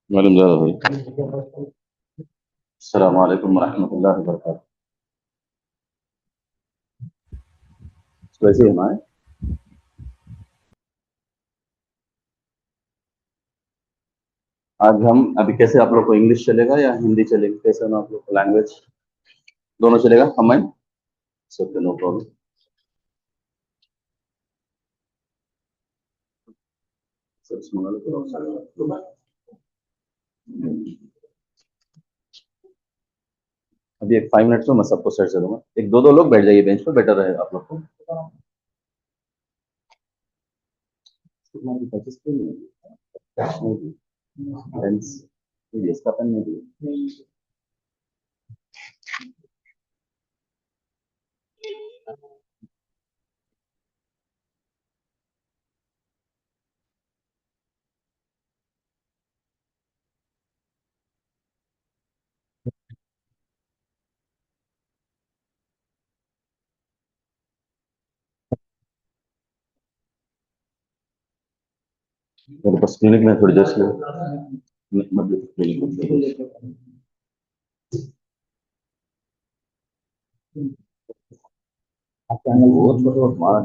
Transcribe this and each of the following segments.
मालूम ज़्यादा भाई। अस्सलाम वालेकुम रहमतुल्लाहि व बरकातहू। वैसे ही हमारे आज हम अभी कैसे आप लोग को इंग्लिश चलेगा या हिंदी चलेगी, कैसे ना आप लोग को लैंग्वेज दोनों चलेगा कंबाइन? सब नो प्रॉब्लम। अभी एक 5 मिनट्स में मैं सबको सेट करूंगा। एक दो दो लोग बैठ जाइए बेंच पर, बेटर रहे आप लोग को। इसका पेन नहीं। मेरे पास क्लिनिक में थोड़ी देर से हमारा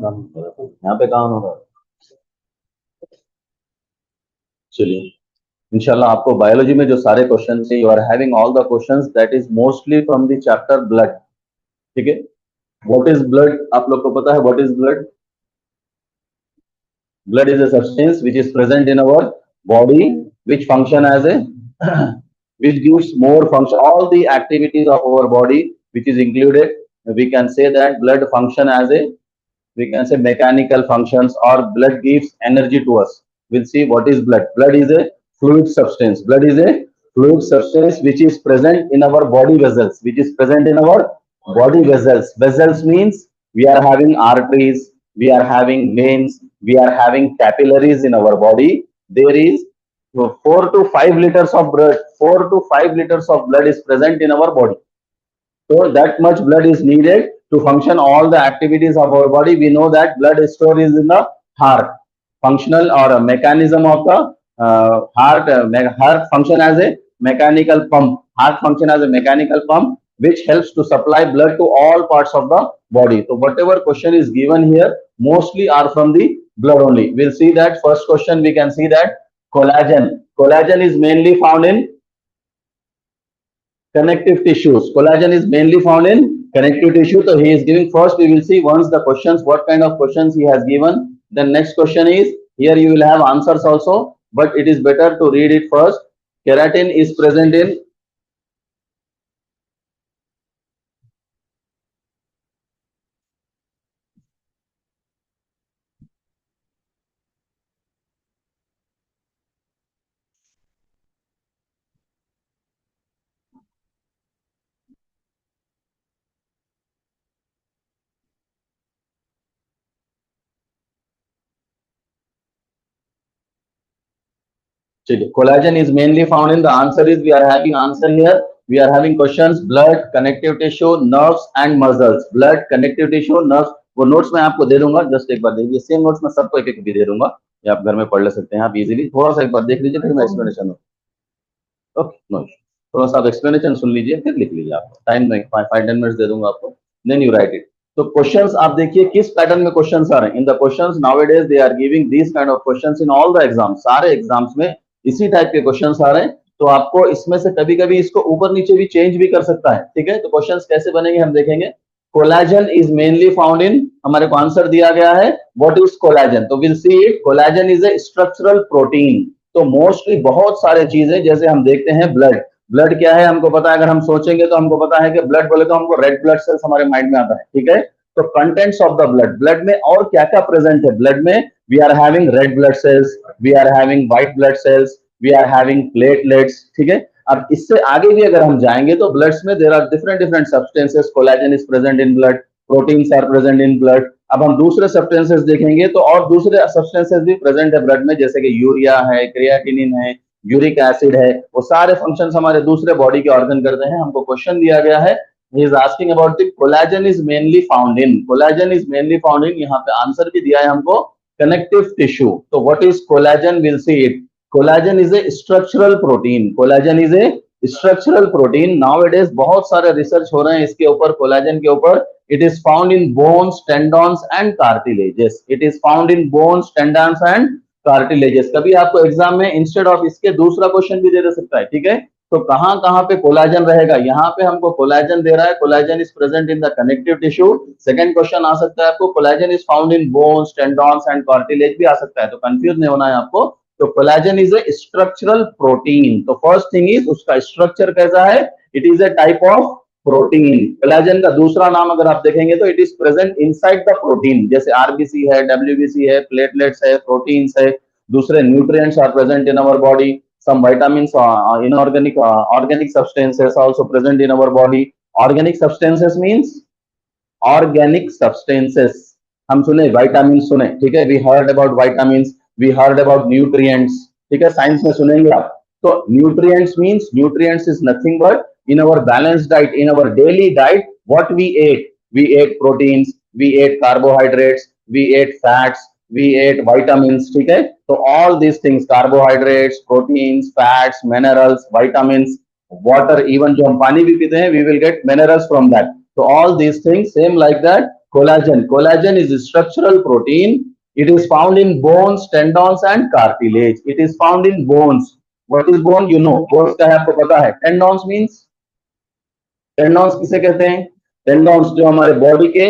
काम यहाँ पे काम हो रहा है। चलिए, इंशाल्लाह आपको बायोलॉजी में जो सारे क्वेश्चन थे, you are having all the questions that is mostly from the chapter blood. ठीक है, व्हाट इज ब्लड? आप लोग को पता है what is blood? Blood is a substance which is present in our body, which function as a which gives more function, all the activities of our body, which is included. We can say that blood function as a, we can say mechanical functions, or blood gives energy to us. We'll see what is blood. Blood is a fluid substance. Blood is a fluid substance which is present in our body vessels, which is present in our body vessels. Vessels means we are having arteries, we are having veins, we are having capillaries in our body. There is 4 to 5 liters of blood. 4 to 5 liters of blood is present in our body. So that much blood is needed to function all the activities of our body. We know that blood store is in the heart. Functional or a mechanism of the heart function as a mechanical pump. Heart function as a mechanical pump which helps to supply blood to all parts of the body. So whatever question is given here mostly are from the blood only. We'll see that first question. We can see that collagen. Collagen is mainly found in connective tissues. Collagen is mainly found in connective tissue. So he is giving first. We will see once the questions, what kind of questions he has given. The next question is, here you will have answers also, but it is better to read it first. Keratin is present in collagen is mainly found in, the answer is, we are having answer here. We are having questions blood, connective tissue, nerves and muscles. Blood, connective tissue, nerves. वो notes मैं आपको दे दूंगा, just एक बार देखिए। Same notes मैं सबको एक एक भी दे दूंगा, ये आप घर में पढ़ ले सकते हैं आप इजीली। थोड़ा सा एक बार देख लीजिए, फिर मैं एक्सप्लेनेशन हो। ओके, नो, थोड़ा सा आप एक्सप्लेनेशन सुन लीजिए, फिर लिख लीजिए। आपको टाइम में 5-10 मिनट्स दे दूंगा आपको, देन यू राइट इट। तो क्वेश्चंस आप देखिए किस पैटर्न में क्वेश्चंस आ रहे हैं। In the questions nowadays they are giving this kind of questions in all the exams. सारे एग्जाम्स में इसी टाइप के क्वेश्चंस आ रहे हैं। तो आपको इसमें से कभी कभी इसको ऊपर नीचे भी चेंज भी कर सकता है। ठीक है, तो क्वेश्चंस कैसे बनेंगे हम देखेंगे। कोलाजन इज मेनली फाउंड इन, हमारे को आंसर दिया गया है व्हाट इज कोलाजन। तो will see it, collagen is a structural protein. तो मोस्टली बहुत सारे चीजें, जैसे हम देखते हैं ब्लड, ब्लड क्या है हमको पता है। अगर हम सोचेंगे तो हमको पता है कि ब्लड बोले तो हमको रेड ब्लड सेल्स हमारे माइंड में आता है। ठीक है, तो contents of the blood, blood में और क्या क्या प्रेजेंट है। ब्लड में we are having red blood cells, we are having white blood cells, we are having platelets. ठीक है, अब इससे आगे भी अगर हम जाएंगे तो ब्लड्स में there are different different substances. Collagen is present in blood, proteins are present in blood. अब हम दूसरे सब्सटेंसेस देखेंगे तो और दूसरे सब्सटेंसेस भी प्रेजेंट है ब्लड में, जैसे कि यूरिया है, क्रिएटिनिन है, यूरिक एसिड है। वो सारे फंक्शंस हमारे दूसरे बॉडी के ऑर्गन करते हैं। हमको क्वेश्चन दिया गया है he is asking about the collagen is mainly found in, collagen is mainly found in, यहाँ पे आंसर भी दिया है हमको connective tissue. तो what is collagen? We'll see it. Collagen is a structural protein. Collagen is a structural protein. Nowadays बहुत सारे research हो रहे हैं इसके ऊपर, कोलाजन के ऊपर. It is found in bones, tendons and cartilages. It is found in bones, tendons and cartilages. कभी आपको एग्जाम में इंस्टेड ऑफ इसके दूसरा क्वेश्चन भी दे सकता है, ठीक है. तो कहां कहां पे कोलाजन रहेगा, यहाँ पे हमको कोलाजन दे रहा है, collagen is present in the connective tissue. Second question आ सकता है आपको, collagen is found in bones, tendons and cartilage भी आ सकता है, तो कंफ्यूज नहीं होना है आपको. तो collagen is a structural protein. तो फर्स्ट थिंग इज उसका स्ट्रक्चर कैसा है, it is a type of protein. Collagen का दूसरा नाम अगर आप देखेंगे तो it is present inside the protein, जैसे आरबीसी है, डब्ल्यूबीसी है, प्लेटलेट्स है, प्रोटीन्स है, दूसरे nutrients are present in our body. Some vitamins, inorganic, organic substances also present in our body. Organic substances means organic substances. हम सुने vitamins सुने, ठीक है. We heard about vitamins, we heard about nutrients, ठीक है. Science में सुनेंगे आप. तो nutrients means, nutrients is nothing but in our balanced diet, in our daily diet, what we ate. We ate proteins, we ate carbohydrates, we ate fats, we ate vitamins, ठीक है. तो all these things, carbohydrates, proteins, fats, minerals, vitamins, water, even जो हम पानी भी पीते हैं, we will get minerals from that. So all these things, same like that. Collagen, collagen is a structural protein. It is found in bones, tendons and cartilage. It is found in bones. What is bone? You know, bones का है, आपको पता है. Tendons means, टेंडॉन्स किसे कहते हैं, टेंडॉन्स जो हमारे बॉडी के,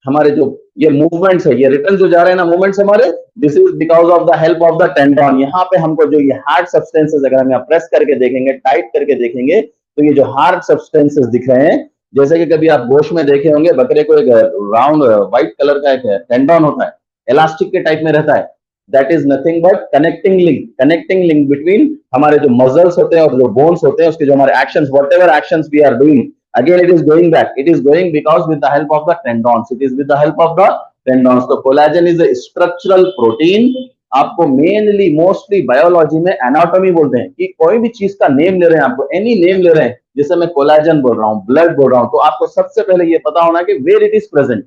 हमारे जो ये मूवमेंट्स है, ये रिटर्न जो जा रहे हैं ना मूवमेंट्स हमारे, this is because of the help of the tendon. यहाँ पे हमको जो ये हार्ड सब्सटेंसेस, अगर हम यहाँ प्रेस करके देखेंगे, टाइट करके देखेंगे, तो ये जो हार्ड सब्सटेंसेस दिख रहे हैं, जैसे कि कभी आप गोश्त में देखे होंगे, बकरे को एक राउंड व्हाइट कलर का एक टेंडॉन होता है, इलास्टिक के टाइप में रहता है. That is nothing but connecting link between हमारे जो मसल्स होते हैं और जो बोन्स होते हैं, उसके जो हमारे actions, whatever actions we are doing, again it is going back, it is going because with the help of the tendons, it is with the help of the tendons. तो collagen is a structural protein. आपको mainly mostly biology में anatomy बोलते हैं, कि कोई भी चीज का नेम ले रहे हैं, आपको एनी नेम ले रहे हैं, जैसे मैं कोलाजन बोल रहा हूँ, ब्लड बोल रहा हूँ, तो आपको सबसे पहले ये पता होना कि वेयर इट इज प्रेजेंट,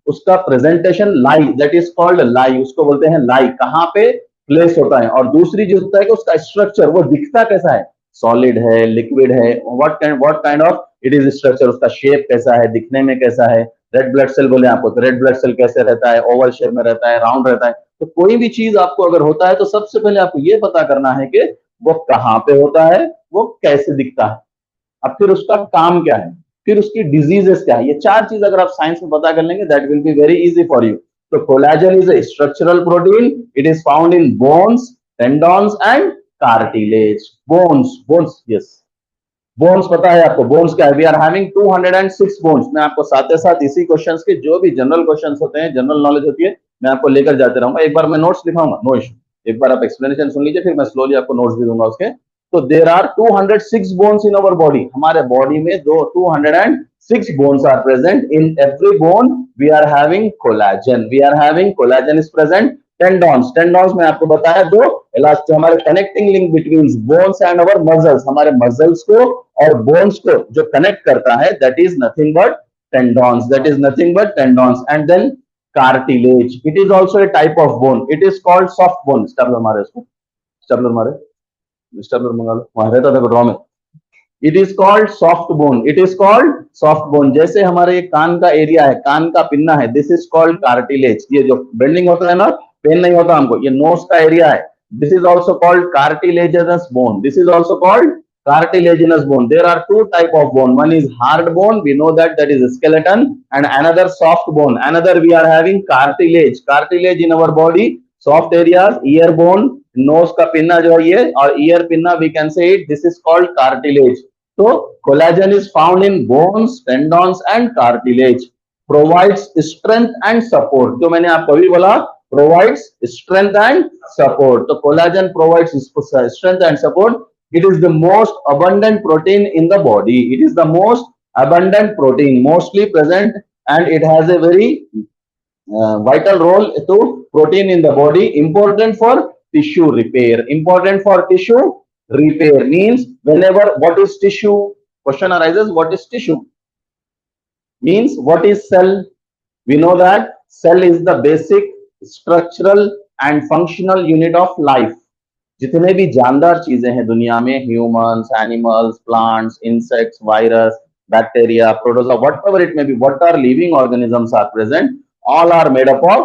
उसका प्रेजेंटेशन लाई, दैट इज कॉल्ड लाई, उसको बोलते हैं लाई, कहाँ पे प्लेस होता है. और दूसरी जो होता है कि उसका स्ट्रक्चर, वो दिखता कैसा है, सॉलिड है, लिक्विड है, what kind of it is structure, उसका शेप कैसा है, दिखने में कैसा है. रेड ब्लड सेल बोले आपको, तो रेड ब्लड सेल कैसे रहता है, ओवल शेप में रहता है, राउंड रहता है. तो कोई भी चीज आपको अगर होता है तो सबसे पहले आपको ये पता करना है कि वो कहाँ पे होता है, वो कैसे दिखता है, अब फिर उसका काम क्या है, फिर उसकी डिजीजेस क्या है. ये चार चीज अगर आप साइंस में पता कर लेंगे, that will be very easy for you. तो collagen is a structural protein. It is found in bones, tendons and cartilage. Bones yes, bones पता है आपको, बोन्स क्या है. We are having 206 bones. मैं आपको साथ ही साथ इसी क्वेश्चंस के जो भी जनरल क्वेश्चंस होते हैं, जनरल नॉलेज होती है, मैं आपको लेकर जाते रहूंगा. एक बार मैं नोट्स लिखाऊंगा, नो इशू. एक बार आप एक्सप्लेनेशन सुन लीजिए, फिर मैं स्लोली आपको नोट्स भी दूंगा उसके. तो there are 206 bones in our body. हमारे बॉडी में 206 bones are present. In every bone we are having collagen. Collagen is present. Tendons में आपको बताया, जो इलास्टिक, हमारे connecting link between bones and our muscles, हमारे मसल्स को और बोन्स को जो कनेक्ट करता है, that is nothing but tendons. And then cartilage, it is also a type of bone. It is called soft bone. Stapler मारे इसको, stapler मारे, स्टेपलर मंगा लो, वहां रहता था ड्रॉ में. It is called soft bone. जैसे हमारे कान का एरिया है, कान का पिन्ना है, दिस इज कॉल्ड कार्टिलेज. ये जो बेंडिंग होता है ना, पेन नहीं होता हमको, ये नोज का एरिया है, this is also called cartilaginous bone. There are two type of bone. One is hard bone, we know that is a skeleton, and another soft bone. Another we are having cartilage in our body. Soft areas, ear bone, nose का pinna जो है ये, और ear pinna we can say it, this is called cartilage. So collagen is found in bones, tendons and cartilage. Provides strength and support. जो मैंने आपको अभी बोला, provides strength and support. So collagen provides strength and support. It is the most abundant protein in the body. It is the most abundant protein, mostly present, and it has a very vital role to protein in the body. Important for tissue repair. Means whenever, what is tissue? Question arises, what is tissue? Means what is cell? We know that cell is the basic structural and functional unit of life. जितने भी जानदार चीजें हैं दुनिया में, humans, animals, plants, insects, virus, bacteria, protozoa, whatever it may be, what are living organisms are present, all are made up of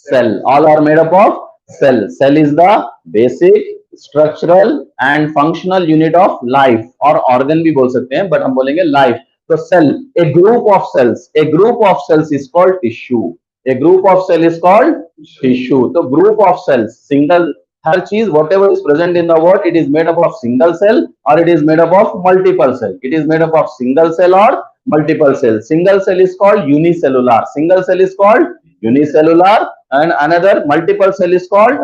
cell. All are made up of cell. Cell is the basic structural and functional unit of life, और organ भी बोल सकते हैं, but हम बोलेंगे life. तो cell, a group of cells, a group of cells is called tissue. A group of cell is called tissue. तो group of cells, single, हर चीज whatever is present in the world, it is made up of single cell or it is made up of multiple cell. It is made up of single cell or multiple cell. Single cell is called unicellular. Single cell is called unicellular, and another multiple cell is called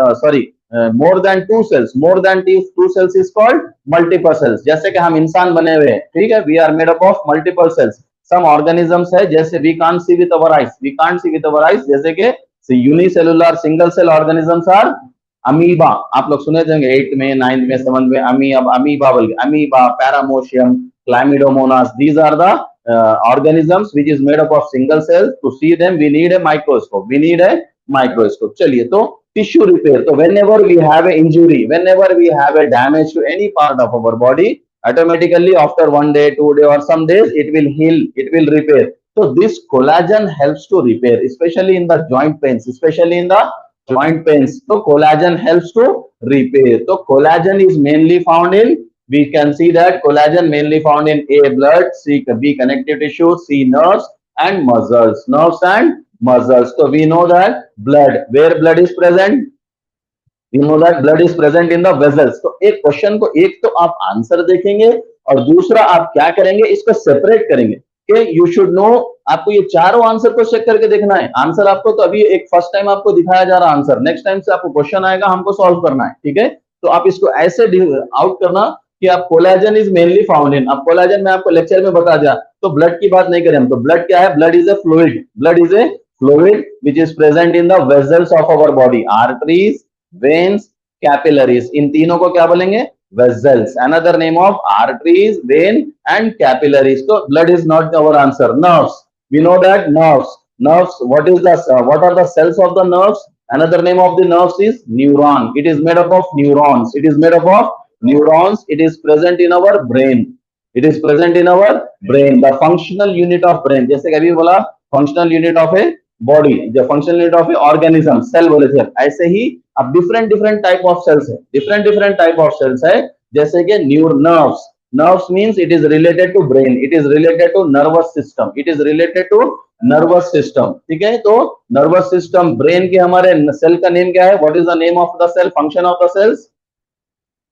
more than two cells. More than two cells is called multiple cells. जैसे कि हम इंसान बने हुए हैं, ठीक है, we are made up of multiple cells. Some organisms है जैसे we can't see with our eyes. We can't see with our eyes, जैसे कि unicellular single cell organisms are amoeba. आप लोग सुने होंगे 8th में, 9th में, 7th में, अमीबा बोल के, amoeba, पैरामोशियम, क्लाइमिडोमोनास. These are the organisms which is made up of single cells. To see them we need a microscope. We need a microscope. चलिए, तो tissue repair. So whenever we have a injury, whenever we have a damage to any part of our body, automatically after 1 day, 2 day or some days, it will heal, it will repair. So this collagen helps to repair, especially in the joint pains, especially in the joint pains. So collagen helps to repair. So collagen is mainly found in, we can see that collagen mainly found in A, blood, B, connective tissue, C, nerves and muscles. Nerves and muscles. So we know that blood, where blood is present, we know that blood is present in the vessels. तो एक question को, एक तो आप answer देखेंगे और दूसरा आप क्या करेंगे, इसको सेपरेट करेंगे कि यू शुड नो. आपको ये चारों आंसर को चेक करके देखना है. आंसर आपको तो अभी एक फर्स्ट टाइम आपको दिखाया जा रहा आंसर, नेक्स्ट टाइम से आपको क्वेश्चन आएगा, हमको सॉल्व करना है, ठीक है. तो आप इसको ऐसे आउट करना कि आप कोलेजन इज मेनली फाउंड इन. अब कोलेजन में आपको लेक्चर में बता दिया, तो ब्लड की बात नहीं करें हम. तो ब्लड क्या है? Blood is a fluid. Blood is a fluid which is present in the vessels of our body. Arteries, veins, capillaries. इन तीनों को क्या बोलेंगे? Vessels. Another name of arteries, vein and capillaries. So blood is not our answer. Nerves. We know that nerves. Nerves. What are the cells of the nerves? Another name of the nerves is neuron. It is made up of neurons. It is made up of neurons. It is present in our brain. It is present in our brain. The functional unit of brain. जैसे कभी बोला functional unit of a body, the functional unit of a organism, cell बोले थे. ऐसे ही अब different type of cells है. different type of cells है. जैसे कि nerves. Nerves means it is related to brain. It is related to nervous system. It is related to nervous system. ठीक है. तो nervous system, brain के हमारे cell का name क्या है? What is the name of the cell? Function of the cells?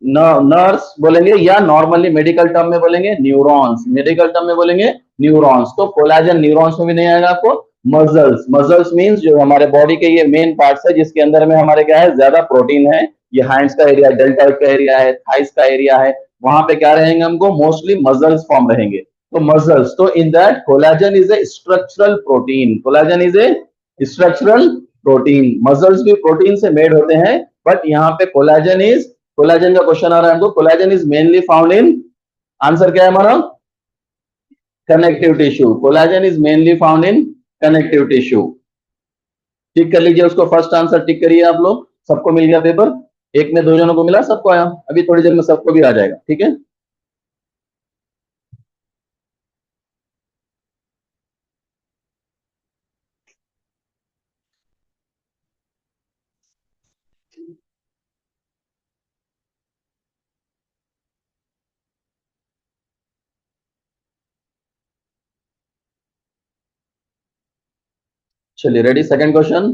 Nerves बोलेंगे, या नॉर्मली मेडिकल टर्म में बोलेंगे न्यूरॉन्स. मेडिकल टर्म में बोलेंगे न्यूरॉन्स. तो कोलाजन न्यूरॉन्स में भी नहीं आएगा आपको. मसल्स. मसल्स मींस जो हमारे बॉडी के ये मेन पार्ट्स है जिसके अंदर में हमारे क्या है, ज्यादा प्रोटीन है. ये हैंड्स का एरिया, डेल्टॉइड का एरिया है, थाइस का एरिया है. वहां पे क्या रहेंगे हमको? मोस्टली मसल्स फॉर्म रहेंगे. तो मसल्स. तो in that collagen is a structural protein. Collagen is a structural protein. Muscles भी प्रोटीन से मेड होते हैं, बट यहाँ पे कोलाजन का क्वेश्चन आ रहा है हमको. Collagen is mainly found in, answer क्या है हमारा? Connective tissue. Collagen is mainly found in connective tissue. Tick कर लीजिए उसको. फर्स्ट आंसर टिक करिए आप लोग. सबको मिल गया पेपर? एक में 2 जनों को मिला, सबको आया. अभी थोड़ी देर में सबको भी आ जाएगा, ठीक है. चलिए, ready. Second question.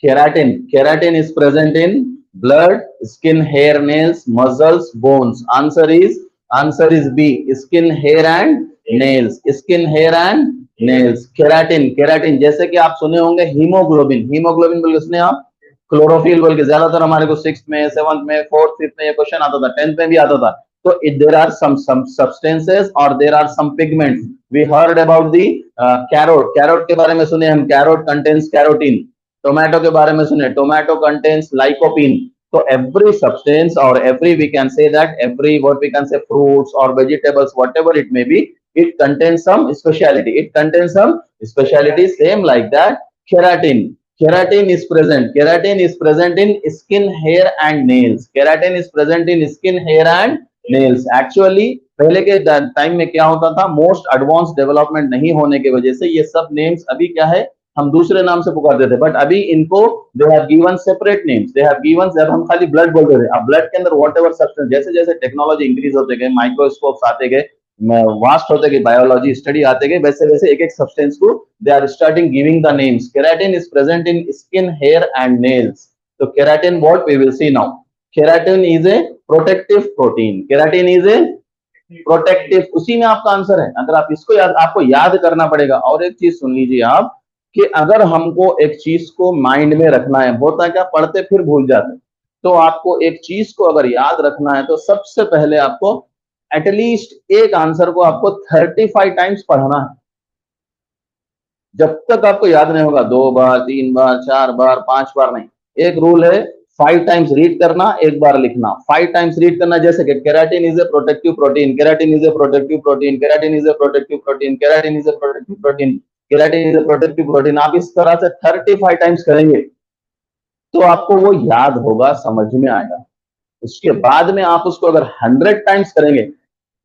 Keratin is present in blood, skin, hair, nails, muscles, bones. Answer is B. Skin, hair and nails. Skin, hair and nails. Keratin जैसे कि आप सुने होंगे हीमोग्लोबिन बोल के सुने आप. क्लोरोफिल बोल के ज्यादातर हमारे को 6th में, 7th में, 4th, 5th में ये क्वेश्चन आता था. 10th में भी आता था. तो there are some substances or there are some pigments. We heard about the carrot के बारे में सुने हम. Carrot contains carotene. टोमेटो के बारे में सुने. Tomato contains lycopene. तो every substance or every, we can say that every, what we can say, fruits or vegetables, whatever it may be, It contains some speciality. It contains some speciality. Same like that. Keratin. Keratin is present. Keratin is present in skin, hair, and nails. Keratin is present in skin, hair, and nails. Actually, पहले के time में क्या होता था, most advance development नहीं होने की वजह से ये सब नेम्स अभी क्या है, हम दूसरे नाम से पुकारते थे, बट अभी इनको they have given separate names, they have given, जब हम खाली ब्लड बोलते थे, अब ब्लड के अंदर वॉट एवर सब्सटेंस, जैसे जैसे टेक्नोलॉजी इंक्रीज होते गए, माइक्रोस्कोप्स आते गए, वास्ट होते गए, बायोलॉजी स्टडी आते गए, वैसे वैसे एक एक सब्सटेंस को they are starting giving the names. Keratin is present in skin, hair and nails. तो keratin what we will see now, keratin is a protective protein. Keratin is a protective, उसी में आपका आंसर है. अगर आप इसको याद, आपको याद करना पड़ेगा. और एक चीज सुन लीजिए आप, कि अगर हमको एक चीज को माइंड में रखना है, होता है क्या, पढ़ते फिर भूल जाते, तो आपको एक चीज को अगर याद रखना है तो सबसे पहले आपको एटलीस्ट एक आंसर को आपको 35 टाइम्स पढ़ना है. जब तक आपको याद नहीं होगा, 2 बार, 3 बार, 4 बार, 5 बार नहीं. एक रूल है, 5 टाइम्स रीड करना, एक बार लिखना. 5 टाइम्स रीड करना, जैसे कि keratin is a protective protein, keratin is a protective protein, keratin is a protective protein, keratin is a protective protein, keratin is a protective protein. आप इस तरह से 35 टाइम्स करेंगे तो आपको वो याद होगा, समझ में आएगा. उसके बाद में आप उसको अगर 100 टाइम्स करेंगे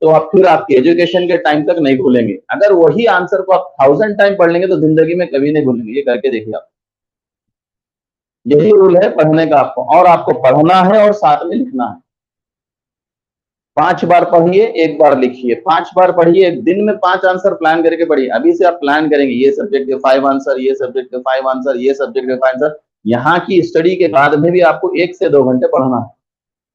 तो आप फिर आपकी एजुकेशन के टाइम तक नहीं भूलेंगे. अगर वही आंसर को आप 1000 टाइम पढ़ लेंगे तो जिंदगी में कभी नहीं भूलेंगे. ये करके देखिए आप. यही रूल है पढ़ने का आपको, और आपको पढ़ना है और साथ में लिखना है. 5 बार पढ़िए, एक बार लिखिए. 5 बार पढ़िए, एक दिन में 5 आंसर प्लान करके पढ़िए. अभी से आप प्लान करेंगे, ये सब्जेक्ट के 5 आंसर, ये सब्जेक्ट के 5 आंसर, ये सब्जेक्ट के 5 आंसर. यहाँ की स्टडी के बाद में भी आपको 1 से 2 घंटे पढ़ना है.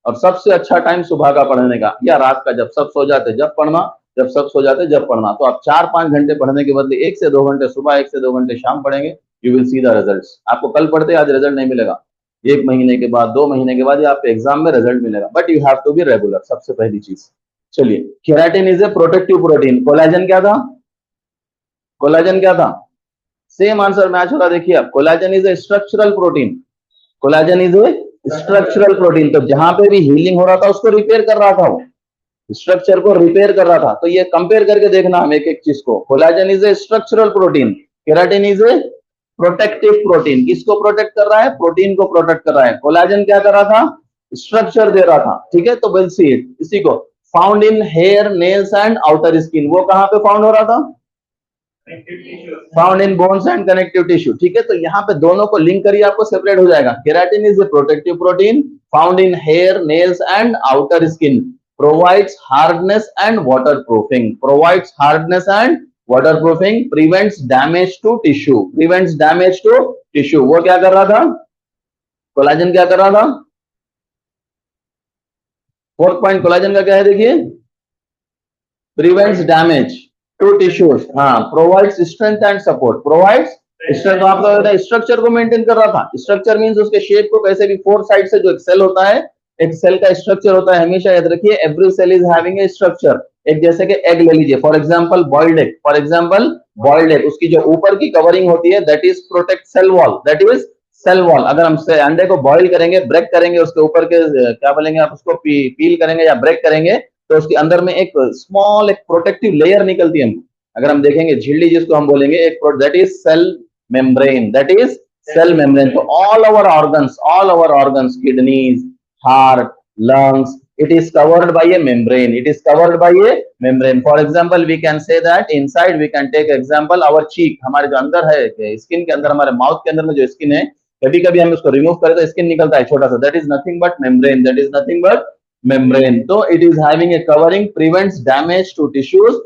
और सबसे अच्छा टाइम सुबह का पढ़ने का, या रात का, जब सब सो जाते जब पढ़ना, जब सब सो जाते जब पढ़ना. तो आप 4-5 घंटे पढ़ने के बदले 1 से 2 घंटे सुबह, 1 से 2 घंटे शाम पढ़ेंगे. You will see the results. आपको कल पढ़ते आज रिजल्ट नहीं मिलेगा, 1 महीने के बाद, 2 महीने के बाद आपके एग्जाम में रिजल्ट मिलेगा. But you have to be regular, सबसे पहली चीज. चलिए, keratin is a protective protein. Collagen क्या था, कोलाजन क्या था, सेम आंसर मैच हो रहा. देखिए आप, collagen is a structural protein. Collagen is a structural protein. तो जहां पे भी हीलिंग हो रहा था उसको रिपेयर कर रहा था, वो स्ट्रक्चर को रिपेयर कर रहा था. तो ये कंपेयर करके देखना हम एक एक चीज को. Collagen is a structural protein, keratin is a protective protein. किसको प्रोटेक्ट कर रहा है, प्रोटीन को प्रोटेक्ट कर रहा है. कोलाजन क्या कर रहा था, स्ट्रक्चर दे रहा था. ठीक है, तो विल सी इट. इसी को found in hair, nails and outer skin. वो कहां पे फाउंड हो रहा था, found in bones and connective tissue. ठीक है, तो यहाँ पे दोनों को लिंक करिए, आपको सेपरेट हो जाएगा. Keratin is a protective protein found in hair, nails and outer skin. Provides hardness and waterproofing. Provides hardness and waterproofing. Prevents damage to tissue. Prevents damage to tissue. वो क्या कर रहा था, कोलाजन क्या कर रहा था. 4th पॉइंट कोलाजन का क्या है, देखिए, प्रिवेंट्स डैमेज टू टिश्यूज. हाँ, provides strength and support. Provides strength, आपका स्ट्रक्चर को मेंटेन कर रहा था. स्ट्रक्चर मींस उसके शेप को कैसे भी, 4 साइड से जो एक सेल होता है, एक सेल का स्ट्रक्चर होता है, हमेशा याद रखिए. Every cell is having a structure. एक जैसे कि एग ले लीजिए, for example boiled egg. For example boiled egg, उसकी जो ऊपर की कवरिंग होती है, that is protect cell wall, that is cell wall. अगर हम अंडे को बॉइल करेंगे, ब्रेक करेंगे, उसके ऊपर के क्या बोलेंगे आप, उसको पील करेंगे या ब्रेक करेंगे, तो उसके अंदर में एक स्मॉल, एक प्रोटेक्टिव लेयर निकलती है. अगर हम देखेंगे झिल्ली जिसको हम बोलेंगे, एक that is cell membrane, that is cell membrane. तो all our organs, kidneys, heart, lungs, it is covered by a membrane. It is covered by a membrane. For example, we can say that inside, we can take example our cheek. हमारे जो अंदर है, skin के अंदर, हमारे mouth के अंदर में जो स्किन है, कभी कभी हम उसको रिमूव करें तो स्किन निकलता है छोटा सा. That is nothing but membrane. That is nothing but membrane. So it is having a covering, prevents damage to tissues.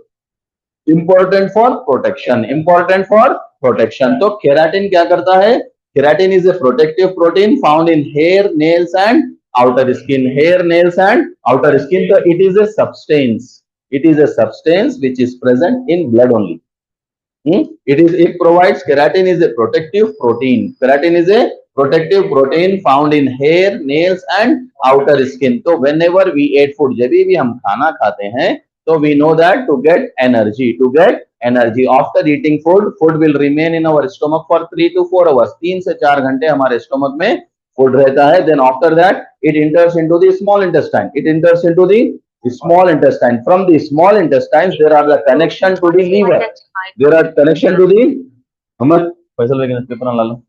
Important for protection. Important for protection. तो केराटिन क्या करता है, keratin is a protective protein found in hair, nails and outer skin. Hair, nails and outer skin. So it is a substance. It is a substance which is present in blood only. It provides, keratin is a protective protein. Keratin is a protective protein found in hair, nails and outer skin. So whenever we eat food, जब भी हम खाना खाते हैं, so we know that to get energy, after eating food will remain in our stomach for 3 to 4 hours. 3 से 4 घंटे हमारे stomach में फूड रहता है. Then after that it enters into the small intestine. It enters into the Small intestine. From the small intestines, there are the connection to the liver. There are connection to the. Hamad, Faisal bhai ke paper na low.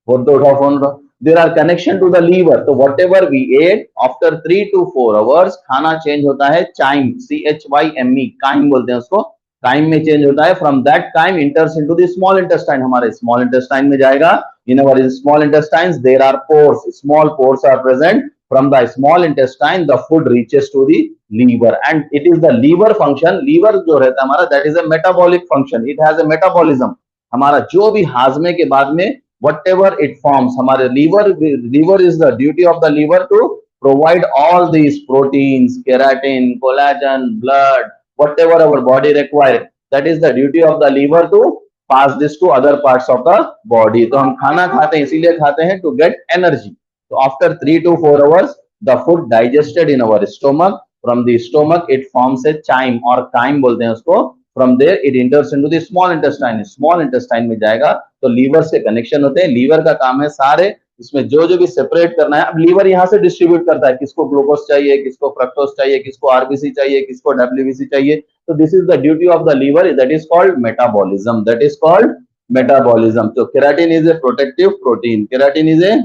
What the phone? There are connection to the liver. So whatever we ate after 3 to 4 hours, खाना change होता है chyme, CHYME, chyme बोलते हैं उसको. Chyme में change होता है. From that chyme enters into the small intestine. हमारे small intestine में जाएगा. In our small intestines, there are pores. Small pores are present. From the small intestine, the food reaches to the liver, and it is the liver function. Liver जो रहता है हमारा, that is a metabolic function. It has a metabolism. हमारा जो भी हाजमे के बाद में whatever it forms, हमारे liver is the duty of the liver to provide all these proteins, keratin, collagen, blood, whatever our body requires. That is the duty of the liver to pass this to other parts of the body. तो हम खाना खाते हैं इसीलिए खाते हैं to get energy. So after 3 to 4 hours, the food digested in our stomach. From the stomach, it forms a chyme or chyme बोलते हैं उसको. From there, it enters into the small intestine. Small intestine में जाएगा तो liver से connection होते हैं. Liver का काम है सारे इसमें जो भी सेपरेट करना है. अब लीवर यहाँ से डिस्ट्रीब्यूट करता है किसको ग्लूकोज चाहिए, किसको फ्रक्टोज चाहिए, किसको आरबीसी चाहिए, किसको डब्ल्यूबीसी चाहिए. तो this is the duty of the liver. That is called metabolism. That is called metabolism. तो keratin is a protective protein. Keratin is a.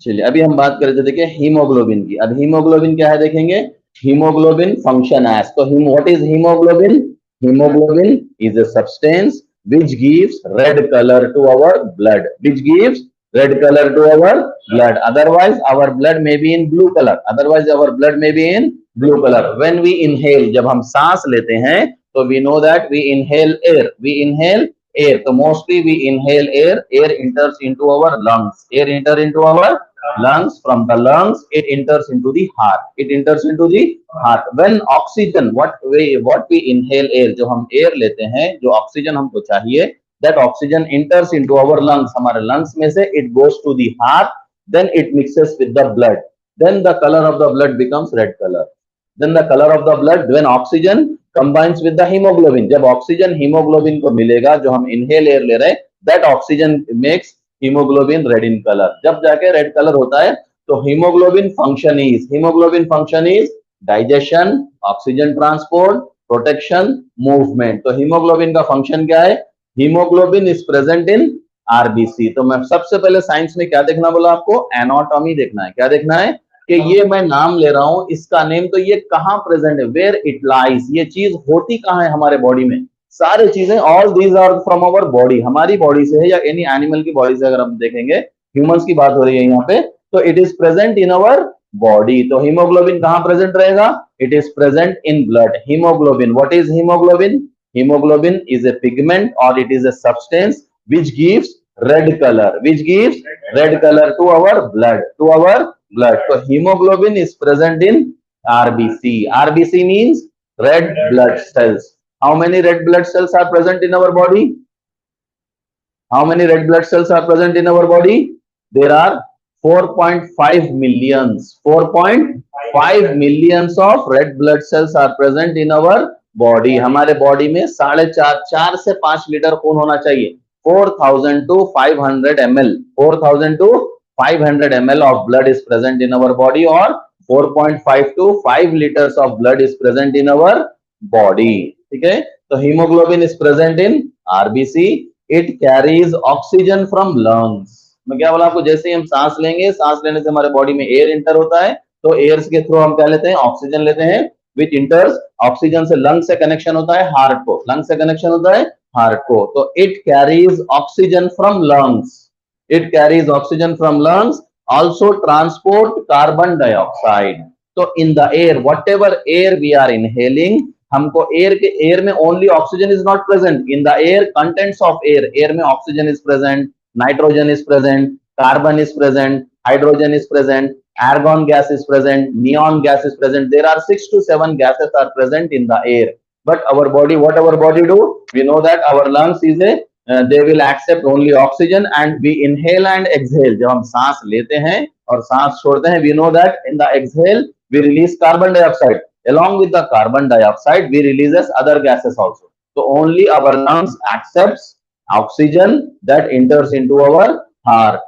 चलिए अभी हम बात कर रहे थे देखिए हीमोग्लोबिन की. अब हीमोग्लोबिन क्या है देखेंगे. Haemoglobin function as. तो what is haemoglobin. Haemoglobin is a substance which gives red color to our blood. Which gives red color to our blood. Otherwise our blood may be in blue color. Otherwise our blood may be in blue color. When we inhale, जब हम सांस लेते हैं तो we know that we inhale air. We inhale air. So mostly we inhale air. Air enters into our lungs. Air enter into our lungs. From the lungs it enters into the heart. It enters into the heart. When oxygen, what we inhale air, जो हम air लेते हैं, जो oxygen हमको चाहिए, that oxygen enters into our lungs. हमारे lungs में से it goes to the heart. Then it mixes with the blood. Then the color of the blood becomes red color. Then the color of the blood when oxygen combines with the hemoglobin. जब oxygen hemoglobin को मिलेगा जो हम inhale air ले रहे हैं, that oxygen makes hemoglobin red in color. जब जाके red color होता है तो hemoglobin function is digestion, oxygen transport, protection, movement. तो hemoglobin का function क्या है. hemoglobin is present in RBC. तो मैं सबसे पहले साइंस में क्या देखना बोला आपको. एनाटॉमी देखना है. क्या देखना है कि ये मैं नाम ले रहा हूं इसका नेम, तो ये कहां प्रेजेंट है. Where it lies. ये चीज होती कहां है हमारे बॉडी में. सारे चीजें all these are from our body. हमारी बॉडी से है या एनी एनिमल की बॉडी से. अगर हम देखेंगे ह्यूमंस की बात हो रही है यहाँ पे, तो it is present in our body. तो हीमोग्लोबिन कहां प्रेजेंट रहेगा. It is present in blood. Haemoglobin. What is haemoglobin. Haemoglobin is a pigment और it is a substance which gives red color. Which gives red color to our blood. To our blood. So hemoglobin is present in RBC. RBC means red blood cells. How many red blood cells are present in our body? How many red blood cells are present in our body? There are 4.5 millions. 4.5 millions of red blood cells are present in our body. हमारे body में 4.5 से 5 litre खून होना चाहिए. 4,000 to 500 ml. 4,000 to 500 ml of blood is present in our body, or 4.5 to 5 liters of blood is present in our body. ठीक है. तो hemoglobin is present in RBC. It carries oxygen from lungs. मैं क्या बोला आपको, जैसे ही हम सांस लेंगे, सांस लेने से हमारे बॉडी में एयर इंटर होता है, तो एयर के थ्रू हम क्या लेते हैं, ऑक्सीजन लेते हैं, विच इंटर्स. ऑक्सीजन से लंग से कनेक्शन होता है हार्ट को. लंग से कनेक्शन होता है हार्ट को. तो it carries oxygen from lungs. It carries oxygen from lungs. Also transport carbon dioxide. तो in the air, whatever air we are inhaling, हमको एयर में only oxygen is not present. In the air contents of air में oxygen is present, nitrogen is present, carbon is present, hydrogen is present, argon gas is present, neon gas is present. There are 6 to 7 gases are present in the air. But our body, what our body do? We know that our lungs is they will accept only oxygen and we inhale and exhale. जब हम सांस लेते हैं और सांस छोड़ते हैं, we know that in the exhale we release carbon dioxide. Along with the carbon dioxide, we releases other gases also. So only our lungs accepts oxygen that enters into our heart.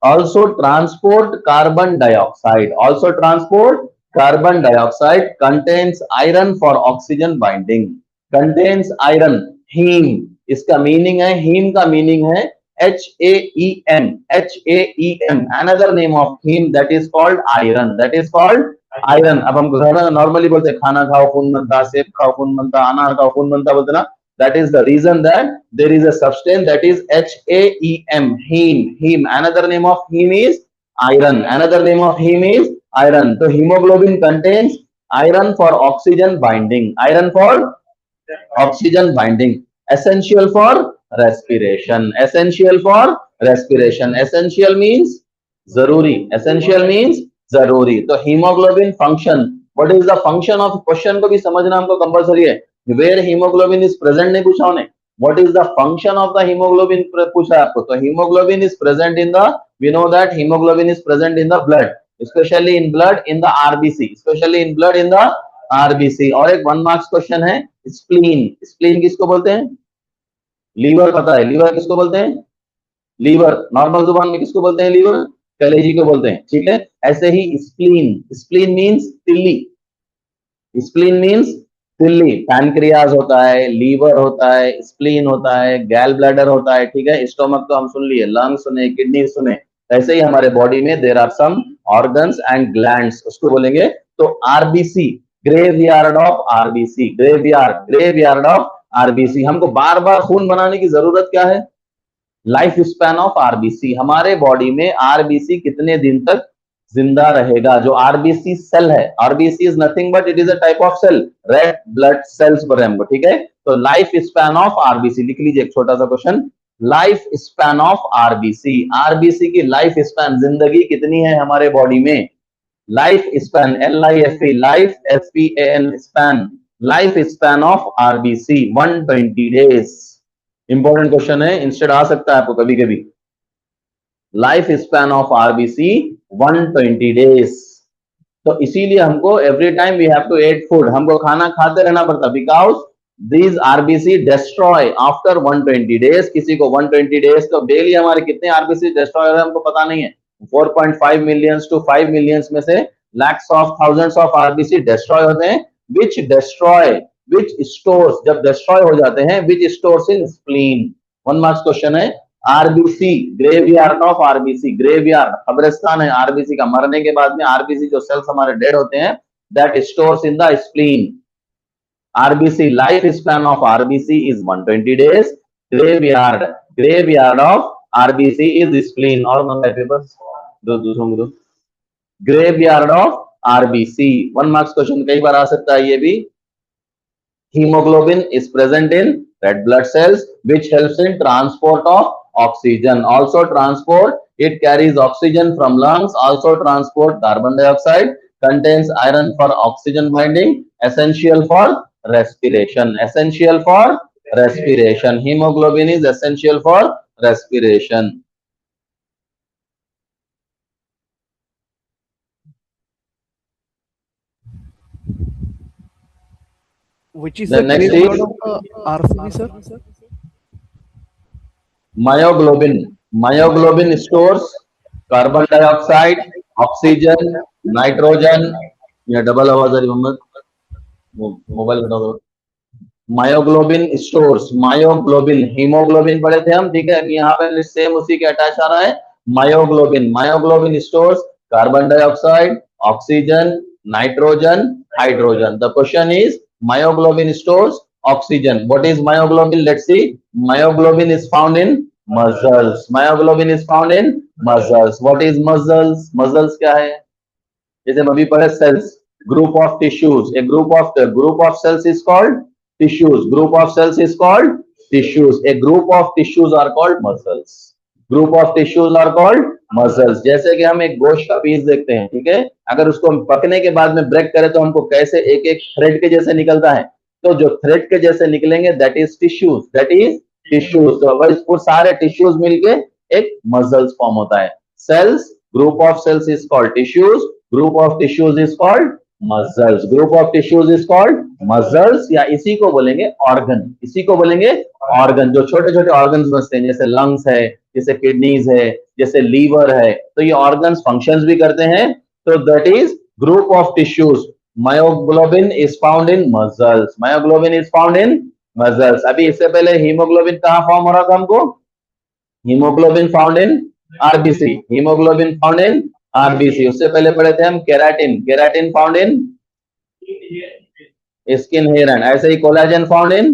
also transport carbon dioxide, also transport carbon dioxide, contains iron for oxygen binding, contains iron, haem, इसका meaning है, haem का meaning है HAEM, HAEM, another name of heme, that is called iron, that is called iron. अब हम घर में normally बोलते हैं खाना खाओ खून बनता, सेब खाओ खून बनता, अनार खाओ खून बनता बोलते ना, that is the reason that there is a substance that is HAEM, heme, heme. Another name of heme is iron, another name of heme is iron. So hemoglobin contains iron for oxygen binding, iron for oxygen binding, essential for respiration, essential for respiration. Essential means zaruri, essential means zaruri. तो hemoglobin function, what is the function of question को भी समझना हमको compulsory है. where hemoglobin is present नहीं पूछा उन्हें, what is the function of the hemoglobin पूछा आपको. तो hemoglobin is present in the, we know that hemoglobin is present in the blood, especially in blood in the RBC, especially in blood in the RBC. और एक 1 marks question है spleen, spleen किसको बोलते हैं, liver पता है, liver किसको बोलते हैं, लीवर नॉर्मल जुबान में किसको बोलते हैं, लीवर कलेजी को बोलते हैं, ठीक है. ऐसे ही स्प्लीन, स्प्लीन मींस तिल्ली, स्प्लीन मींस तिल्ली. पैनक्रियाज होता है, लीवर होता है, स्प्लीन होता है, गैल ब्लैडर होता है, ठीक है. स्टोमक तो हम सुन लिए, लंग सुने, किडनी सुने. ऐसे ही हमारे बॉडी में there are some organs and glands, उसको बोलेंगे. तो RBC, graveyard of RBC, graveyard, graveyard of RBC. हमको बार बार खून बनाने की जरूरत क्या है, लाइफ स्पैन ऑफ आरबीसी. हमारे बॉडी में आरबीसी कितने दिन तक जिंदा रहेगा. जो आरबीसी सेल है, RBC is nothing but it is a type of cell, red blood cells बोले हमको, ठीक है. तो लाइफ स्पैन ऑफ आरबीसी लिख लीजिए, एक छोटा सा question, life span of RBC. RBC की लाइफ स्पैन, जिंदगी कितनी है हमारे बॉडी में, life span, LIFE, life SPAN, span, life span of RBC 120 days. Important question है, इंस्टेड आ सकता है आपको कभी कभी. Life span of RBC 120 days. तो इसीलिए हमको every time we have to eat food, हमको खाना खाते रहना पड़ता, because these RBC destroy after 120 days. किसी को 120 डेज, तो डेली हमारे कितने RBC डिस्ट्रॉय हो रहे हैं हमको पता नहीं है. 4.5 millions to 5 millions में से lakhs of thousands of RBC destroy होते हैं, which destroy, which stores, जब destroy हो जाते हैं, which stores in spleen. 1 marks question है. RBC, graveyard of RBC, graveyard कब्रिस्तान है RBC का. मरने के बाद में RBC जो सेल्स हमारे डेड होते हैं, that stores in the spleen. RBC, life span of RBC is 120 days. Graveyard, graveyard of RBC is spleen. और मंगाए पेपर्स दूसरों को दो. Graveyard of RBC 1 marks question कई बार आ सकता है ये भी. Hemoglobin is present in red blood cells, which helps in transport of oxygen. Also transport, it carries oxygen from lungs. Also transport carbon dioxide. Contains iron for oxygen binding. Essential for respiration, essential for respiration. Hemoglobin is essential for respiration. Which is the next RCB, sir? Myoglobin. Myoglobin stores carbon dioxide, oxygen, nitrogen. ये double आवाज आ रही Mohammad, mobile हटा दो. Myoglobin stores, myoglobin, haemoglobin पढ़े थे हम, ठीक है. यहाँ पे सेम उसी के अटैच आ रहा है myoglobin. Myoglobin stores carbon dioxide, oxygen, nitrogen, hydrogen. The question is myoglobin stores oxygen. What is myoglobin? Let's see. Myoglobin is found in muscles. Myoglobin is found in muscles. What is muscles? Muscles क्या है, जैसे हम अभी पढ़े cells, group of tissues. A group of cells is called tissues. Group of cells is called tissues. A group of tissues are called muscles. Group of tissues are called muscles. जैसे कि हम एक गोश्त का पीस देखते हैं, ठीक है. अगर उसको हम पकने के बाद में ब्रेक करें तो हमको कैसे एक एक थ्रेड के जैसे निकलता है. तो जो थ्रेड के जैसे निकलेंगे that is tissues, that is tissues. तो वो सारे टिश्यूज मिलके एक मसल्स फॉर्म होता है. Cells, group of cells is called tissues. Group of tissues is called muscles. Group of tissues is called muscles, या इसी को बोलेंगे ऑर्गन. इसी को बोलेंगे ऑर्गन. जो छोटे छोटे ऑर्गन्स बसते हैं, जैसे लंग्स है, जैसे किडनीज है, जैसे लीवर है, तो ये ऑर्गन्स फंक्शंस भी करते हैं. तो that is group of tissues. Myoglobin is found in muscles. Myoglobin is found in muscles. अभी इससे पहले हीमोग्लोबिन कहाँ फॉर्म हो रहा था हमको? Haemoglobin found in RBC. Haemoglobin found in RBC. उससे पहले पढ़े थे हम keratin. Keratin found in skin, hair and. ऐसे ही कोलाजन फाउंड इन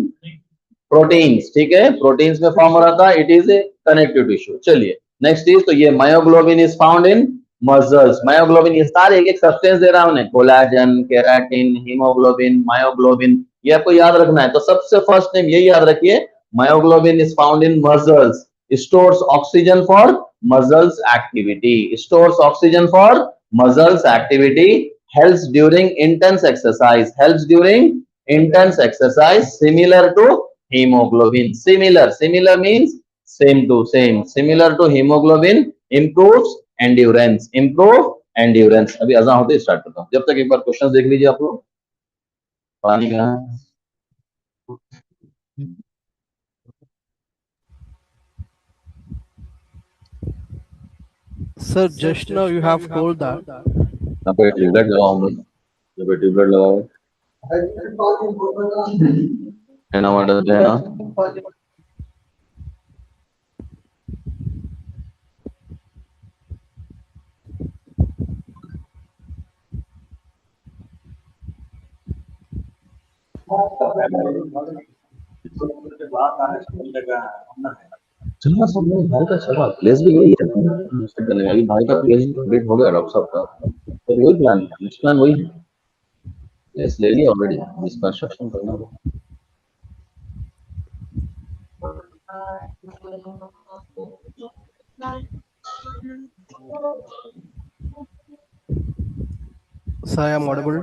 प्रोटीन्स. ठीक है, प्रोटीन्स में फॉर्म हो रहा था. It is a connective tissue. चलिए नेक्स्ट इज, तो ये myoglobin is found in muscles. Myoglobin, ये सारे एक एक सब्सटेंस दे रहा हूं. कोलाजन, केराटिन, हीमोग्लोबिन, मायोग्लोबिन, ये आपको याद रखना है. तो सबसे फर्स्ट नेम यही याद रखिए, myoglobin is found in muscles. Stores oxygen for muscles activity. Stores oxygen for muscles activity. helps during intense exercise. Helps during intense exercise, similar to hemoglobin. Similar means same to same. Similar to hemoglobin. Improves endurance. Improve endurance. अभी अज़ान होते start करता हूँ. जब तक एक बार question देख लीजिए आप लोग. पानी कहाँ है? Sir, just now you have told that. यहाँ पे ट्यूबलाइट लगाओ. यहाँ पे ट्यूबलाइट लगाओ. है ना, वाटर है ना. चलो सब मेरे भाई का चला प्लेस भी यही है करने का. भाई का प्लेस कंप्लीट हो गया डॉक्टर साहब का. तो वही प्लान है, नेक्स्ट प्लान वही है. प्लेस ले लिया ऑलरेडी, जिस कंस्ट्रक्शन करना हो. Sir, I am audible.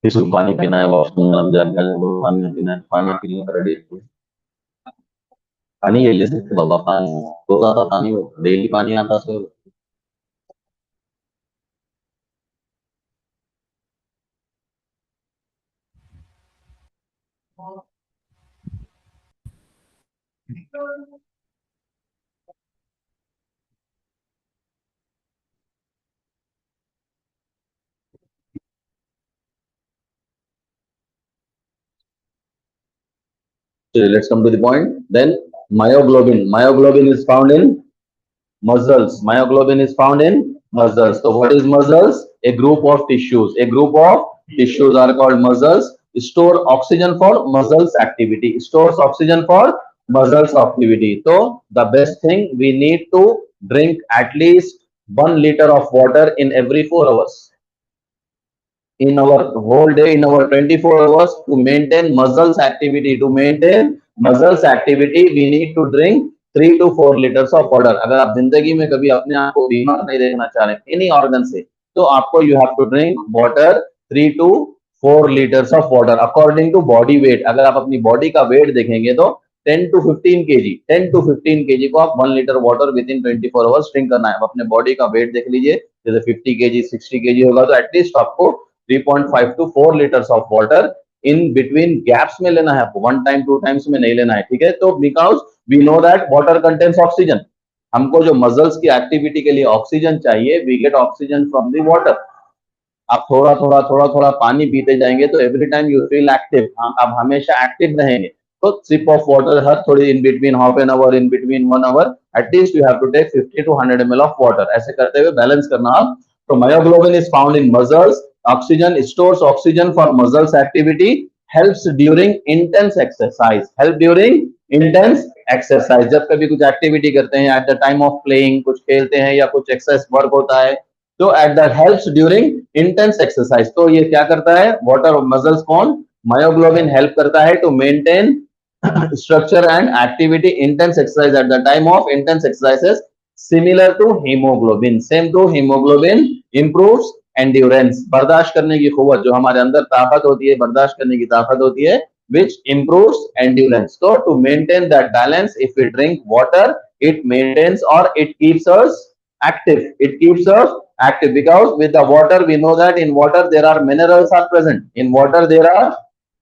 इसको पानी पीना है, वॉशरूम जाना है, पानी पीना है, पानी पीने का रेडी. पानी ये ले सकते बाबा. पानी तो ज्यादा पानी, डेली पानी आता है. So let's come to the point. Then myoglobin. Myoglobin is found in muscles. Myoglobin is found in muscles. So what is muscles? A group of tissues. A group of tissues are called muscles. Store oxygen for muscles activity. Stores oxygen for muscles activity. So the best thing, we need to drink at least 1 liter of water in every 4 hours. In our whole day, in our 24 hours, to maintain muscles activity, we need to drink 3 to 4 liters of water. अगर आप जिंदगी में कभी अपने आप को बीमार नहीं देखना चाह रहे एनी ऑर्गन से, तो आपको you have to drink water 3 to 4 liters of water according to body weight. अगर आप अपनी बॉडी का वेट देखेंगे तो 10 to 15 kg, 10 to 15 kg को आप 1 litre water with in 24 hours drink करना है. आप अपने बॉडी का वेट देख लीजिए, जैसे 50 kg 60 kg होगा तो एटलीस्ट आपको 3.5 to 4 liters of water in between gaps में लेना है आपको. 1 time 2 times में नहीं लेना है. ठीक है, तो because we know that water contains oxygen. हमको जो मसल्स की एक्टिविटी के लिए ऑक्सीजन चाहिए, we get oxygen from the water. आप थोड़ा थोड़ा पानी पीते जाएंगे तो every time you feel active. आप हमेशा एक्टिव रहेंगे. तो सिप ऑफ वाटर हर थोड़ी, in between half an hour, in between 1 hour, at least you have to take 50 to 100 ml of water. ऐसे करते हुए बैलेंस करना आप. तो myoglobin is found in muscles. Oxygen stores oxygen for muscles activity, helps during intense exercise, help during intense exercise, जब कभी कुछ activity करते हैं, at the time of playing, कुछ खेलते हैं या कुछ एक्सरसाइज वर्क होता है, तो at that helps during intense exercise, तो ये क्या करता है, water muscles कौन, myoglobin help करता है to maintain structure and activity intense exercise at the time of intense exercises, similar to hemoglobin, same to hemoglobin, improves endurance, बर्दाश्त करने की कुव्वत, जो हमारे अंदर ताकत होती है, बर्दाश्त करने की ताकत होती है, which improves endurance. So to maintain that balance, if we drink water, it maintains or it keeps us active, it keeps us active, because with the water we know that in water there are minerals are present, in water there are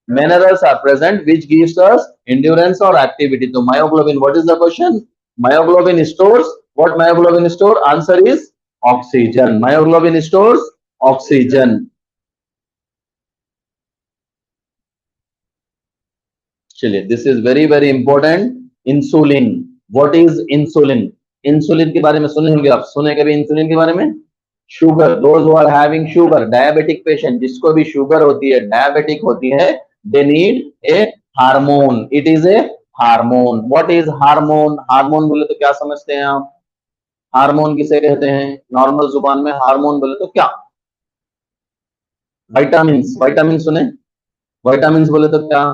minerals are present, which gives us endurance or activity. So myoglobin, what is the question? Myoglobin stores, what myoglobin store? Answer is oxygen. Myoglobin stores oxygen. चलिए, this is very very important. Insulin, what is insulin? Insulin के बारे में सुने होंगे आप, सुने कभी insulin के बारे में? Sugar, those who are having sugar, diabetic patient, जिसको भी शुगर होती है, डायबिटिक होती है, they need a hormone. It is a hormone. What is hormone? Hormone बोले तो क्या समझते हैं आप? हार्मोन किसे कहते हैं? नॉर्मल जुबान में हार्मोन बोले तो क्या? विटामिन्स, विटामिन सुने? विटामिन्स बोले तो क्या?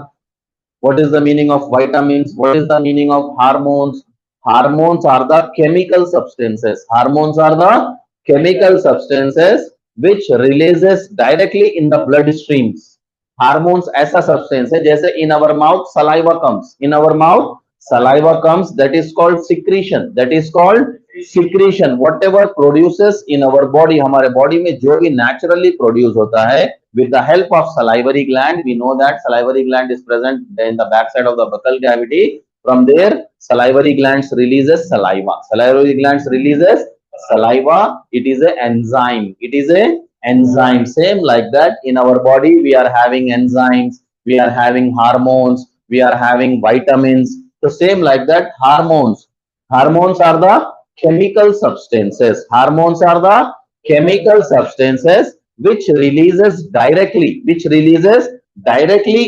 What is the meaning of vitamins? What is the meaning of hormones? Hormones are the chemical substances. Hormones are the chemical substances which releases directly in the blood streams. Hormones ऐसा substance है जैसे in our mouth saliva comes. In our mouth saliva comes, that is called secretion. That is called secretion. Whatever produces in our body, हमारे body में जो भी naturally produce होता है, with the help of salivary gland, we know that salivary gland is present in the backside of the buccal cavity. From there, salivary glands releases saliva. Salivary glands releases saliva. It is an enzyme. It is a enzyme. Same like that in our body, we are having enzymes. We are having hormones. We are having vitamins. So same like that, hormones. Hormones are the chemical substances. Hormones are the chemical substances which releases directly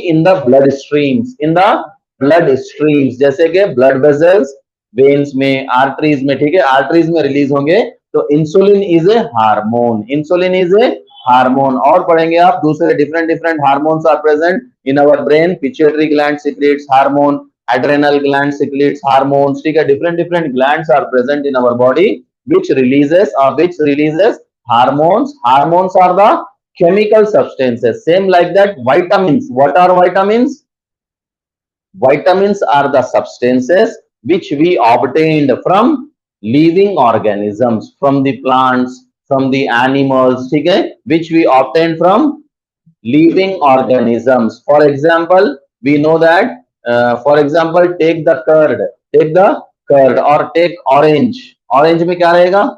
in the blood streams, in the blood streams, जैसे कि blood vessels, veins में, arteries में, ठीक है, arteries में release होंगे, तो insulin is a hormone. Insulin is a hormone. और पढ़ेंगे आप दूसरे different hormones are present in our brain. Pituitary gland secretes hormone, adrenal gland secretes hormones, ठीक है, different glands are present in our body which releases hormones. Hormones are the chemical substances. Same like that, vitamins. What are vitamins? Vitamins are the substances which we obtained from living organisms, from the plants, from the animals, ठीक है, which we obtained from living organisms. For example, we know that, for example, take the curd or take orange. Orange में क्या रहेगा?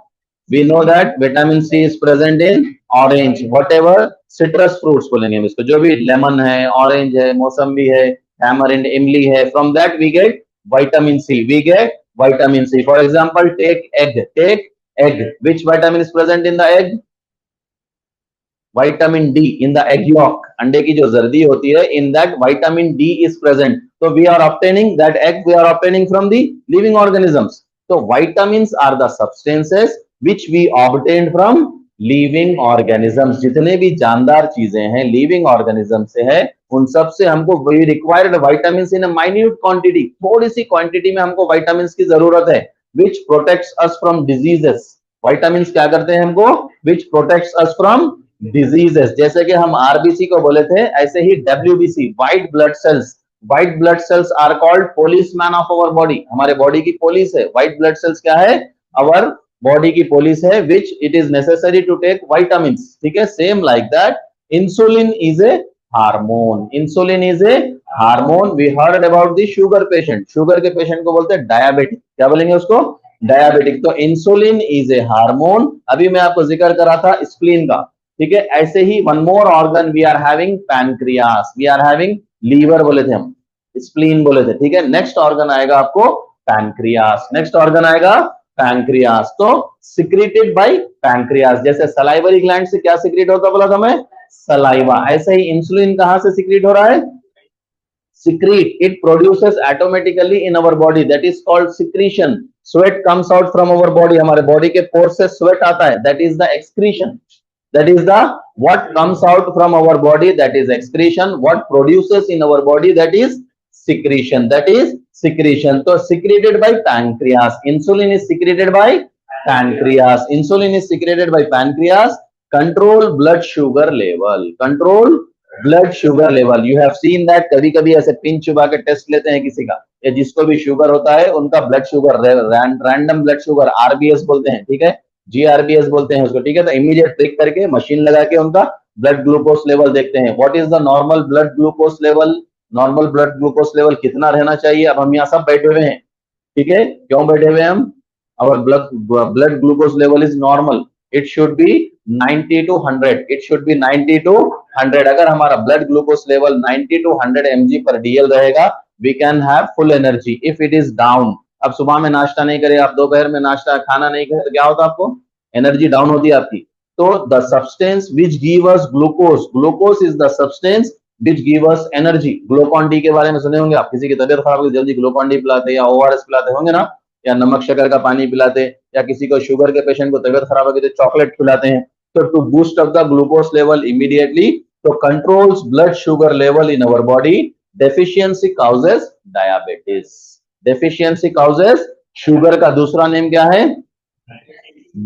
We know that vitamin C is present in orange. Whatever citrus fruits बोलेंगे हम इसको, जो भी lemon है, orange है, मौसम्बी है, tamarind, इमली है, from that we get vitamin C. We get vitamin C. For example, take egg. Take egg. Which vitamin is present in the egg? Vitamin D in the egg yolk. अंडे की जो जर्दी होती है, in that vitamin D is present. So we are obtaining that egg. We are obtaining from the living organisms. So vitamins are the substances which we obtained from living organisms. जितने भी जानदार चीजें हैं living organisms से है, उन सब से हमको we required vitamins in a minute quantity. थोड़ी सी quantity में हमको vitamins की जरूरत है, which protects us from diseases. Vitamins क्या करते हैं हमको? Which protects us from diseases. जैसे कि हम RBC को बोले थे, ऐसे ही WBC, white blood cells. White blood cells are called policeman of our body. हमारे बॉडी की पुलिस है. White blood cells क्या है? Our body की पुलिस है, which it is necessary to take vitamins. ठीक है? Same like that, insulin is a hormone. Insulin is a hormone. We heard about the sugar patient. Sugar के patient को बोलते हैं diabetic. क्या बोलेंगे उसको? Diabetic. तो insulin is a hormone. अभी मैं आपको जिक्र करा था spleen का. ठीक है? ऐसे ही one more organ we are having pancreas. We are having liver बोले थे हम, spleen बोले थे. ठीक है? Next organ आएगा आपको pancreas. Next organ आएगा pancreas. तो secreted by pancreas. जैसे salivary gland से क्या secrete होता बोला था मैं? Saliva. ऐसे ही insulin कहाँ से secrete हो रहा है? secrete. It produces automatically in our body. That is called secretion. Sweat comes out from our body. हमारे body के pores से sweat आता है. That is the excretion. That is the what comes out from our body. That is excretion. What produces in our body. That is secretion. That is secretion. So secreted by pancreas. Insulin is secreted by pancreas. Insulin is secreted by pancreas. Control blood sugar level. Control blood sugar level. You have seen that कभी कभी ऐसे pin Chuba के test लेते हैं किसी का, या जिसको भी शुगर होता है उनका blood sugar, random blood sugar, RBS बोलते हैं, ठीक है, जीआरबीएस बोलते हैं उसको, ठीक है. तो इमीडिएट ट्रिक करके मशीन लगा के उनका ब्लड ग्लूकोज लेवल देखते हैं. What is the normal blood glucose level? Normal blood glucose level कितना रहना चाहिए? अब हम यहाँ सब बैठे हुए हैं, ठीक है, क्यों बैठे हुए हैं हम? Our blood glucose level is normal. It should be 90 to 100. It should be 90 to 100. अगर हमारा blood glucose level 90 to 100 mg per DL रहेगा, we can have full energy. If it is down, अब सुबह में नाश्ता नहीं करे आप, दोपहर में नाश्ता खाना नहीं करे, तो क्या होता है आपको? एनर्जी डाउन होती है आपकी. तो the substance which give us glucose, glucose is the substance which give us energy. Glucon D के बारे में सुने होंगे आप. किसी की तबीयत खराब होगी जल्दी ग्लूकॉन डी पिलाते या ओआरएस पिलाते होंगे ना, या नमक शक्कर का पानी पिलाते, या किसी को शुगर के पेशेंट को तबीयत खराब होगी तो चॉकलेट खिलाते हैं. So to boost up the glucose level immediately, so controls blood sugar level in our body. Deficiency causes diabetes. Deficiency causes sugar का दूसरा नेम क्या है?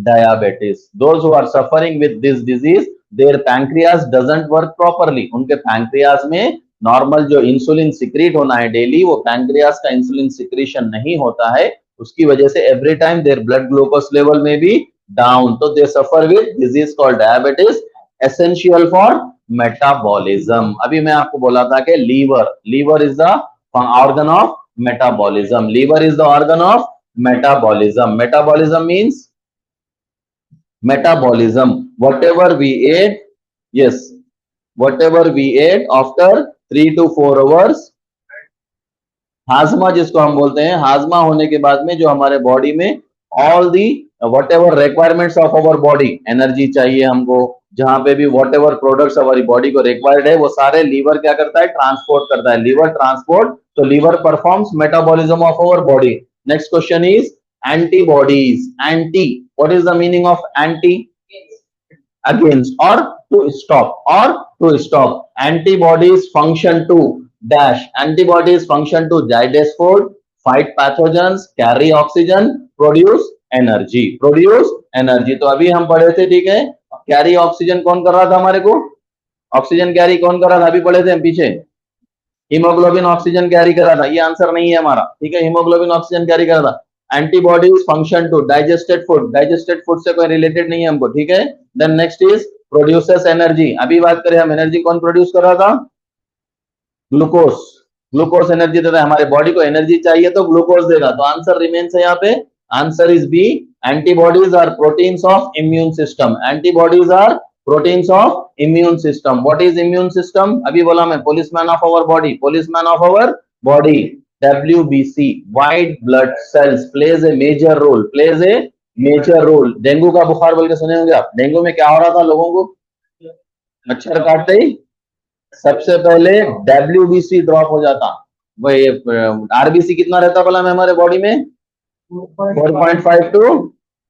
Diabetes. Those who are suffering with this disease, their pancreas doesn't work properly. उनके pancreas में normal जो insulin secrete होना है daily, वो पैंक्रियास का इंसुलिन सिक्रीशन नहीं होता है. उसकी वजह से every time there blood glucose level में भी डाउन. तो they suffer with disease called diabetes, essential for metabolism. अभी मैं आपको बोला था कि liver is the organ of metabolism. Liver is the organ of metabolism. Metabolism means metabolism. Whatever we ate, yes, whatever we ate after 3 to 4 hours, हाजमा जिसको हम बोलते हैं, हाजमा होने के बाद में जो हमारे बॉडी में all the whatever requirements of our body, energy चाहिए हमको, जहां पे भी whatever products हमारी बॉडी को रिक्वायर्ड है, वो सारे लीवर क्या करता है? ट्रांसपोर्ट करता है. लीवर ट्रांसपोर्ट, तो liver performs metabolism of our body. Next question is antibodies. Anti, what is the meaning of anti? Against or to stop, or to stop. Antibodies function to dash. Antibodies function to digest food, fight pathogens, carry oxygen, produce energy. Produce energy. तो अभी हम पढ़े थे, ठीक है, carry oxygen कौन कर रहा था हमारे को? ऑक्सीजन कैरी कौन कर रहा था? अभी पढ़े थे हम पीछे. हीमोग्लोबिन ऑक्सीजन कैरी कर रहा था. ये आंसर नहीं है हमारा, ठीक है. हीमोग्लोबिन ऑक्सीजन कैरी कर रहा था. Antibodies function to digested food. Digested food से कोई रिलेटेड नहीं है हमको, ठीक है. Then next is produces energy. अभी बात करें हम, एनर्जी कौन प्रोड्यूस कर रहा था? ग्लूकोज. ग्लूकोज एनर्जी देता है. हमारे बॉडी को एनर्जी चाहिए तो ग्लूकोज देगा. तो आंसर रिमेन्स है यहाँ पे. Answer is B. Antibodies are proteins of immune system. Antibodies are proteins of immune system. What is immune system? अभी बोला मैं, policeman of our body. Policeman of our body. WBC, white blood cells, plays a major role. Plays a major role. Dengue का बुखार बोल के सुने होंगे आप. डेंगू में क्या हो रहा था लोगों को? मच्छर काटते ही सबसे पहले WBC ड्रॉप हो जाता. वही RBC कितना रहता भला में हमारे बॉडी में? 4.5 to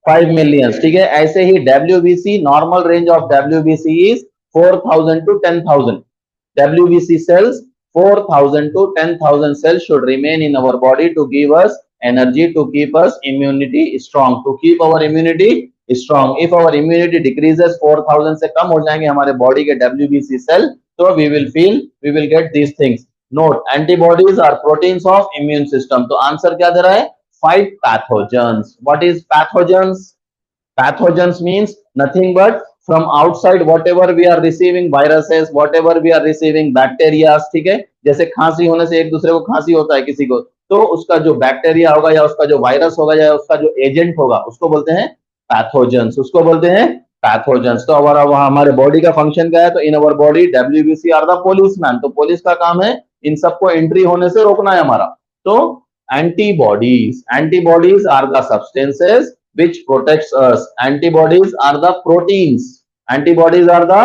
5 million. ठीक है. ऐसे ही WBC, normal range of WBC is 4,000 to 10,000. WBC cells, 4,000 to 10,000 cells should remain in our body to give us energy, to keep us immunity strong, to keep our immunity strong. If our immunity decreases, 4,000 से कम हो जाएंगे हमारे body के WBC cell, तो we will get these things. Note, antibodies are proteins of immune system. तो answer क्या दे रहा है? Fight pathogens. What is pathogens? Pathogens means nothing but from outside whatever we are receiving, viruses, whatever we are receiving, bacteria. ठीक है. जैसे खांसी होने से एक दूसरे को खांसी होता है किसी को, तो उसका जो बैक्टीरिया होगा या उसका जो वायरस होगा या उसका जो एजेंट होगा, उसको बोलते हैं पैथोजेंस. उसको बोलते हैं पैथोजेंस. तो हमारे बॉडी का फंक्शन क्या है? तो in our body WBC are the policeman. तो पुलिस का काम है इन सबको एंट्री होने से रोकना है हमारा. तो antibodies. Antibodies are the substances which protects us. Antibodies are the proteins. Antibodies are the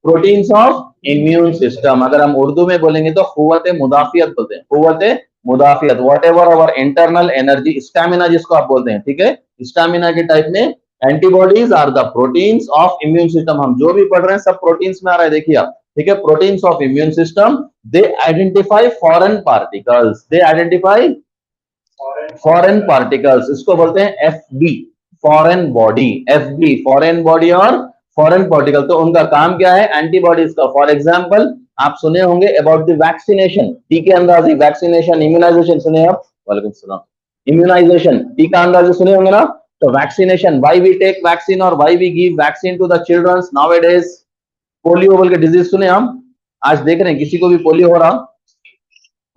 proteins of immune system. अगर हम उर्दू में बोलेंगे तो कुव्वत मुदाफियत बोलते हैं, कुव्वत मुदाफियत, whatever our internal energy, stamina जिसको आप बोलते हैं, ठीक है। स्टैमिना के टाइप में antibodies are the proteins of immune system. हम जो भी पढ़ रहे हैं सब प्रोटीन्स में आ रहा है, देखिए आप, ठीक है। Proteins of immune system, they identify foreign particles, they identify foreign particles, इसको बोलते हैं FB, foreign body, FB foreign body और फॉरेन पार्टिकल। तो उनका काम क्या है, एंटीबॉडीज का। फॉर एग्जांपल आप सुने होंगे अबाउट द वैक्सीनेशन, टीके अंदाजी, वैक्सीनेशन, इम्यूनाइजेशन सुने आप, वालेकुम सलाम, इम्यूनाइजेशन, टीका अंदाजी सुने होंगे ना। तो vaccination, why we take vaccine और why we give vaccine to the childrens nowadays. Polio बोल के डिजीज सुने हम, आज देख रहे हैं किसी को भी पोलियो हो रहा,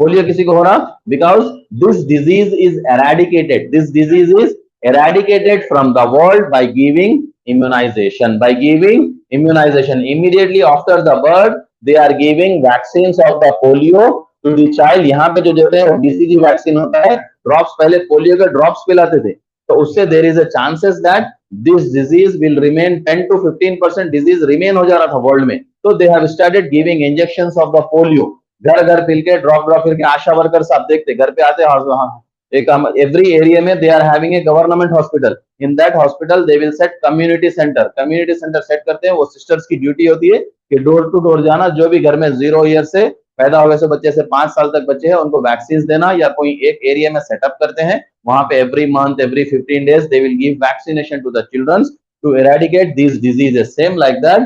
पोलियो किसी को हो रहा, because this disease is eradicated, this disease is eradicated from the world by giving immunization, by giving immunization. Immediately after the birth they are giving vaccines of the polio to the child. यहाँ पे जो देते हैं वो BCG vaccine होता है, drops, पहले polio के ड्रॉप्स पिलाते थे, तो उससे there is a chances that this disease will remain 10 to 15% disease remain हो जा रहा था वर्ल्ड में, तो they have started giving injections of the polio, घर घर पिल के, ड्रॉप ड्रॉप फिर के। आशा वर्कर्स आप देखते घर पे आते हैं, एक एवरी एरिया में they are having a government hospital, in that hospital they will set community centre, community centre set करते हैं। वो सिस्टर्स की ड्यूटी होती है कि डोर टू डोर जाना, जो भी घर में 0 ईयर से पैदा हुए से बच्चे से 5 साल तक बच्चे हैं उनको वैक्सीन देना, या कोई एक एरिया में सेटअप करते हैं, वहां पे every month, every 15 days they will give vaccination to the childrens to eradicate these diseases. Same like that,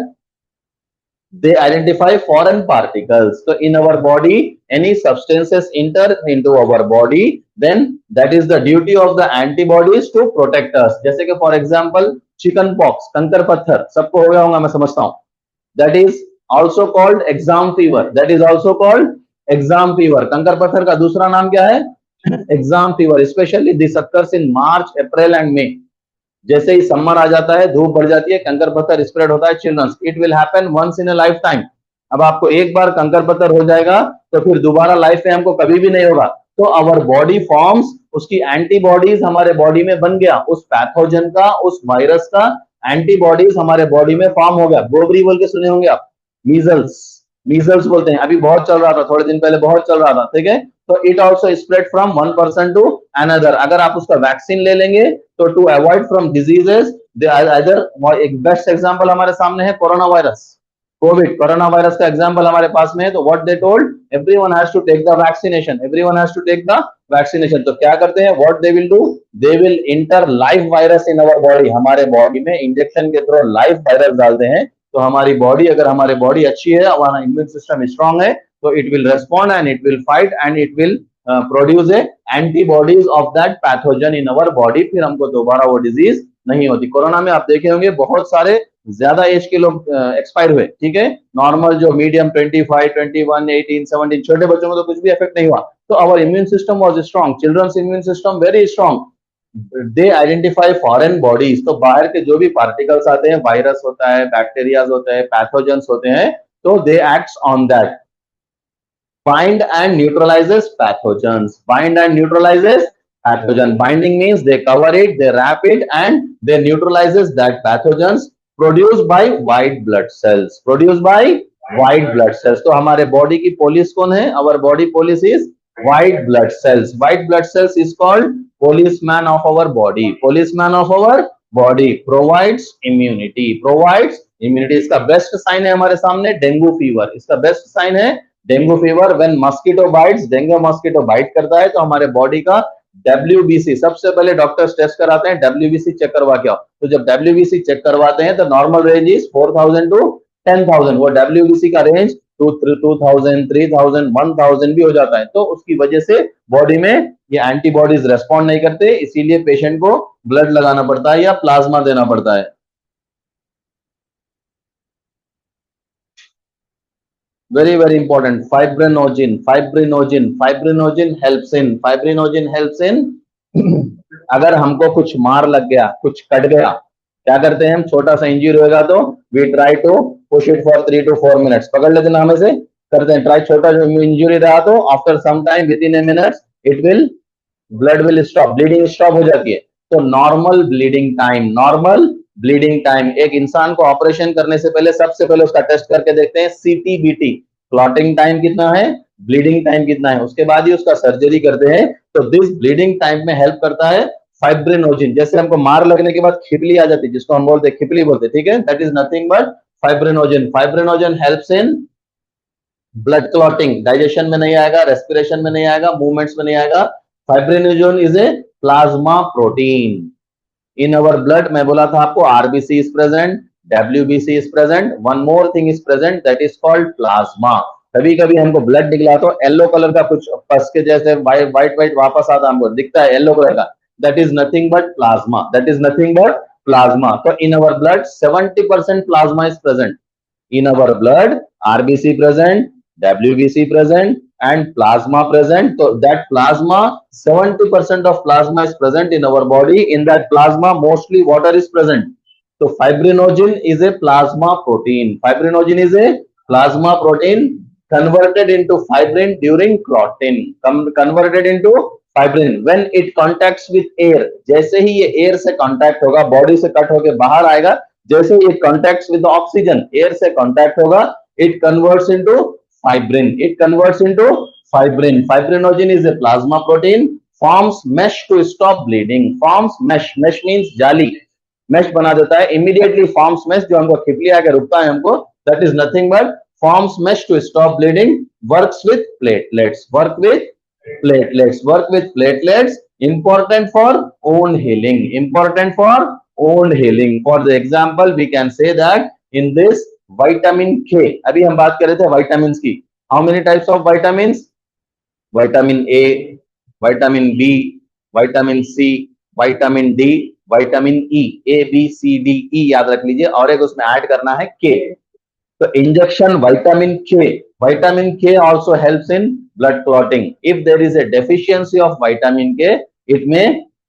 they identify foreign particles. So in our body any substances enter into our body, then that is the duty of the antibodies to protect us. जैसे कि for example chicken pox, कंकर पत्थर, सबको हो गया होगा मैं समझता हूं, that is also called exam fever, that is also called exam fever. कंकर पत्थर का दूसरा नाम क्या है, exam fever. Especially this occurs in March, April and May. जैसे ही समर आ जाता है, धूप बढ़ जाती है, कंकर पत्थर स्प्रेड होता है childrens. It will happen once in a lifetime. अब आपको एक बार कंकर पत्थर हो जाएगा तो फिर दोबारा लाइफ में हमको कभी भी नहीं होगा। तो आवर बॉडी फॉर्म्स, उसकी एंटीबॉडीज हमारे बॉडी में बन गया, उस पैथोजन का, उस वायरस का एंटीबॉडीज हमारे बॉडी में फॉर्म हो गया। गोबरी बोल के सुने होंगे आप, मीजल्स, मीजल्स बोलते हैं, अभी बहुत चल रहा था, थोड़े दिन पहले बहुत चल रहा था, ठीक है। तो it also spread from one person to another. अगर आप उसका वैक्सीन ले लेंगे तो टू अवॉइड फ्रॉम डिजीजेस, एक बेस्ट एग्जांपल हमारे सामने है corona virus, Covid, corona virus का एग्जांपल हमारे पास में है। तो what they told, everyone has to take the vaccination, everyone has to take the vaccination. तो क्या करते हैं, what they will do, they will enter live virus in our body, हमारे बॉडी में इंजेक्शन के थ्रू लाइव वायरस डालते हैं। तो हमारी बॉडी, अगर हमारी बॉडी अच्छी है, हमारा इम्यून सिस्टम स्ट्रांग है, तो it will respond and it will fight and it will produce a antibodies of that pathogen in our body, फिर हमको दोबारा वो डिजीज नहीं होती। कोरोना में आप देखे होंगे बहुत सारे ज्यादा एज के लोग एक्सपायर हुए, ठीक है। नॉर्मल जो मीडियम 25, 21, 18, 17 छोटे बच्चों में तो कुछ भी इफेक्ट नहीं हुआ। तो our immune system was strong, childrens immune system very strong. They identify foreign bodies, तो बाहर के जो भी पार्टिकल्स आते हैं, वायरस होता है, बैक्टीरियाज होते हैं, पैथोजेंस होते हैं, तो they acts on that, bind and neutralizes pathogens, bind and neutralizes pathogen. Binding means they cover it, they wrap it and they neutralizes that pathogens produced by white blood cells, produced by white blood cells. तो हमारे body की police कौन है, our body police is white blood cells. White blood cells is called policeman of our body, policeman of our body, provides immunity, provides immunity. इसका best sign है हमारे सामने dengue fever, इसका बेस्ट साइन है dengue fever. When mosquito bites, dengue mosquito bite करता है तो हमारे बॉडी का WBC, सबसे पहले डॉक्टर्स टेस्ट कराते हैं, WBC चेक करवा के आओ। तो जब WBC चेक करवाते हैं तो नॉर्मल रेंज इज 4000 टू 10,000, वो WBC का रेंज 2000, 3000, 1000 भी हो जाता है। तो उसकी वजह से बॉडी में ये एंटीबॉडीज रेस्पॉन्ड नहीं करते, इसीलिए पेशेंट को ब्लड लगाना पड़ता है या प्लाज्मा देना पड़ता है। very important, fibrinogen, fibrinogen, fibrinogen helps in, fibrinogen helps in अगर हमको कुछ मार लग गया, कुछ कट गया, क्या करते हैं हम, छोटा सा इंजरी होगा तो we try to push it for 3 to 4 minutes, पकड़ लेते ना हमें से, करते हैं ट्राई। छोटा जो इंजरी रहा तो after some time, within a minutes it will, blood will stop, bleeding stop हो जाती है। तो normal bleeding time, normal bleeding time, एक इंसान को ऑपरेशन करने से पहले सबसे पहले उसका टेस्ट करके देखते हैं CTBT, क्लॉटिंग टाइम कितना है, ब्लीडिंग टाइम कितना है, उसके बाद ही उसका सर्जरी करते हैं। तो दिस ब्लीडिंग टाइम में हेल्प करता है फाइब्रिनोजिन। जैसे हमको मार लगने के बाद खिपली आ जाती है, जिसको हम बोलते हैं खिपली बोलते हैं, ठीक है, that is nothing but fibrinogen. Fibrinogen helps in blood clotting, digestion में नहीं आएगा, रेस्पिरेशन में नहीं आएगा, मूवमेंट्स में नहीं आएगा। Fibrinogen is a plasma protein in our blood. मैं बोला था आपको RBC is present, WBC is present, one more thing is present, that is called plasma. कभी कभी हमको ब्लड निकला तो येलो कलर का कुछ पस के जैसे व्हाइट व्हाइट वापस आता हमको दिखता है येलो कलर का, that is nothing but plasma, that is nothing but plasma. तो in our blood 70% plasma is present. In our blood, RBC present, WBC present, and plasma present. So that plasma, 70% of plasma is present in our body. In that plasma, mostly water is present. So fibrinogen is a plasma protein. Fibrinogen is a plasma protein converted into fibrin during clotting. Converted into fibrin when it contacts with air. जैसे ही ये air से contact होगा, body से cut होके बाहर आएगा, जैसे ये contacts with the oxygen, air से contact होगा, it converts into fibrin. It converts into fibrin. Fibrinogen is a plasma protein, forms mesh to stop bleeding. Forms mesh. Mesh means जाली. mesh बना देता है. Immediately forms mesh, जो हमको खिपली आके रुकता है हमको, that is nothing but forms mesh to stop bleeding. Works with platelets. Work with platelets. Work with platelets. Important for wound healing. Important for wound healing. For the example, we can say that in this vitamin K, अभी हम बात कर रहे थे vitamins की. How many types of vitamins? Vitamin A, vitamin B, vitamin C, vitamin D, vitamin E, A B C D E याद रख लीजिए, और एक उसमें ऐड करना है K. So injection vitamin K also helps in blood clotting. If there is a deficiency of vitamin K, it may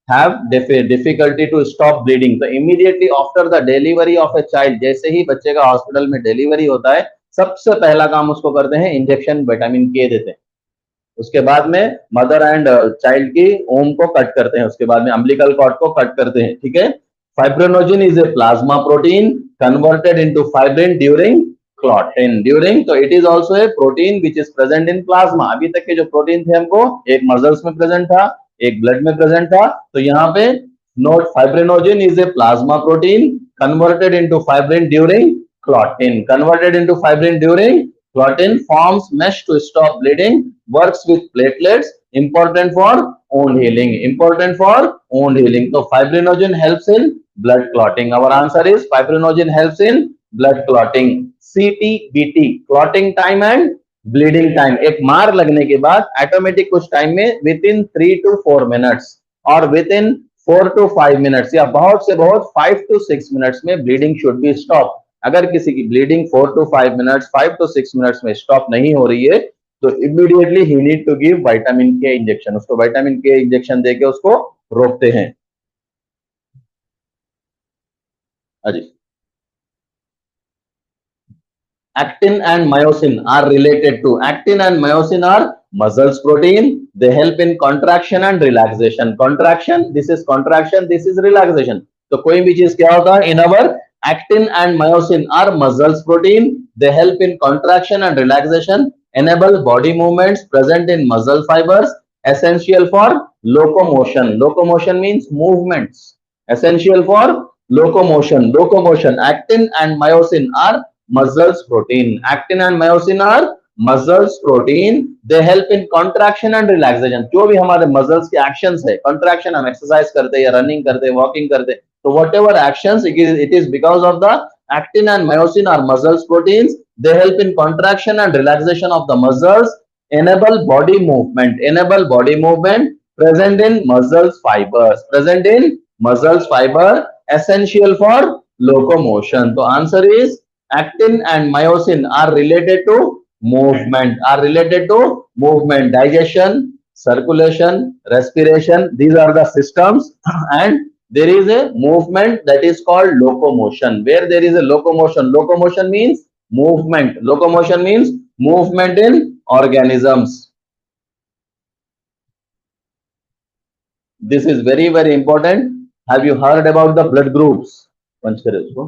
have difficulty to stop bleeding. So immediately after the delivery of a child, जैसे ही बच्चे का hospital में delivery होता है, सबसे पहला काम उसको करते हैं इंजेक्शन विटामिन के देते हैं। उसके बाद में मदर एंड चाइल्ड की ओम को कट करते हैं, उसके बाद में अम्बिलिकल कॉर्ड को कट करते हैं, ठीक है। Fibrinogen is a plasma protein converted into fibrin during clotting. During, तो it is also a protein which is present in plasma. अभी तक के जो प्रोटीन थे हमको, एक मसल्स में प्रेजेंट था, एक ब्लड में प्रेजेंट था, तो यहाँ पे note fibrinogen is a plasma protein converted into fibrin during clotting. Converted into fibrin during clotting, forms mesh to stop bleeding, works with platelets, important for wound healing. Important for wound healing. So fibrinogen helps in blood clotting. Our answer is fibrinogen helps in blood clotting. CTBT, clotting time and bleeding time. एक मार लगने के बाद automatic कुछ time में within 3 to 4 minutes और within 4 to 5 minutes या बहुत से बहुत 5 to 6 minutes में bleeding should be stopped. अगर किसी की bleeding 4 to 5 minutes 5 to 6 minutes में स्टॉप नहीं हो रही है, तो इमीडिएटली ही need to give vitamin K injection. उसको विटामिन के इंजेक्शन देके उसको रोकते हैं। अजी, actin and myosin are related to. Actin and myosin are muscles protein. They help in contraction and relaxation. Contraction, this is contraction, this is relaxation. तो कोई भी चीज क्या होता है, in our actin and myosin are muscles protein. They help in contraction and relaxation, enable body movements present in muscle fibers, essential for locomotion. Locomotion means movements. Essential for locomotion. Locomotion. Actin and myosin are muscles protein. Actin and myosin are muscles protein. They help in contraction and relaxation. जो भी हमारे muscles के actions है, contraction हम exercise करते या running करते, walking करते, so whatever actions it is because of the actin and myosin are muscles proteins. They help in contraction and relaxation of the muscles, enable body movement. Enable body movement present in muscles fibers. Present in muscles fiber, essential for locomotion. So answer is actin and myosin are related to movement. Are related to movement, digestion, circulation, respiration. These are the systems and there is a movement that is called locomotion. Where there is a locomotion, locomotion means movement. Locomotion means movement in organisms. This is very, very important. Have you heard about the blood groups? पंच करें उसको।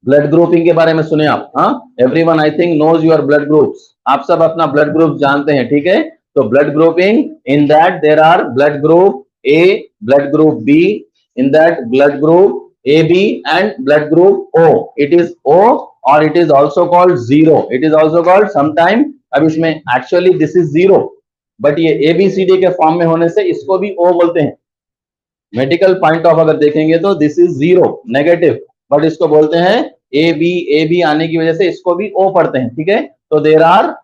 Blood grouping के बारे में सुने आप? हाँ, everyone I think knows your blood groups. आप सब अपना ब्लड ग्रुप जानते हैं, ठीक है? तो blood grouping, in that there are blood group A, blood group B, in that blood group A B and blood group O. It is O और it is also called zero. It is also called sometime, अब इसमें actually this is zero, but ये ABCD के form में होने से इसको भी ओ बोलते हैं। मेडिकल पॉइंट ऑफ अगर देखेंगे तो this is zero, negative, but इसको बोलते हैं ए बी आने की वजह से इसको भी ओ पढ़ते हैं, ठीक है? तो there are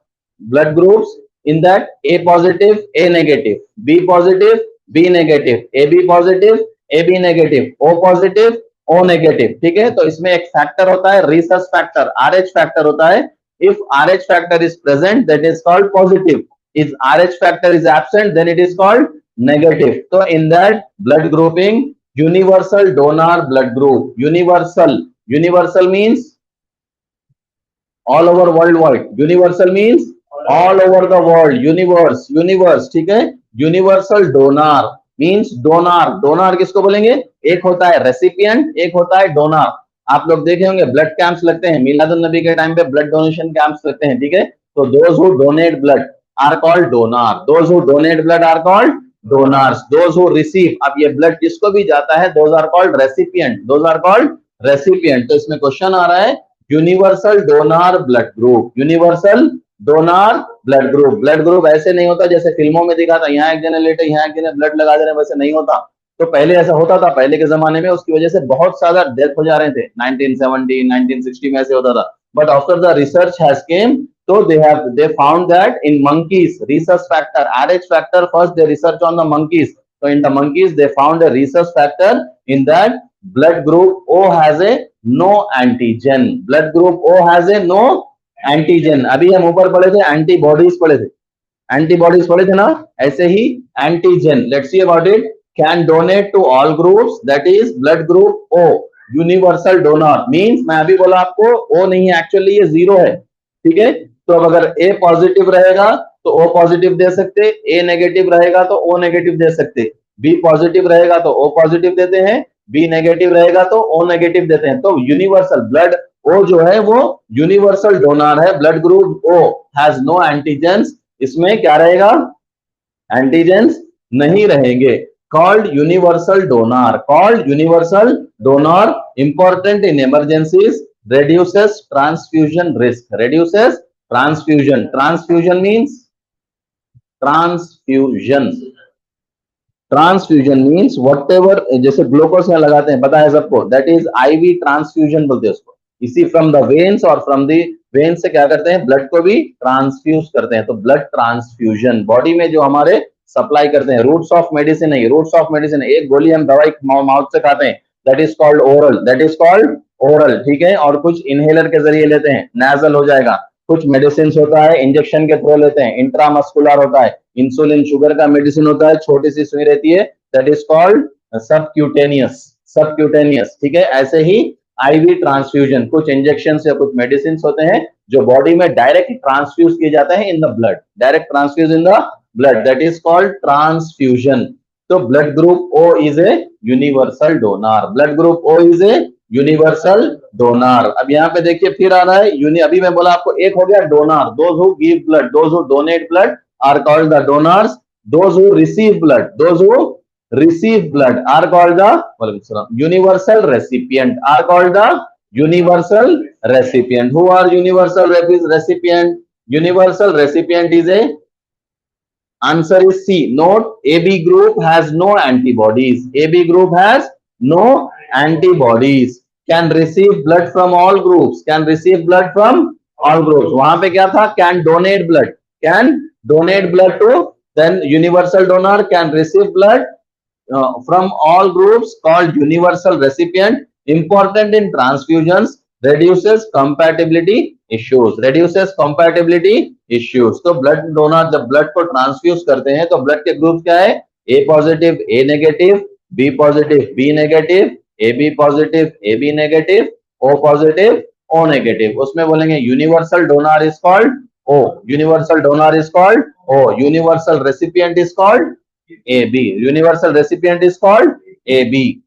blood groups in that A positive A negative, B positive B negative, A B positive A B negative, O positive O negative, ठीक है? तो इसमें एक फैक्टर होता है रिसस फैक्टर, आरएच फैक्टर होता है। If RH factor is present that is called positive, if RH factor is absent then it is called negative. So in that blood grouping, universal donor blood group, universal means all over worldwide, universal means all over the world, universe, ठीक है? universal donor means donor किसको बोलेंगे? एक होता है recipient, एक होता है डोनर। आप लोग देखे होंगे ब्लड कैंप्स लगते हैं, मिलादुन नबी के टाइम पे ब्लड डोनेशन कैंप्स लगते हैं, ठीक है? तो those who donate blood are called donor, those who donate blood are called donors, those who receive, अब ये ब्लड जिसको भी जाता है those are called recipient। तो इसमें क्वेश्चन आ रहा है universal donor blood group, universal donor blood group. Blood group ऐसे नहीं होता जैसे फिल्मों में दिखा था, यहाँ एक जने लेटे यहाँ एक जने ब्लड लगा दे रहे, वैसे नहीं होता। तो पहले ऐसा होता था पहले के जमाने में, उसकी वजह से बहुत ज्यादा डेथ हो जा रहे थे। 1970 1960 में ऐसे होता था, but after the research has came, so they found that in monkeys rhesus factor, RH factor, first they research on the monkeys, so in the monkeys they found a rhesus factor in that blood group O has a no antigen, blood group O has a no antigen। अभी हम ऊपर पढ़े थे antibodies पढ़े थे, antibodies पढ़े थे ना, ऐसे ही antigen. Let's see about it, can donate to all groups, that is blood group O, universal donor means, मैं अभी बोला आपको ओ नहीं है, एक्चुअली ये जीरो है, ठीक है? तो अब अगर ए पॉजिटिव रहेगा तो ओ पॉजिटिव दे सकते, ए नेगेटिव रहेगा तो ओ नेगेटिव दे सकते, बी पॉजिटिव रहेगा तो ओ पॉजिटिव देते हैं, बी नेगेटिव रहेगा तो ओ नेगेटिव देते हैं। तो यूनिवर्सल ब्लड ओ जो है वो यूनिवर्सल डोनर है। Blood group O has no antigens, इसमें क्या रहेगा? एंटीजेंस नहीं रहेंगे। Called universal donor, important in emergencies, reduces transfusion risk, reduces transfusion means transfusion means whatever, जैसे ग्लूकोज यहाँ लगाते हैं, पता है सबको, that is IV transfusion बोलते हैं उसको। इसी from the veins और from the veins से क्या करते हैं, ब्लड को भी ट्रांसफ्यूज करते हैं। तो ब्लड ट्रांसफ्यूजन बॉडी में जो हमारे सप्लाई करते हैं, रूट्स ऑफ मेडिसिन है, रूट्स ऑफ मेडिसिन, एक गोली हम दवाई माउथ से खाते हैं, दैट इज कॉल्ड ओरल, ठीक है? और कुछ इनहेलर के जरिए लेते हैं, नेजल हो जाएगा। कुछ मेडिसिन होता है इंजेक्शन के थ्रू लेते हैं, इंट्रामस्कुलर होता है, इंसुलिन शुगर का मेडिसिन होता है, छोटी सी सुई रहती है, दैट इज कॉल्ड सबक्यूटेनियस, ठीक है? ऐसे ही आईवी ट्रांसफ्यूजन, कुछ इंजेक्शन या कुछ मेडिसिन होते हैं जो बॉडी में डायरेक्ट ट्रांसफ्यूज किए जाते हैं in the blood, direct transfuse in the blood, that is called transfusion. तो blood group O is a universal donor, blood group O is a universal donor. अब यहाँ पे देखिए फिर आ रहा है अभी मैं बोला आपको, एक हो गया donor, those who give blood, those who donate blood are called the donors, those who receive blood are called the universal recipient, are called the universal recipient. Who are universal recipient? Universal recipient is A, answer is C. Note, AB group has no antibodies, AB group has no antibodies, can receive blood from all groups, वहां पे क्या था? can donate blood to, then universal donor can receive blood from all groups, called universal recipient, important in transfusions, reduces compatibility issues। तो blood donor जब blood को transfuse करते हैं तो ब्लड के ग्रुप क्या है? A positive A negative, B positive B negative, A B positive A B negative, O positive O negative. उसमें बोलेंगे universal donor is called O, universal donor is called O, universal recipient is called A B, universal recipient is called A B.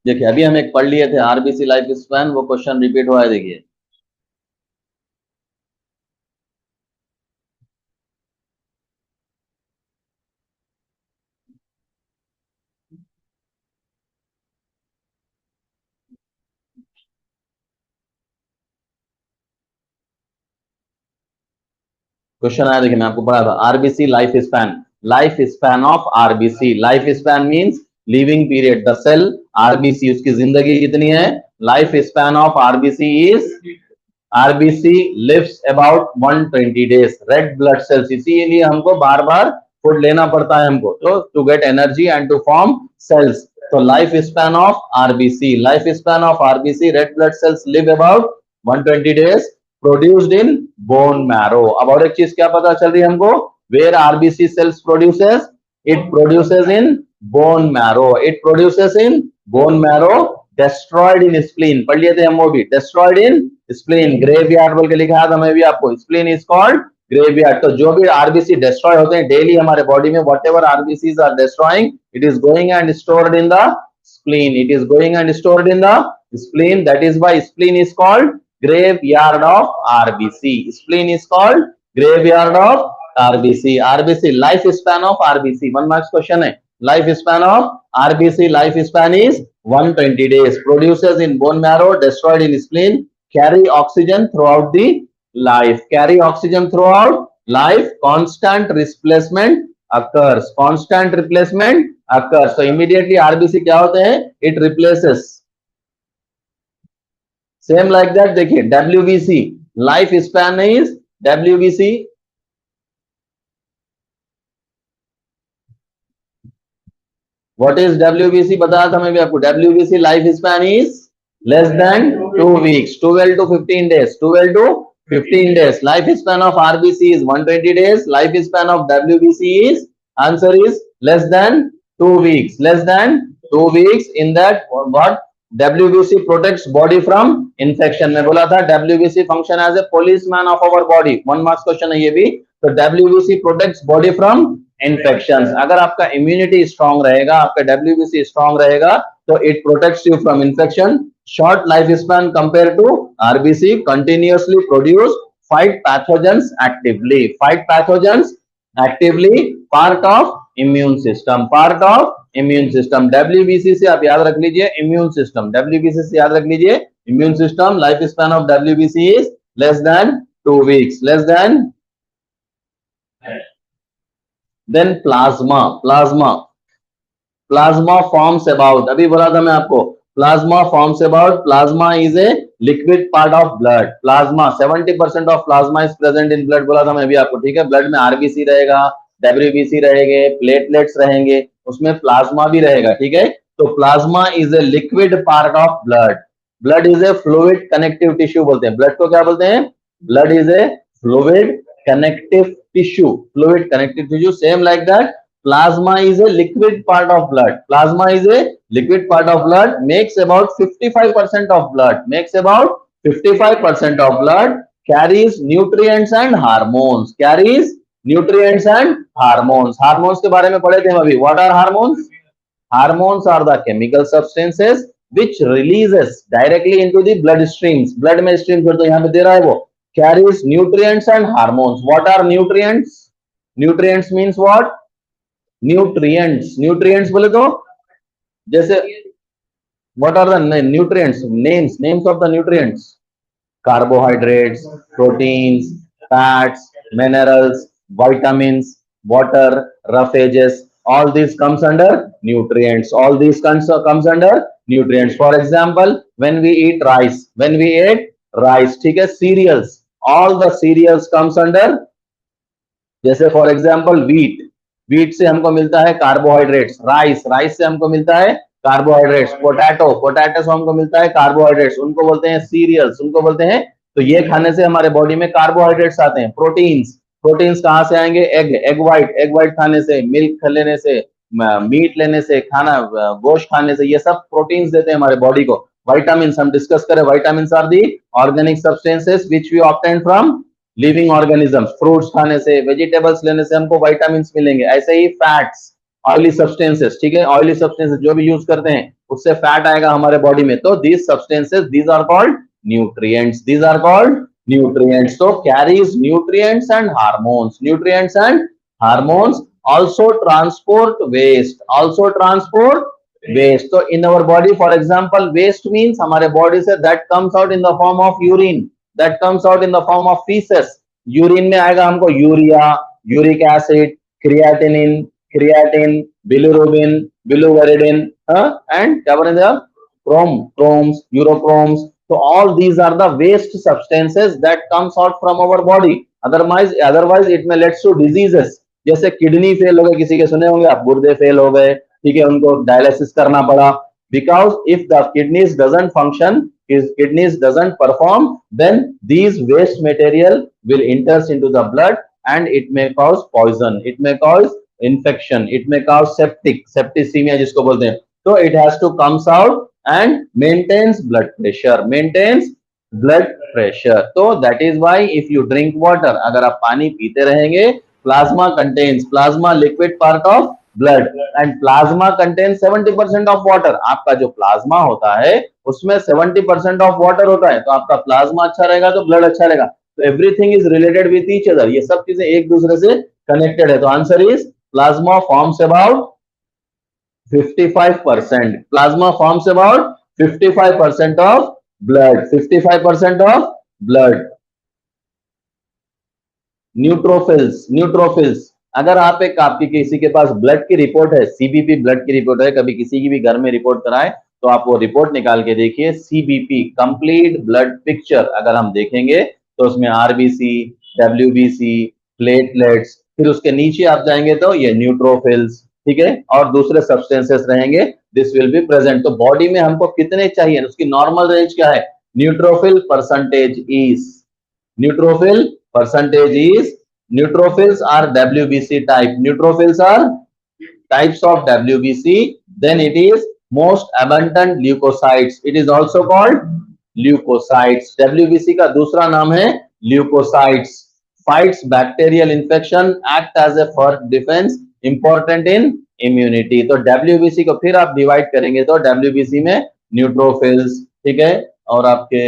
देखिए अभी हम एक पढ़ लिए थे RBC life span, वो क्वेश्चन रिपीट हुआ है, देखिए क्वेश्चन आया, देखिए मैं आपको पढ़ा था RBC life span of RBC, life span means living period, the cell RBC उसकी जिंदगी कितनी है, life span of RBC is RBC lives about 120 days, red blood cells, इसीलिए हमको बार बार फूड लेना पड़ता है हमको, तो to get energy and to form cells. तो life span of RBC, life span of RBC, red blood cells live about 120 days, produced in bone marrow. अब और एक चीज क्या पता चल रही है हमको, where RBC cells produces, it produces in bone marrow, it produces in bone marrow, destroyed in spleen, पढ़ लिए थे हम वो भी, destroyed in spleen, ग्रेवयार्ड बोल के लिखा था मैं भी आपको, spleen is called ग्रेवयार्ड। तो जो भी आरबीसी डिस्ट्रॉय होते हैं डेली हमारे बॉडी में, whatever RBCs are destroying, it is going and stored in the spleen, it is going and stored in the spleen, that is why spleen is called graveyard of RBC, spleen is called graveyard of RBC, RBC life span of RBC, 1 marks question है, life span of RBC, life span is 120 days, produces in bone marrow, destroyed in spleen, carry oxygen throughout the life, carry oxygen throughout life, constant replacement occurs, constant replacement occurs, so immediately RBC क्या होते हैं, it replaces, same like that देखिए WBC life span is WBC, what is WBC बताया था मैं भी आपको, WBC life span is less than 2 weeks, 12 to 15 days, 12 to 15 days, life span of RBC is 120 days, life span of WBC is, answer is less than 2 weeks, less than 2 weeks, in that what WBC protects body from infection, मैं बोला था WBC function as a policeman of our body, 1 marks question है ये भी, तो WBC protects body from infections, अगर आपका immunity strong रहेगा, आपका WBC स्ट्रांग रहेगा, तो it protects you from infection, short lifespan compared to RBC, continuously produce, fight pathogens actively, fight pathogens actively, part of immune system, part of immune system, WBC से आप याद रख लीजिए immune system, WBC से याद रख लीजिए immune system, life span of WBC is less than 2 weeks, less than, then plasma forms about, अभी बोला था मैं आपको, plasma forms about, plasma is a liquid part of blood, plasma 70% of plasma is present in blood, बोला था मैं भी आपको, ठीक है, ब्लड में आरबीसी रहेगा, WBC रहेंगे, प्लेटलेट्स रहेंगे, उसमें प्लाज्मा भी रहेगा, ठीक है, तो plasma is a liquid part of blood, blood is a fluid connective tissue बोलते हैं, ब्लड को क्या बोलते हैं, blood is a fluid connective tissue, fluid connective tissue, same like that plasma is a liquid part of blood, plasma is a liquid part of blood, makes about 55% of blood, makes about 55% of blood, carries nutrients and hormones, carries nutrients and hormones, hormones के बारे में पढ़े थे हम अभी, what are hormones, hormones are the chemical substances which releases directly into the blood streams, blood में streams तो यहाँ पे दे रहा है वो, carries nutrients and hormones, what are nutrients, nutrients means what, nutrients, nutrients बोले तो जैसे what are the nutrients, names of the nutrients, carbohydrates, proteins, fats, minerals, vitamins, water, roughages, all these comes under nutrients, all these comes under nutrients, for example when we eat rice, when we eat rice, ठीक है, cereals, all the cereals comes under, जैसे for example wheat से हमको मिलता है carbohydrates, rice से हमको मिलता है कार्बोहाइड्रेट्स, पोटैटो से हमको मिलता है कार्बोहाइड्रेट्स, उनको बोलते हैं सीरियल्स, उनको बोलते हैं, तो ये खाने से हमारे बॉडी में कार्बोहाइड्रेट्स आते हैं, प्रोटीन्स कहाँ से आएंगे, एग व्हाइट खाने से, मिल्क लेने से, मीट लेने से, गोश्त खाने से, ये सब प्रोटीन्स देते हैं हमारे बॉडी को, vitamins हम डिस्कस करें, vitamins are the organic substances which we obtain from living organisms, fruits खाने से, vegetables लेने से हमको vitamins मिलेंगे, ऐसे ही fats ऑयली सब्सटेंसेस, ठीक है, ऑयली सब्सटेंसेस जो भी यूज करते हैं उससे फैट आएगा हमारे बॉडी में, तो these substances these are called nutrients, these are called nutrients. तो carries nutrients and hormones, nutrients and hormones, also transport waste, also transport waste. So in our body, for example, waste means हमारे body से that comes out in the form of urine, that comes out in the form of feces. Urine में आएगा हमको urea, uric acid, creatinine, creatine, bilirubin, bilirubin, and क्या बोलेंगे आप, chromes, urochromes. So all these are the waste substances that comes out from our body. Otherwise it may lead to diseases. जैसे kidney fail हो गए, किसी के सुने होंगे आप, गुर्दे फेल हो गए, ठीक है, उनको डायलिसिस करना पड़ा, because if the kidneys doesn't function, his kidneys doesn't perform, then these waste material will enters into the blood and it may cause poison, it may cause infection, it may cause septicemia जिसको बोलते हैं. So it has to comes out and maintains blood pressure, maintains blood pressure. So that is why if you drink water, अगर आप पानी पीते रहेंगे, plasma contains, plasma liquid part of blood and plasma contains 70% of water. आपका जो plasma होता है उसमें 70% of water होता है, तो आपका प्लाज्मा अच्छा रहेगा तो ब्लड अच्छा रहेगा. तो everything is related with each other, ये सब चीजें एक दूसरे से कनेक्टेड है. तो answer is plasma forms about 55%. Plasma forms about 55% of blood. 55% of blood. Neutrophils, neutrophils, अगर आप एक आपकी किसी के पास ब्लड की रिपोर्ट है, सीबीपी ब्लड की रिपोर्ट है, कभी किसी की भी घर में रिपोर्ट कराए तो आप वो रिपोर्ट निकाल के देखिए, सीबीपी कंप्लीट ब्लड पिक्चर अगर हम देखेंगे तो उसमें आरबीसी, डब्ल्यूबीसी, प्लेटलेट्स, फिर उसके नीचे आप जाएंगे तो ये न्यूट्रोफिल्स, ठीक है, और दूसरे सब्सटेंसेस रहेंगे, दिस विल बी प्रेजेंट. तो बॉडी में हमको कितने चाहिए, उसकी नॉर्मल रेंज क्या है, neutrophil percentage is, neutrophil percentage is, neutrophils are WBC type, neutrophils are types of WBC, then it is most abundant leukocytes, it is also called leukocytes. WBC का दूसरा नाम है leukocytes, fights bacterial infection, act as a first defense, important in immunity. तो WBC को फिर आप divide करेंगे तो WBC में न्यूट्रोफिल्स, ठीक है, और आपके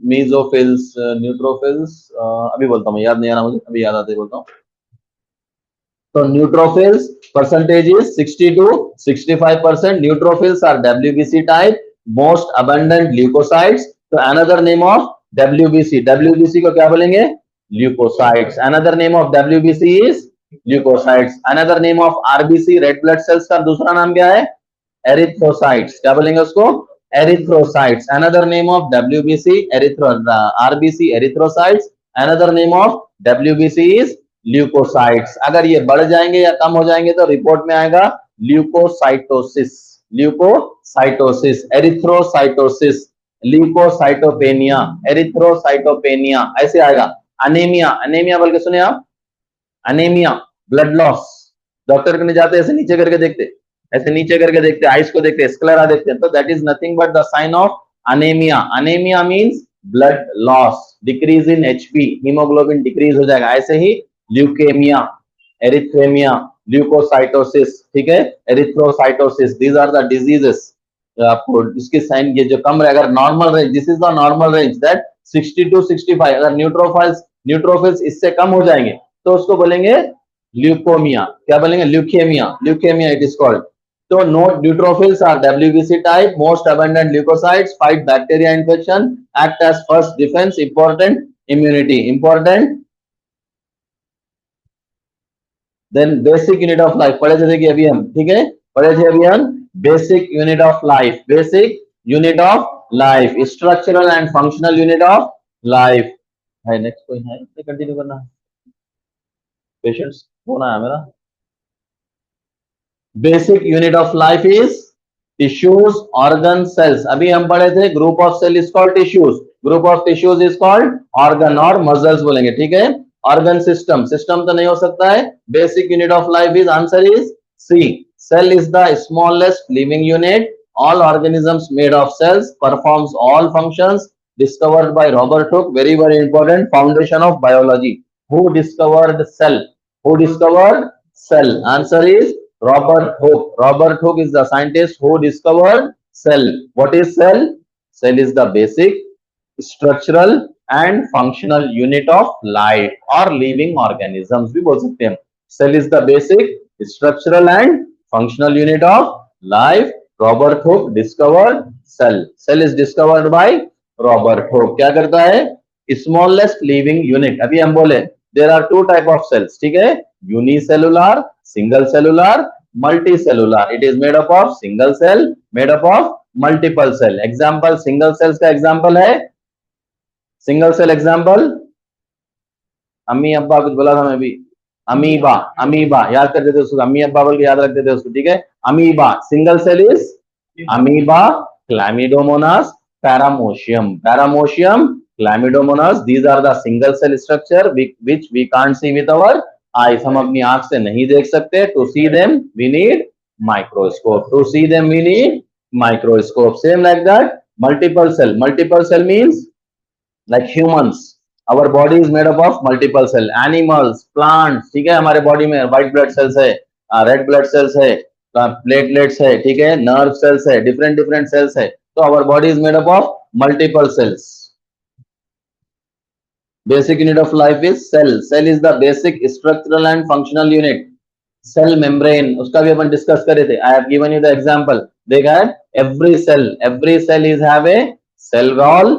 मीजोफिल्स, न्यूट्रोफिल्स, अभी बोलता हूँ, याद नहीं आ रहा मुझे, अभी याद आते बोलता हूँ. तो neutrophils percentage is 60 to 65%. Neutrophils are WBC type, most abundant leucocytes. तो another name of WBC, WBC को क्या बोलेंगे, leucocytes. Another name of WBC is leucocytes. Another name of RBC, red blood cells का दूसरा नाम क्या है, एरिथ्रोसाइट्स. क्या बोलेंगे उसको, erythrocytes. Another name of WBC, RBC, erythrocytes. Another name of WBC is leukocytes. अगर ये बढ़ जाएंगे या कम हो जाएंगे तो रिपोर्ट में आएगा ल्यूकोसाइटोसिस, ल्यूकोसाइटोसिस, एरिथ्रोसाइटोसिस, ल्यूकोसाइटोपेनिया, एरिथ्रोसाइटोपेनिया, ऐसे आएगा. अनेमिया, अनेमिया बोल के सुने आप, अनेमिया, ब्लड लॉस. डॉक्टर के नहीं जाते, ऐसे नीचे करके देखते, ऐसे नीचे करके देखते, आइस को देखते, स्क्लेरा देखते हैं, तो that is nothing but the sign of anaemia. Anaemia means blood loss, decrease in HP, haemoglobin decrease हो जाएगा. ऐसे ही ल्यूकेमिया, एरिथ्रेमिया, ल्यूकोसाइटोसिस, ठीक है, erythrocytosis, these are the diseases. आपको इसकी साइन ये जो कम रहे, अगर normal range, this is the normal range that 60 to 65, अगर न्यूट्रोफिल्स इससे कम हो जाएंगे तो उसको बोलेंगे ल्यूकोमिया. क्या बोलेंगे, leukaemia, leukaemia it is called. So note, neutrophils are WBC type, most abundant leukocytes, fight bacteria infection, act as first defense, important immunity, important. Then basic unit of life पढ़े थे कि अभी हम, ठीक है, पढ़े थे अभी हम basic unit of life, basic unit of life, structural and functional unit of life. है नेक्स्ट कोई है, कंटिन्यू करना, पेशेंट्स होना है मेरा. Basic unit of life is tissues, organ, cells. अभी हम पढ़े थे group of cell is called tissues, group of tissues is called organ और मसल्स बोलेंगे, ठीक है. ऑर्गन सिस्टम, सिस्टम तो नहीं हो सकता है. Basic unit of life is, answer is C, cell is the smallest living unit. All organisms made of cells, performs all functions, discovered by Robert Hooke, very very important, foundation of biology. Who discovered cell, who discovered cell, answer is Robert Hooke is the scientist who discovered cell. What is cell? Cell is the basic, structural and functional unit of life or living organisms भी बोल सकते हैं. Cell is the basic, structural and functional unit of life. Robert Hooke discovered cell. Cell is discovered by Robert Hooke. क्या करता है? Smallest living unit. अभी हम बोले there are two type of cells. ठीक है? Unicellular, single cellular, multicellular. It is made up of single cell, made up of multiple cell. Example single cells का example है सिंगल सेल एग्जांपल. अम्मी अब्बा कुछ बोला था मैं भी. अमीबा. अमीबा याद कर देते उसको. अम्मी अब्बा बोल के याद रख देते उसको. ठीक है. Amoeba. Single cell is amoeba, chlamydomonas, paramecium. Paramecium, chlamydomonas, these are the single cell structure which we can't see with our eyes. हम अपनी आंख से नहीं देख सकते. To see them we need microscope. To see them we need microscope. Same like that multiple cell. Multiple cell means like humans, our body is made up of multiple cell. Animals, plants, ठीक है. हमारे body में white blood cells है, red blood cells है, platelets है, ठीक है, nerve cells है, different cells है. तो our body is made up of multiple cells. Basic unit of life is cell. Cell is the basic structural and functional unit. Cell membrane उसका भी अपन discuss करे थे. I have given you the example. देखा है. Every cell is have a cell wall.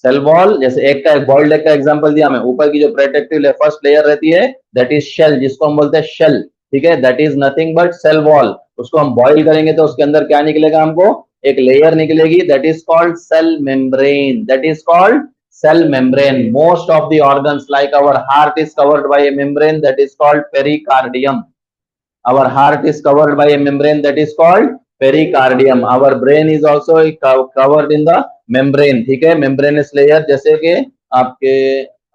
Cell wall. जैसे एक का एक बॉइल्ड एग का एग्जांपल दिया मैं. ऊपर की जो प्रोटेक्टिव फर्स्ट लेयर रहती है दैट इज शेल, जिसको हम बोलते हैं शेल. ठीक है. That is nothing but cell wall. उसको हम बॉइल करेंगे तो उसके अंदर क्या निकलेगा? हमको एक लेयर निकलेगी. That is called cell membrane. That is called cell membrane. Most of the organs like our heart is covered by a membrane that is called pericardium. Our heart is covered by a membrane that is called pericardium. Our brain is also covered in the membrane. ठीक है. membranous layer. जैसे कि आपके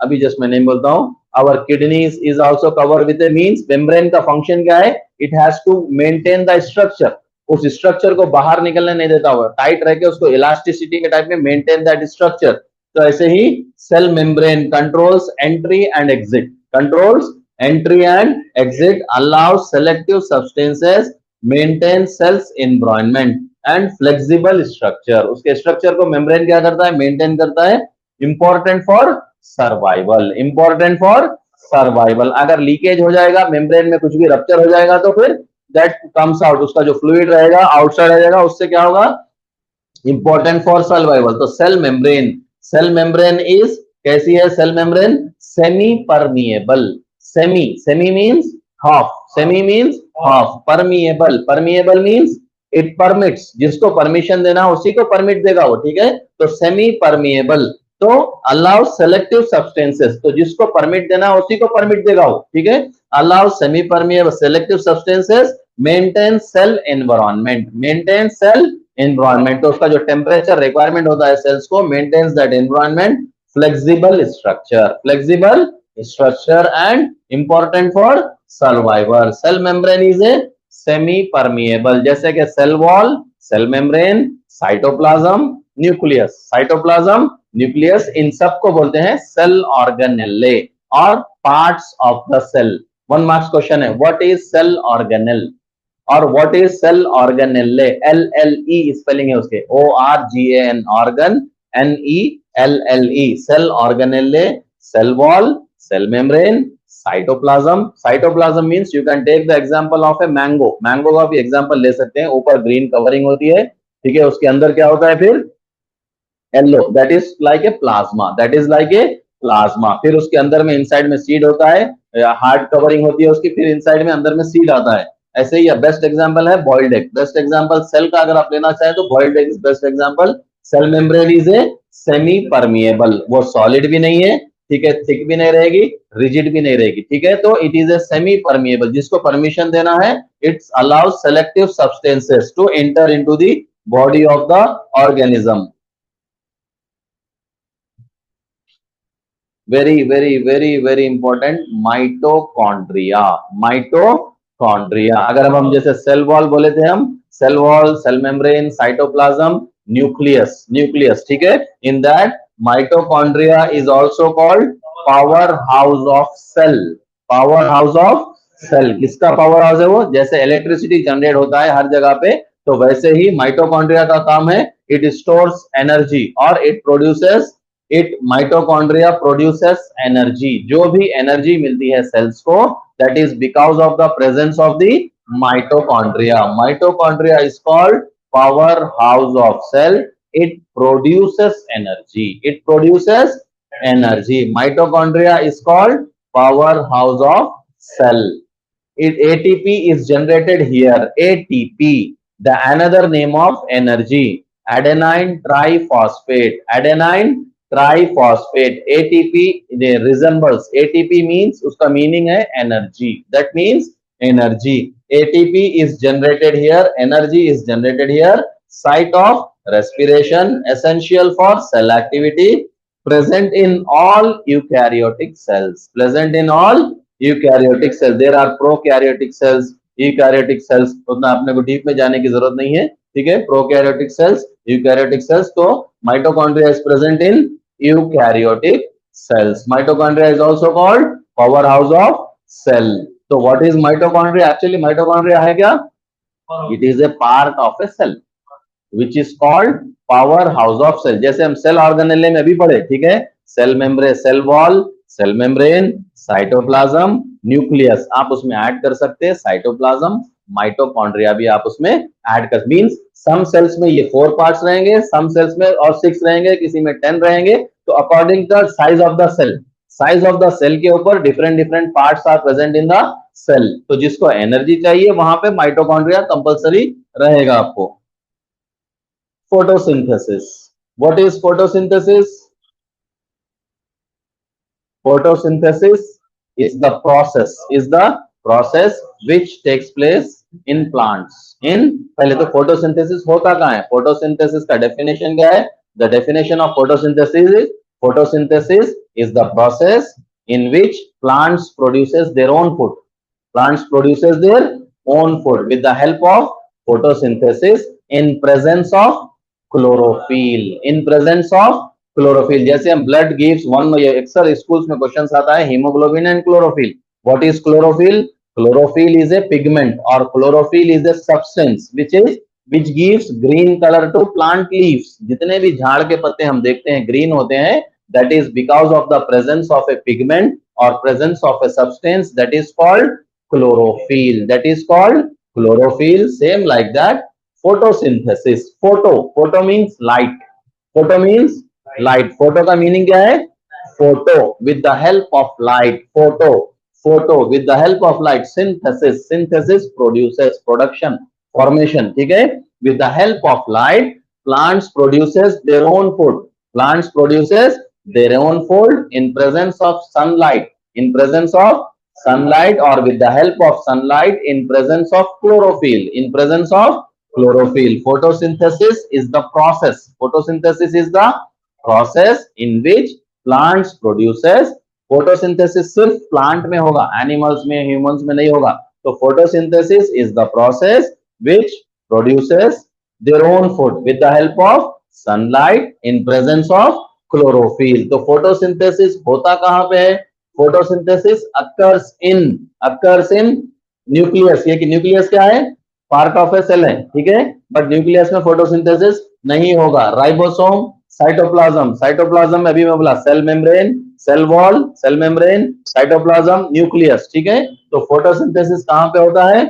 अभी just मैं नहीं बोलता हूँ. Our kidneys is also covered with a means. membrane का function क्या है? It has to maintain the structure. उस स्ट्रक्चर को बाहर निकलने नहीं देता हुआ, टाइट रह के उसको इलास्टिसिटी के टाइप में मेंटेन दैट स्ट्रक्चर. तो ऐसे ही cell membrane controls entry and exit. Controls entry and exit, allows selective substances, maintain cells environment and flexible structure. उसके स्ट्रक्चर को मेम्ब्रेन क्या करता है? मेंटेन करता है. Important for survival. Important for survival. अगर लीकेज हो जाएगा, मेम्ब्रेन में कुछ भी रप्चर हो जाएगा तो फिर दैट कम्स आउट. उसका जो फ्लूइड रहेगा आउटसाइड आ जाएगा. उससे क्या होगा? Important for survival. तो cell membrane. Cell membrane is कैसी है? Cell membrane semi permeable. Semi means half. Semi means half. Permeable means it permits. जिसको परमिशन देना उसी को परमिट देगा वो. ठीक है. तो सेमी परमिएबल तो अलाउ सेलेक्टिव सब्सटेंसेस. तो जिसको परमिट देना उसी को परमिट देगा वो. ठीक है. Allow semi permeable selective substances. Maintain cell environment. Maintain cell environment. तो उसका जो टेम्परेचर रिक्वायरमेंट होता है सेल्स को, maintains that environment. Flexible structure and important for survival. Cell membrane is a semi permeable. जैसे कि cell wall, cell membrane, cytoplasm, nucleus. cytoplasm, nucleus, इन सब को बोलते हैं cell organelle और parts of the cell. 1 marks question है. what is cell organelle और what is cell organelle? LLE spelling है उसके. ORGAN organ NELLE. cell organelle, cell wall, cell membrane, cytoplasm. cytoplasm means you can take the example of a mango. mango का भी example ले सकते हैं. ऊपर green covering होती है. ठीक है. उसके अंदर क्या होता है फिर? yellow. that is like a plasma. फिर उसके अंदर में inside में seed होता है. hard covering होती है उसकी. फिर inside में अंदर में seed आता है. ऐसे ही बेस्ट एग्जांपल है boiled egg. Best example cell का अगर आप लेना चाहें तो boiled egg is best example. Cell membrane is a semi permeable. वो सॉलिड भी नहीं है. ठीक है. थिक भी नहीं रहेगी, रिजिड भी नहीं रहेगी. ठीक है. तो it is a semi permeable. जिसको परमिशन देना है it's allows selective substances to enter into the body of the organism. Very important. Mitochondria. अगर हम जैसे सेल वॉल बोले थे, हम cell wall, cell membrane, cytoplasm, nucleus. ठीक है. In that mitochondria is also called powerhouse of cell. Cell किसका powerhouse है? वो जैसे इलेक्ट्रिसिटी जनरेट होता है हर जगह पे, तो वैसे ही माइटोकॉन्ड्रिया का काम है, इट स्टोर्स एनर्जी और it produces, it mitochondria produces energy. जो भी एनर्जी मिलती है सेल्स को, that is because of the presence of the mitochondria. Mitochondria is called powerhouse of cell. It produces energy, it produces energy. Mitochondria is called powerhouse of cell. ATP is generated here. ATP, the another name of energy, adenine triphosphate. Adenine triphosphate. ATP resembles. ATP means उसका meaning है energy. That means energy. ATP is generated here. Energy is generated here. Site of respiration, essential for cell activity. Present in all eukaryotic cells. Present in all eukaryotic cells. There are prokaryotic cells, eukaryotic cells. उतना अपने को deep में जाने की जरूरत नहीं है, ठीक है? Prokaryotic cells, eukaryotic cells. तो mitochondria is present in eukaryotic cells. Mitochondria is also called powerhouse of cell. So what is mitochondria? Actually mitochondria है क्या? It is a part of a cell which is called powerhouse of cell. जैसे हम cell organelle में अभी पढ़े, ठीक है? Cell membrane, cell wall, cell membrane, cytoplasm, nucleus, आप उसमें ऐड कर सकते हैं साइटोप्लाज्म, माइटोकॉन्ड्रिया भी आप उसमें ऐड कर, मींस सम सेल्स में ये 4 पार्ट्स रहेंगे, सम सेल्स में और 6 रहेंगे, किसी में 10 रहेंगे। तो according the size of the cell, size of the cell के ऊपर different different parts are present in the cell. तो जिसको एनर्जी चाहिए वहां पे माइटोकॉन्ड्रिया कंपल्सरी रहेगा आपको। Photosynthesis. What is photosynthesis? Photosynthesis is the process which takes place in plants. पहले तो photosynthesis होता कहाँ है? Photosynthesis का definition क्या है? The definition of photosynthesis is the process in which plants produces their own food. Plants produces their own food with the help of photosynthesis in presence of chlorophyll. In presence of chlorophyll. जैसे हम blood gives one, अक्सर schools में questions आता है haemoglobin and chlorophyll. What is chlorophyll? Chlorophyll is a pigment और chlorophyll is a substance which gives green color to plant leaves. जितने भी झाड़ के पत्ते हम देखते हैं ग्रीन होते हैं, that is because of the presence of a pigment or presence of a substance that is called chlorophyll. That is called chlorophyll. Same like that photosynthesis. Photo means light. Photo means light. Photo का meaning क्या है? Photo with the help of light. Photo with the help of light. Synthesis produces, production, formation, ठीक है? With the help of light, plants produces their own food. Plants produces their own food in presence of sunlight. In presence of sunlight or with the help of sunlight, in presence of chlorophyll. In presence of chlorophyll. Photosynthesis is the process. Photosynthesis is the process in which plants produces. Photosynthesis सिर्फ plant में होगा, animals में, humans में नहीं होगा। तो photosynthesis is the process which produces their own food with the help of sunlight in presence of chlorophyll. तो photosynthesis होता कहाँ पे है? Photosynthesis occurs in nucleus. ये कि nucleus क्या है? पार्ट ऑफ ए सेल है, ठीक है? बट न्यूक्लियस में फोटोसिंथेसिस नहीं होगा। राइबोसोम, साइटोप्लाज्म में अभी मैं बोला cell membrane, cell wall, cell membrane, cytoplasm, nucleus, ठीक है? तो फोटोसिंथेसिस कहाँ पे होता है?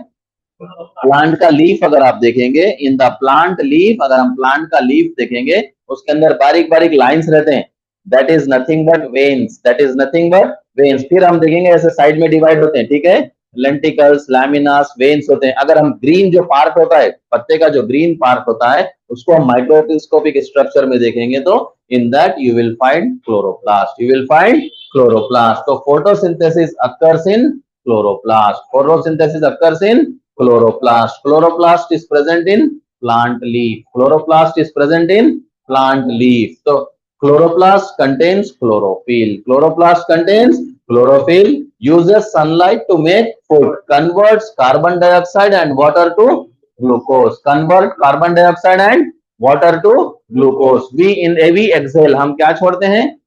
प्लांट का लीफ अगर आप देखेंगे, इन द प्लांट लीफ, अगर हम प्लांट का लीफ देखेंगे उसके अंदर बारीक बारीक लाइंस रहते हैं, that is nothing but veins. That is nothing but veins. फिर हम देखेंगे ऐसे साइड में डिवाइड होते हैं, ठीक है? लेंटिकल्स, लैमिनास, वेन्स होते हैं। अगर हम ग्रीन जो पार्ट होता है, पत्ते का जो ग्रीन पार्ट होता है, उसको हम माइक्रोस्कोपिक स्ट्रक्चर में देखेंगे तो in that you will find chloroplast. You will find chloroplast. तो photosynthesis occurs in chloroplast. Photosynthesis occurs in chloroplast. Chloroplast is present in plant leaf. Chloroplast is present in plant leaf. So chloroplast contains chlorophyll. Chloroplast contains chlorophyll. Uses sunlight to make food. Converts carbon dioxide and water to glucose. Convert carbon dioxide and water to glucose. We exhale. हम क्या छोड़ते हैं?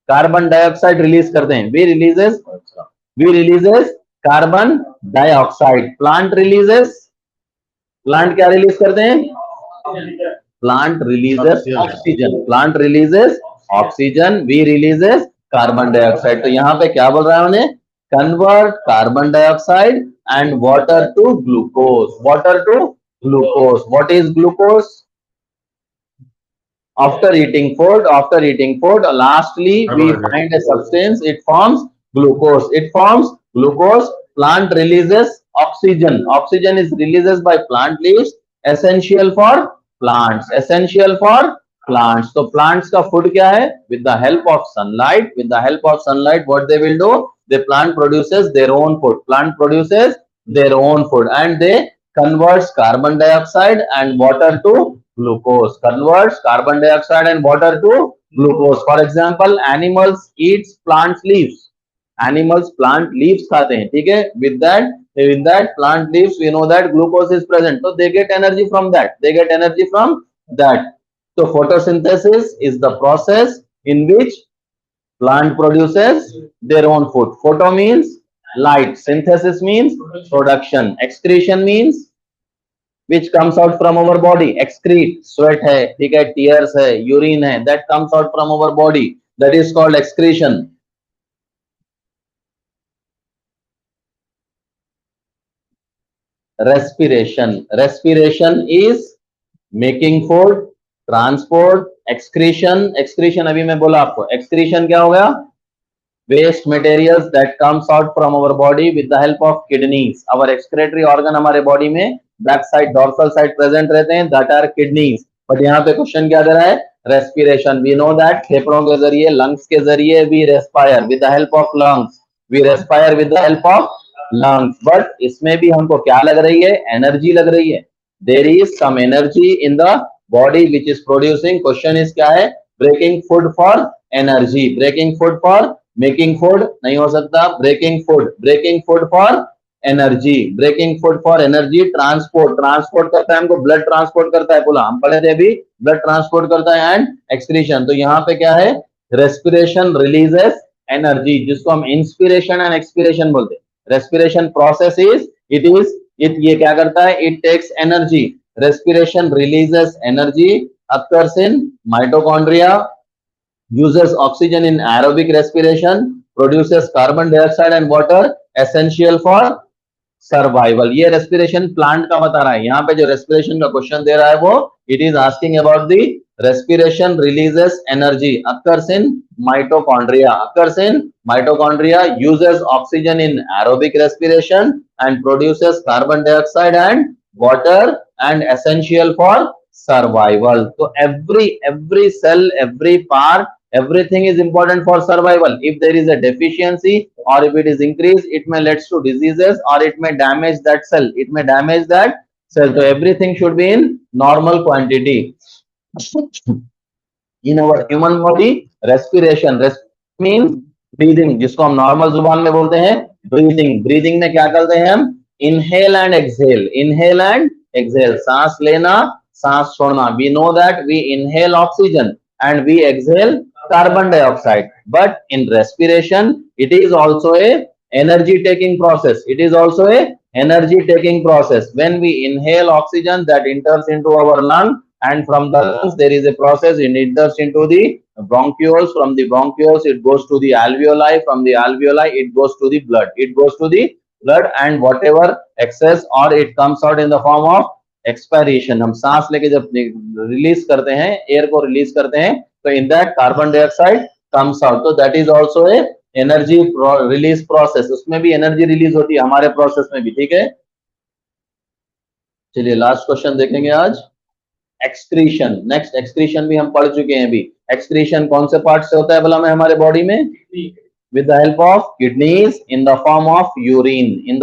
Carbon dioxide release करते हैं. We releases carbon dioxide. Plant releases, plant क्या release करते हैं? Plant releases oxygen. Plant releases oxygen, we releases carbon dioxide. तो यहाँ पे क्या बोल रहा है उन्हें? Convert carbon dioxide and water to glucose. Water to glucose. What is glucose? After eating food, lastly we find a substance, it forms glucose. It forms glucose. Plant releases oxygen. Oxygen is releases by plant leaves, essential for plants. Essential for plants. So plants का food क्या है? With the help of sunlight, with the help of sunlight, what they will do? The plant produces their own food. Plant produces their own food and they converts carbon dioxide and water to glucose. Converts carbon dioxide and water to glucose. For example, animals eats plants leaves. Animals plant leaves खाते हैं, ठीक है? With that plant leaves, we know that glucose is present. So they get energy from that. They get energy from that. So photosynthesis is the process in which plant produces their own food. Photo means light. Synthesis means production. Excretion means which comes out from our body. Excrete, sweat है, ठीक है, tears है, urine है, that comes out from our body. That is called excretion. Respiration. Respiration is making food, transport, excretion. Excretion अभी मैं बोला आपको. Excretion क्या हो गया? Waste materials that comes out from our body with the help of kidneys. Our excretory organ हमारे body में back side, dorsal side present रहते हैं, दैट आर किडनीज. बट यहाँ पे क्वेश्चन क्या दे रहा है? रेस्पिरेशन. वी नो दैट फेफड़ों के जरिए, लंग्स के जरिए we respire with the help of lungs. We respire with the help of lungs. But इसमें भी हमको क्या लग रही है? एनर्जी लग रही है. There is some energy in the body which is producing. Question is क्या है? Breaking food for energy. Breaking food for making food नहीं हो सकता. Breaking food for energy. Breaking food for energy. Transport करता है हमको, ब्लड ट्रांसपोर्ट करता है, बोला हम पढ़े थे अभी, ब्लड ट्रांसपोर्ट करता है. And excretion. तो यहाँ पे क्या है? रेस्पिरेशन रिलीजेस एनर्जी, जिसको हम इंस्पिरेशन एंड एक्सपिरेशन बोलते हैं. रेस्पिरेशन प्रोसेस इज इट ये क्या करता है? It takes energy. Respiration releases energy, occurs in mitochondria, uses oxygen in aerobic respiration, produces carbon dioxide and water, essential for survival. ये respiration plant का बता रहा है. यहाँ पे जो रेस्पिरेशन का क्वेश्चन दे रहा है वो it is asking about the respiration releases energy, occurs in mitochondria, uses oxygen in aerobic respiration and produces carbon dioxide and water and essential for survival. तो every cell, every part, everything is important for survival. If there is a deficiency or if it is increased, it may lead to diseases or it may damage that cell. So everything should be in normal quantity. In our human body, respiration means breathing, जिसको हम normal जुबान में बोलते हैं breathing में क्या करते हैं हम? Inhale and exhale. सांस लेना, सांस छोड़ना. We know that we inhale oxygen and we exhale carbon dioxide. But in respiration, it is also a energy taking process. When we inhale oxygen, that enters into our lung, and from the lungs there is a process. It enters into the bronchioles. From the bronchioles, it goes to the alveoli. From the alveoli, it goes to the blood. And whatever excess or it comes out in the form of expiration. हम सांस लेके जब release करते हैं, air को release करते हैं, तो in that carbon dioxide comes out. तो that is also a energy release process. उसमें भी एनर्जी रिलीज होती है, हमारे प्रोसेस में भी. ठीक है, चलिए लास्ट क्वेश्चन देखेंगे आज. एक्सक्रीशन. नेक्स्ट, एक्सक्रीशन भी हम पढ़ चुके हैं अभी. एक्सक्रीशन कौन से पार्ट से होता है भला में हमारे बॉडी में? With the help of kidneys in the form of urine, in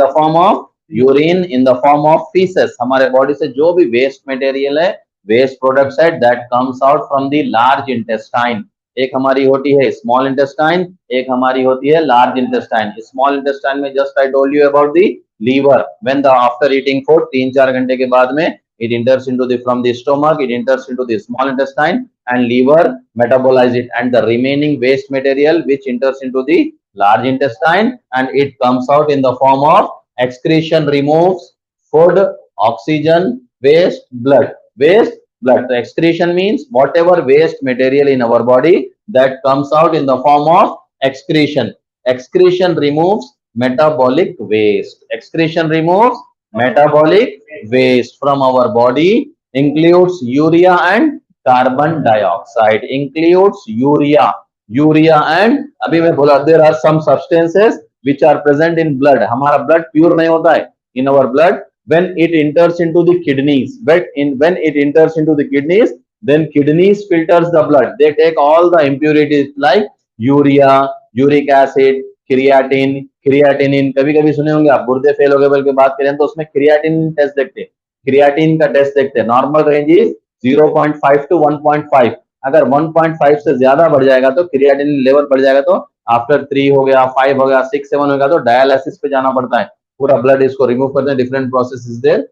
the form of faeces. हमारे बॉडी से जो भी वेस्ट मटेरियल है, वेस्ट प्रोडक्ट्स है, that comes out from the large intestine. एक हमारी होती है स्मॉल इंटेस्टाइन, एक हमारी होती है लार्ज इंटेस्टाइन. स्मॉल इंटेस्टाइन में just I told you about the liver. When the after eating food 3-4 घंटे के बाद में it enters into the from the stomach, it enters into the small intestine and liver metabolize it, and the remaining waste material which enters into the large intestine, and it comes out in the form of excretion, removes food, oxygen, waste, blood. Waste, blood. So excretion means whatever waste material in our body that comes out in the form of excretion. Excretion removes metabolic waste. Excretion removes metabolic waste from our body, includes urea and carbon dioxide. Includes urea and अभी मैं बोला there are some substances which are present in blood. हमारा blood pure नहीं होता है. In our blood, when it enters into the kidneys, when it enters into the kidneys, then kidneys filters the blood. They take all the impurities like urea, uric acid, creatinine कभी कभी सुने होंगे आप, गुर्दे fail हो गए बल्कि बात करें तो उसमें क्रियाटिन टेस्ट देखते हैं, क्रियाटिन का टेस्ट देखते हैं. Normal range is 0.5 to 1.5. अगर 1.5 से ज्यादा बढ़ जाएगा तो क्रियाटिन लेवल बढ़ जाएगा, तो आफ्टर 3 हो गया, 5 हो गया, 6 7 हो गया तो डायलिसिस पे जाना पड़ता है. पूरा ब्लड इसको रिमूव करते हैं. Different process is there.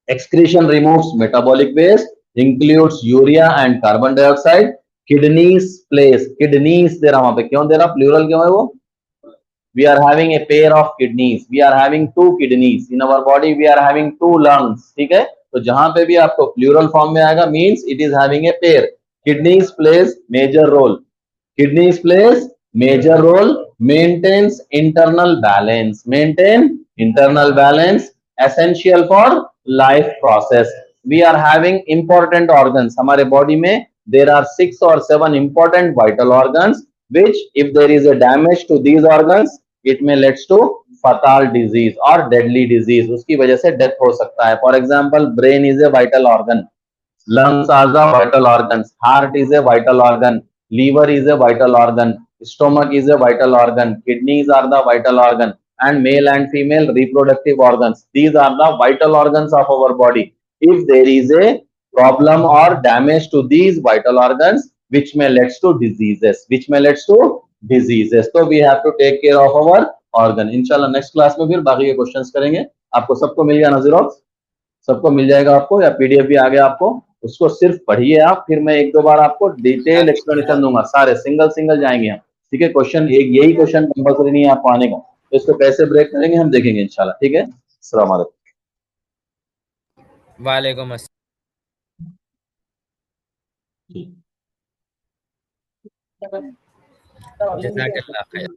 Excretion removes metabolic waste, includes urea and carbon dioxide. Kidneys plays, kidneys दे रहा वहां पे, क्यों दे रहा, प्लूरल क्यों है वो? We are having a pair of kidneys. We are having two kidneys in our body. We are having two lungs. ठीक है, तो जहां पे भी आपको प्लूरल फॉर्म में आएगा means it is having a pair. Kidneys plays major role. Kidneys plays major role. Maintains internal balance. Maintain internal balance. Essential for life process. We are having important organs. हमारे body में there are 6 or 7 important vital organs, which if there is a damage to these organs, it may leads to fatal disease or deadly disease. उसकी वजह से death हो सकता है. For example, brain is a vital organ, lungs are the vital organs, heart is a vital organ, liver is a vital organ, stomach is a vital organ, kidneys are the vital organ, and male and female reproductive organs, these are the vital organs of our body. If there is a problem or damage to these vital organs, which may leads to diseases, so we have to take care of our organ. इंशाल्लाह next class में फिर बाकी के questions करेंगे. आपको सबको मिल गया ना ज़ेरॉक्स? सबको मिल जाएगा आपको, या पीडीएफ भी आ गया आपको? उसको सिर्फ पढ़िए आप, फिर मैं एक दो बार आपको डिटेल एक्सप्लेनेशन दूंगा. सारे सिंगल सिंगल जाएंगे हम. ठीक है, क्वेश्चन एक यही क्वेश्चन कंपल्सरी नहीं है आपको आने का, तो इसको कैसे ब्रेक करेंगे हम देखेंगे इंशाल्लाह. ठीक है, अस्सलाम वालेकुम. वालेकुम अस्सलाम. जज़ाकल्लाह खैर.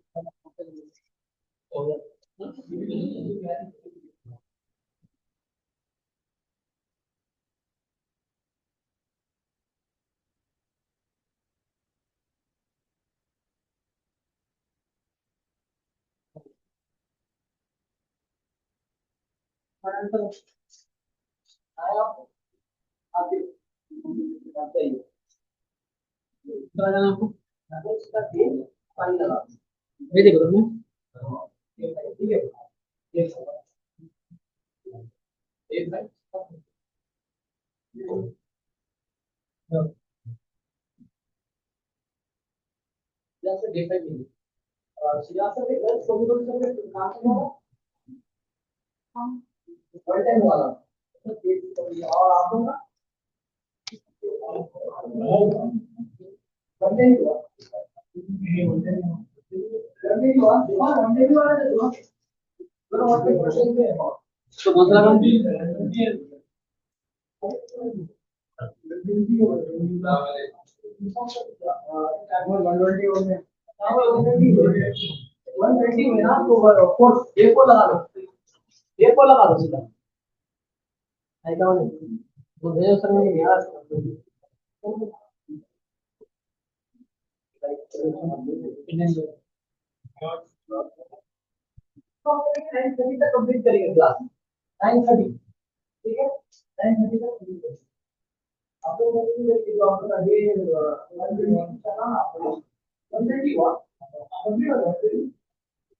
कंप्लीट करेंगे क्लास 9:30. ठीक है, 9:30 तक कंप्लीट करेंगे. आप लोग जो आपका ये 120 चला ना, आपको 120 हुआ कंप्लीट हो जाएगा.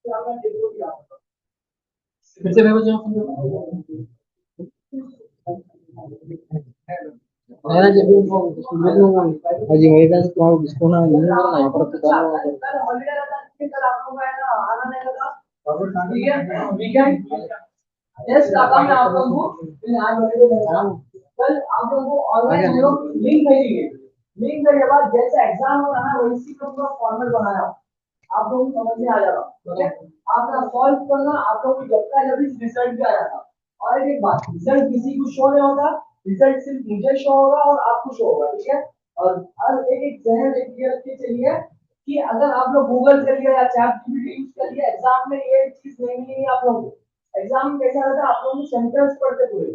फिर आपका देखो क्या होगा. फिर से भेजो मैंने जब वो अजी मेरे पास तो डिस्को ना नहीं करना है, पर तो कल हॉलीडे रहता है, कल आप लोग आएगा, आना नहीं होगा. ठीक है, वीकेंड टेस्ट आता मैं आप लोगों को, फिर आज हॉलीडे रहता है. कल आप लोगों को ऑनलाइन हम लोग लिंक भेजेंगे. लिंक के बाद जैसे एग्जाम होगा ना, वैसी का पूरा फॉर्मेट बनाया. आप लोगों को समझ में आ जाएगा, ठीक है। आप ना सॉल्व करना, आप लोगों को जब का जब इस रिजल्ट भी आ जाता। और एक बात, रिजल्ट किसी को शो नहीं होता, रिजल्ट सिर्फ मुझे शो होगा और आपको शो होगा, ठीक है। और एक जहन एक क्लियर रखके चलिए कि अगर आप लोग गूगल कर लिया या चैट जीपीटी यूज कर लिया, एग्जाम में ये चीज नहीं मिलेगी आप लोगों को। एग्जाम में कैसा रहता है, आप लोगों को सेंटेंस पढ़ते पूरे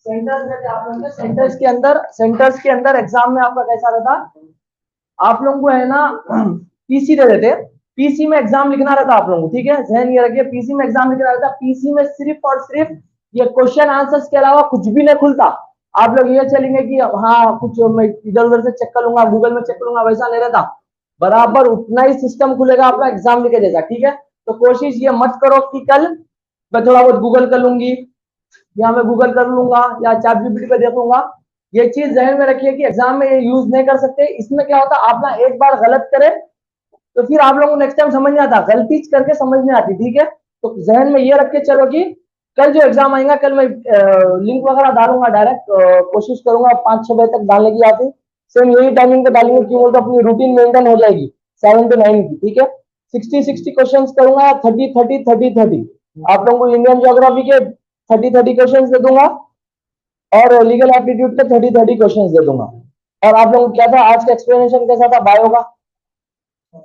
सेंटेंस रहते, आप लोगों के सेंटेंस के अंदर एग्जाम में आपका कैसा रहता, आप लोगों को है ना पीसी दे देते, पीसी में एग्जाम लिखना रहता आप लोगों को, ठीक है। ध्यान ये रखिए, पीसी में एग्जाम लिखना रहता, पीसी में सिर्फ और सिर्फ ये क्वेश्चन आंसर्स के अलावा कुछ भी नहीं खुलता। आप लोग ये चलेंगे कि हाँ कुछ मैं इधर उधर से चेक कर लूंगा, गूगल में चेक कर लूंगा, वैसा नहीं रहता। बराबर उतना ही सिस्टम खुलेगा आपका एग्जाम लिखे जैसा, ठीक है। तो कोशिश ये मत करो कि कल मैं थोड़ा बहुत गूगल कर लूंगी या मैं गूगल कर लूंगा या चैट जीपीटी पे देखूंगा। ये चीज जहन में रखिए कि एग्जाम में ये यूज नहीं कर सकते। इसमें क्या होता है, आप ना एक बार गलत करें तो फिर आप लोगों को नेक्स्ट टाइम समझ नहीं आता, गलती करके समझ नहीं आती, ठीक है। तो जहन में ये रख के चलो कि कल जो एग्जाम आएगा, कल मैं लिंक वगैरह डालूंगा डायरेक्ट, कोशिश करूंगा 5-6 बजे तक डालने की आती। सेम यही टाइमिंग पे डालेंगे, क्यों बोलते अपनी रूटीन मेंटेन हो जाएगी 7 to 9 की, ठीक है। 60-60 क्वेश्चन करूंगा, 30-30-30-30। आप लोगों को इंडियन ज्योग्राफी के 30-30 क्वेश्चन दे दूंगा और लीगल एप्टीट्यूड के 30-30 क्वेश्चन दे दूंगा। और आप लोगों को क्या था, आज का एक्सप्लेनेशन कैसा था बायो का,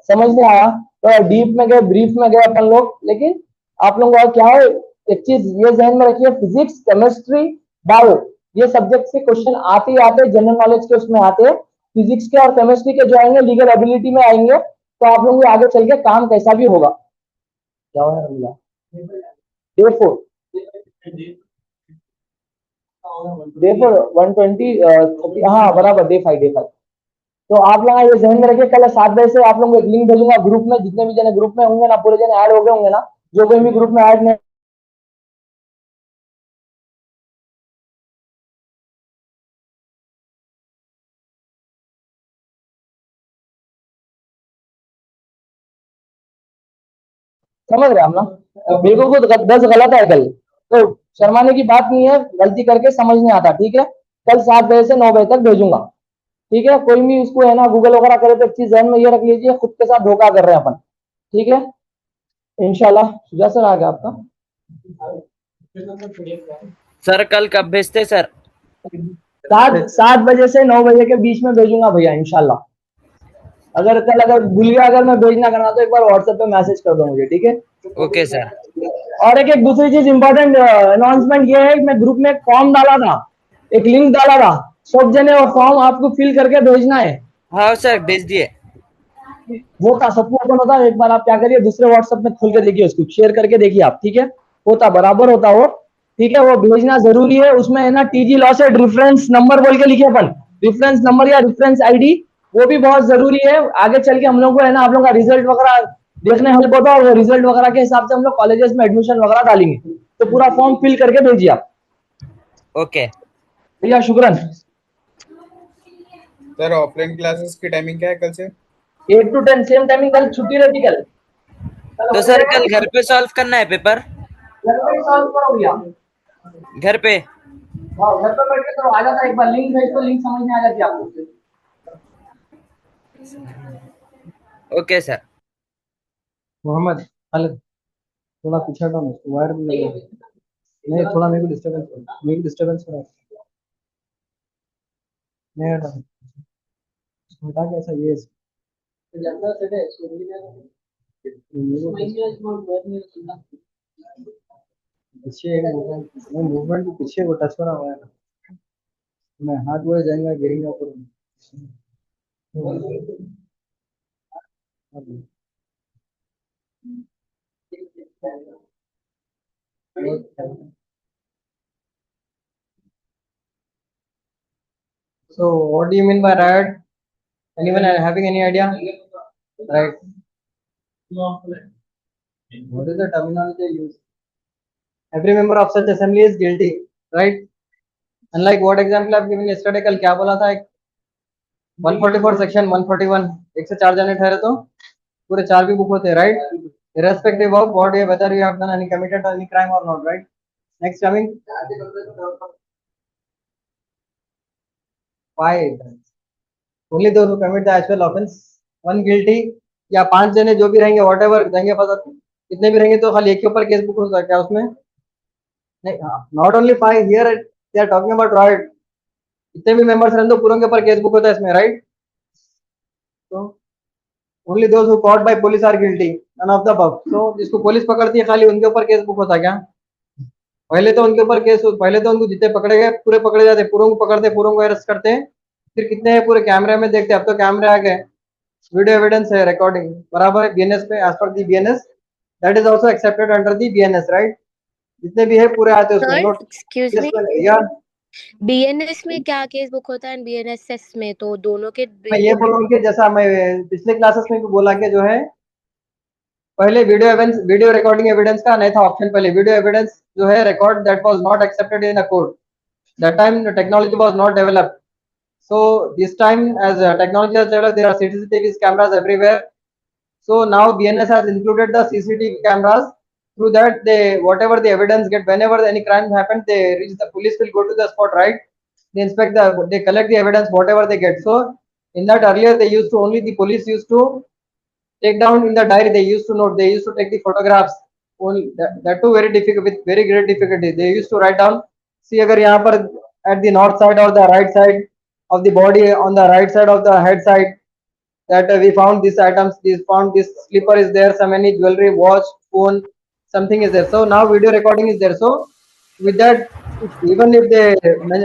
समझ में आया? तो डीप में गए, ब्रीफ में गए अपन लोग, लेकिन आप लोगों का क्या है, एक चीज ये ध्यान में रखिए, फिजिक्स केमिस्ट्री बायो ये सब्जेक्ट से क्वेश्चन आते ही आते, जनरल नॉलेज के उसमें आते हैं। फिजिक्स के और केमिस्ट्री के जो आएंगे लीगल एबिलिटी में आएंगे, तो आप लोगों को आगे चल के काम कैसा भी होगा। क्या हुआ डे 4 120 हाँ बराबर, डे 5 तो आप लोग ये ध्यान में रखिए, कल 7 बजे से आप लोगों को एक लिंक भेजूंगा ग्रुप में, जितने भी जने ग्रुप में होंगे ना, पूरे जने ऐड हो गए होंगे ना, जो कोई भी ग्रुप में ऐड नहीं समझ रहे हम ना, मेरे को खुद 10 गलत है कल, तो शर्माने की बात नहीं है, गलती करके समझ नहीं आता, ठीक है। कल 7 बजे से 9 बजे तक भेजूंगा, ठीक है। कोई भी उसको है ना गूगल वगैरह करे तो एक चीज ध्यान में ये रख लीजिए, खुद के साथ धोखा कर रहे हैं अपन, ठीक है। इंशाल्लाह सुजा सर आ गया आपका सर कल कब भेजते सर? 7 बजे से 9 बजे के बीच में भेजूंगा भैया इंशाल्लाह। अगर भूल गया, अगर मैं भेजना करना तो एक बार व्हाट्सएप पे मैसेज कर दो मुझे, ठीक है। Okay sir. और एक दूसरी चीज इंपॉर्टेंट अनाउंसमेंट ये है कि मैं ग्रुप में एक फॉर्म डाला था, एक लिंक डाला था, सब जने वो फॉर्म आपको फिल करके भेजना है। हाँ सर भेज दिए। वो का सबको ओपन होता है, एक बार आप क्या करिए दूसरे व्हाट्सएप में खोल के देखिए, उसको शेयर करके देखिए आप, ठीक है। होता बराबर होता वो, ठीक है। वो भेजना जरूरी है, उसमें है ना टीजी लॉ से रेफरेंस नंबर बोल के लिखे अपन, रेफरेंस नंबर या रेफरेंस आईडी, वो भी बहुत जरूरी है। आगे चल के हम लोग को है ना आप लोग का रिजल्ट वगैरह देखने हेल्प होता है, और वो रिजल्ट वगैरह के हिसाब से हम लोग कॉलेजेस में एडमिशन वगैरह डालेंगे, तो पूरा फॉर्म फिल करके भेजिए आप। ओके भैया शुक्रन। सर ऑफलाइन क्लासेस की टाइमिंग क्या है कल से? 8 to 10 सेम टाइमिंग, कल छुट्टी रहती, कल तो सर कल घर पे सॉल्व करना है पेपर? घर पे सॉल्व करो भैया, घर पे? हाँ घर पे बैठ के करो, आ जाता है, एक बार लिंक भेज तो लिंक समझ में आ जाती है आपको। Okay sir. मोहम्मद खालिद थोड़ा पीछे हटो ना, वायर में लगे नहीं, थोड़ा मेरे को डिस्टरबेंस हो रहा है, नहीं हटा हटा कैसा ये पीछे मूवमेंट पीछे वो टच करा हुआ है ना, मैं हाथ बोले जाएंगा गिरेगा ऊपर। So what do you mean by riot? Anyone having any idea? Right. What is the terminology used? Every member of such assembly is guilty, right? Unlike what example I've given yesterday, कल क्या बोला था, एक 144 section 141 एक से 4 जने ठहरे तो पूरे 4 भी बुक होते हैं, right? Irrespective of what whether you have done any committed any crime or not, right? Next coming. Why? Only those who commit the actual offense, one guilty, या 5 जने जो भी रहेंगे whatever रहेंगे पता कितने भी रहेंगे तो खाली एक के ऊपर केस बुक हो सकता है क्या उसमें? नहीं, not only 5 here they are talking about right, कितने भी मेंबर्स रहने दो पूरों के ऊपर केस बुक होता है इसमें, राइट? तो only those who caught by police are guilty, none of the above. तो जिसको पुलिस पकड़ती है खाली उनके ऊपर केस बुक होता है क्या? पहले तो उनके ऊपर केस, पहले तो उनको जितने पकड़े गए पूरे पकड़े जाते, पूरों को पकड़ते, पूरों को अरेस्ट करते हैं, फिर कितने हैं पूरे कैमरे में देखते। अब तो कैमरे आ गए, वीडियो एविडेंस है, रिकॉर्डिंग बराबर है बीएनएस पे, as per the BNS that is also accepted under the BNS, right? जितने भी है पूरे आते हैं उसमें सर नोट। एक्सक्यूज मी, या बीएनएस में क्या केस बुक होता है, बीएनएसएस में तो दोनों के मैं ये बोल रहा हूँ कि जैसा मैं पिछले क्लासेस में भी बोला कि जो है पहले video evidence, video recording evidence का नहीं था ऑप्शन, पहले वीडियो एविडेंस जो है record that was not accepted in a court, that time the technology was not developed. So this time as technology has developed, there are CCTV cameras everywhere. So now BNS has included the CCTV cameras. Through that, they whatever the evidence get, whenever any crime happens, they reach the police will go to the spot, right? They inspect the, they collect the evidence whatever they get. So in that earlier they used to only the police used to take down in the diary. They used to note. They used to take the photographs. Only that too very difficult with very great difficulty. They used to write down. See, अगर यहाँ पर at the north side or the right side of the body, on the right side of the head side, that we found these items, this found this slipper is there, some any jewelry, watch, phone, something is there. So now video recording is there. So with that, even if they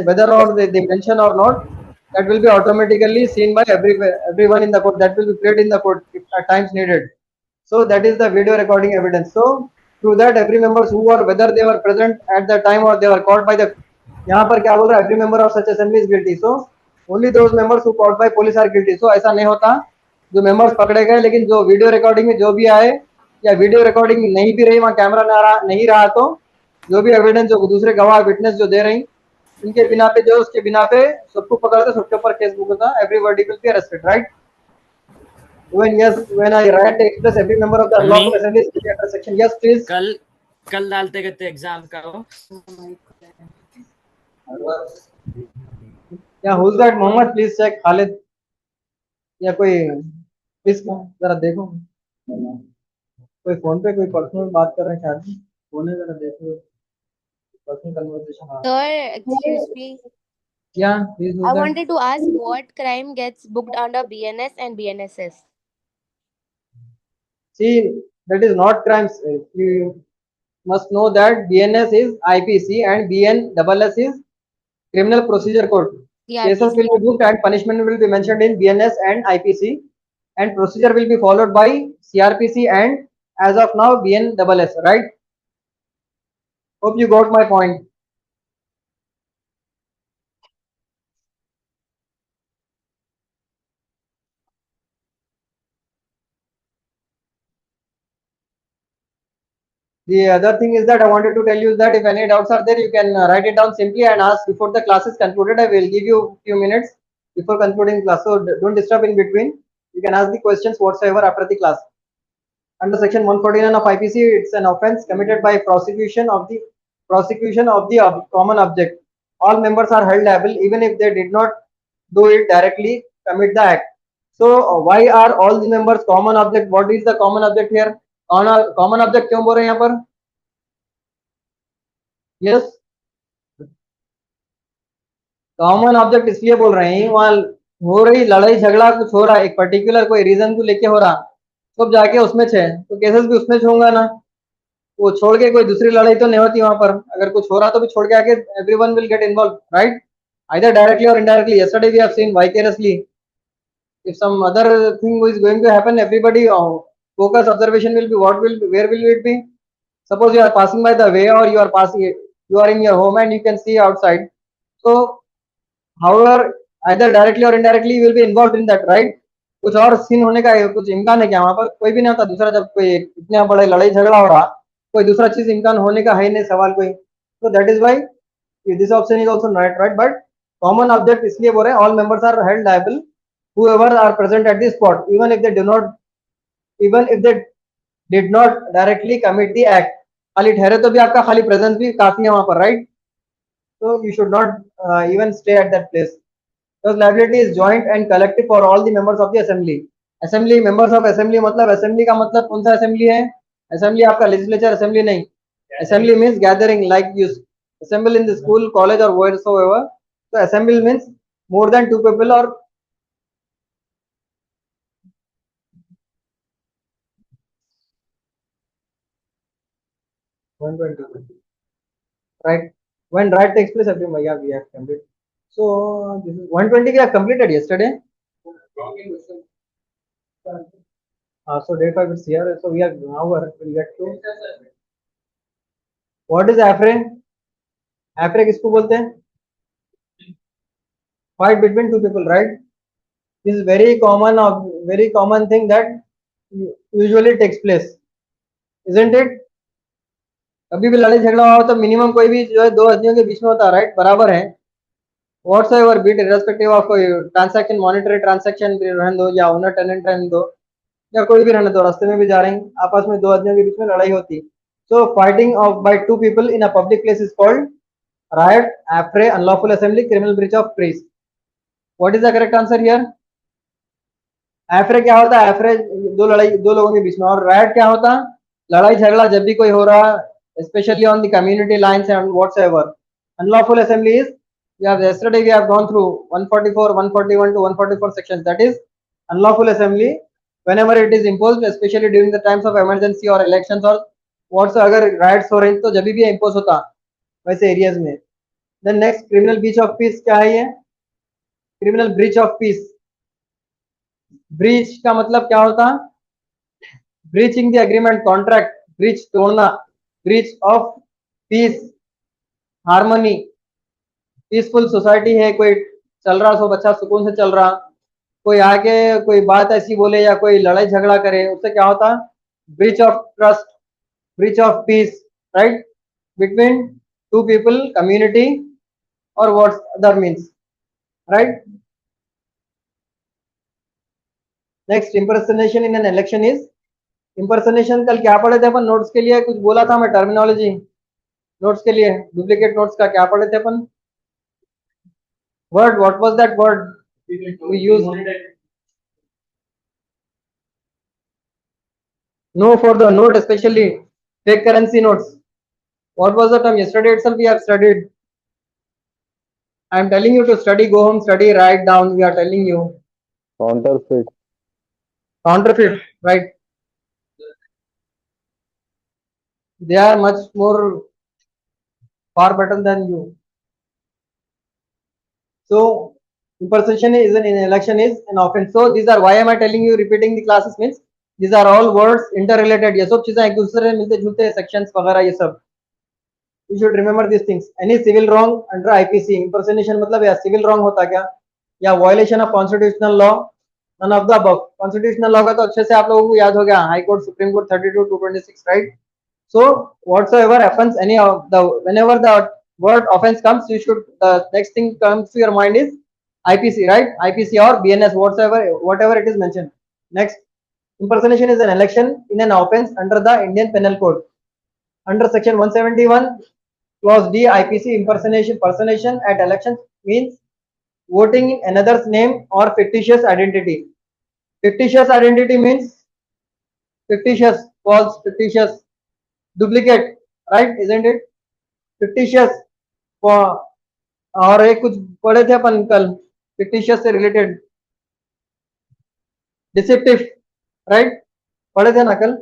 whether or they mention or not, that will be automatically seen by everyone in the court. That will be played in the court if at times needed. So that is the video recording evidence. So through that, every members who are whether they were present at the time or they were caught by the, यहाँ पर क्या बोल रहा है, every member of such assembly is guilty. So only those members who caught by police are guilty. So ऐसा नहीं होता, जो मेंबर्स पकड़े गए लेकिन जो वीडियो रिकॉर्डिंग में जो भी आए या वीडियो रिकॉर्डिंग नहीं भी रही, वहाँ कैमरा नहीं रहा, तो जो भी एविडेंस जो दूसरे गवाह विटनेस जो दे रही उनके बिना पे जो उसके बिना पे सबको पकड़ते, सबके ऊपर केस बुक होता, everybody will be arrested, right? When I write to express every member of the lawful assembly is under section. Yes, please. कल डालते करते एग्जाम का हो। या who's that Mohammed, please check Khalid या कोई, प्लीज जरा देखो, कोई फोन पे कोई पर्सनल बात कर रहे हैं शायद, फोन है, जरा देखो personal conversation. Sir, excuse me. Yeah, please do I that. wanted to ask what crime gets booked under BNS and BNSS. See, that is not crimes. You must know that BNS is IPC and BNSS is Criminal Procedure Code. Cases will be booked and punishment will be mentioned in BNS and IPC, and procedure will be followed by CRPC and as of now BNSS, right? Hope you got my point. The other thing is that I wanted to tell you that if any doubts are there, you can write it down simply and ask before the class is concluded. I will give you a few minutes before concluding class, so don't disturb in between. You can ask the questions whatsoever after the class. Under section 149 of IPC, it's an offence committed by prosecution of the common object. All members are held liable even if they did not do it directly, commit the act. So why are all the members common object? What is the common object here? Common object क्यों बोल रहे हैं यहाँ पर? Yes, common object इसलिए बोल रहे हैं, वहां हो रही लड़ाई झगड़ा कुछ हो रहा है, एक पर्टिकुलर कोई रीजन को लेके हो रहा, तो जाके उसमें छे तो केसेस भी उसमें होगा ना, वो छोड़ के कोई दूसरी लड़ाई तो नहीं होती वहां पर। अगर कुछ हो रहा तो भी छोड़ के आके everyone will get involve, right? Either directly or indirectly. Yesterday we have seen vicariously, if some other thing is going to happen, everybody focus observation will be where will it be? Suppose you are passing by the way, or you are in your home and you can see outside. So however, either directly or indirectly you will be involved in that, right? कुछ और scene होने का कुछ इम्कान है क्या वहां पर? कोई भी नहीं होता दूसरा, जब कोई इतना बड़ा लड़ाई झगड़ा हो रहा, कोई दूसरा चीज इम्कान होने का है नहीं सवाल कोई. So that is why this option is also not right. But common object इसलिए बोल रहे हैं, all members are held liable whoever are present at the spot, even if they did not directly commit the act. खाली ठहरे तो भी आपका खाली प्रेजेंस भी काफी है वहां पर, right? So you should not even stay at that place. Because liability is joint and collective for all the members of the assembly. Assembly, members of assembly मतलब असेंबली का मतलब कौन सा असेंबली है? असेंबली आपका लेजिस्लेचर असेंबली नहीं, assembly means gathering like you assemble in the school, college or wheresoever. So assemble means more than two people or right. When right takes place, yeah, we have completed. So this is 120 we have completed yesterday. So day 5 is here. So we are now we'll get to what is AFRE? AFRE किसको बोलते हैं? Fight between two people, right? This is very common thing that usually takes place, isn't it? कभी भी लड़ाई झगड़ा हुआ तो minimum कोई भी जो है दो आदमियों के बीच में होता है, राइट? बराबर है. Whatsoever be it irrespective of कोई ट्रांसैक्शन, मॉनिटरी ट्रांसैक्शन रहने दो या ओनर टेनेंट रहने दो या कोई भी रहने दो, रास्ते में भी जा रहे हैं, आपस में दो आदमियों के बीच में लड़ाई होती. So fighting of by two people in a public place is called riot, affray, unlawful assembly, criminal breach of peace. What is the correct answer here? एफरे क्या होता है? एफरे दो लोगों के बीच में. और राइट क्या होता है? लड़ाई झगड़ा जब भी कोई हो रहा, specially on the community lines and whatsoever. Unlawful assembly is, yesterday we have gone through 144, 141 to 144 sections. That is unlawful assembly whenever it is imposed, especially during the times of emergency or elections or whatsoever. अगर rights हो रही तो जब भी impose होता वैसे areas में. Then next, criminal breach of peace क्या है? ये criminal breach of peace. Breach का मतलब क्या होता? Breaching the agreement, contract, breach तोड़ना. Breach of peace, harmony. Peaceful society है, कोई चल रहा, सब अच्छा सुकून से चल रहा, कोई आके कोई बात ऐसी बोले या कोई लड़ाई झगड़ा करे, उससे क्या होता? Breach of trust, breach of peace, right, between two people, community or what other means, right. Next, impersonation in an election is. Impersonation कल क्या पढ़े थे अपन? नोट्स के लिए कुछ बोला था मैं, टर्मिनोलॉजी नोट्स के लिए, डुप्लीकेट नोट्स का क्या पढ़े थे अपन? Word, what was that word we use? No, for the note, especially fake currency notes. What was the term? Yesterday itself we have studied. I am telling you to study, go home, study, write down. We are telling you. Counterfeit. Counterfeit, right? They are much more far better than you. So impersonation is in election is an offense. So these are, why am I telling you repeating the classes means these are all words interrelated. ये सब चीजें एक दूसरे से मिलते जुलते हैं, sections वगैरह ये सब. You should remember these things. Any civil wrong under IPC. Impersonation मतलब या civil wrong होता क्या, या violation of constitutional law, none of the above. Constitutional law का तो अच्छे से आप लोगों को याद हो गया, High Court, Supreme Court 32 226, right? So whatsoever happens, any of the, whenever the word offense comes, you should, the next thing comes to your mind is IPC, right? IPC or BNS, whatever it is mentioned. Next, impersonation is an election in an offense under the Indian Penal Code. Under section 171 clause D IPC, impersonation at elections means voting in another's name or fictitious identity. Fictitious identity means fictitious, false, fictitious, duplicate, right? Isn't it? Fictitious. और एक कुछ पढ़े थे अपन कल fictitious से related, deceptive, right? पढ़े थे ना कल.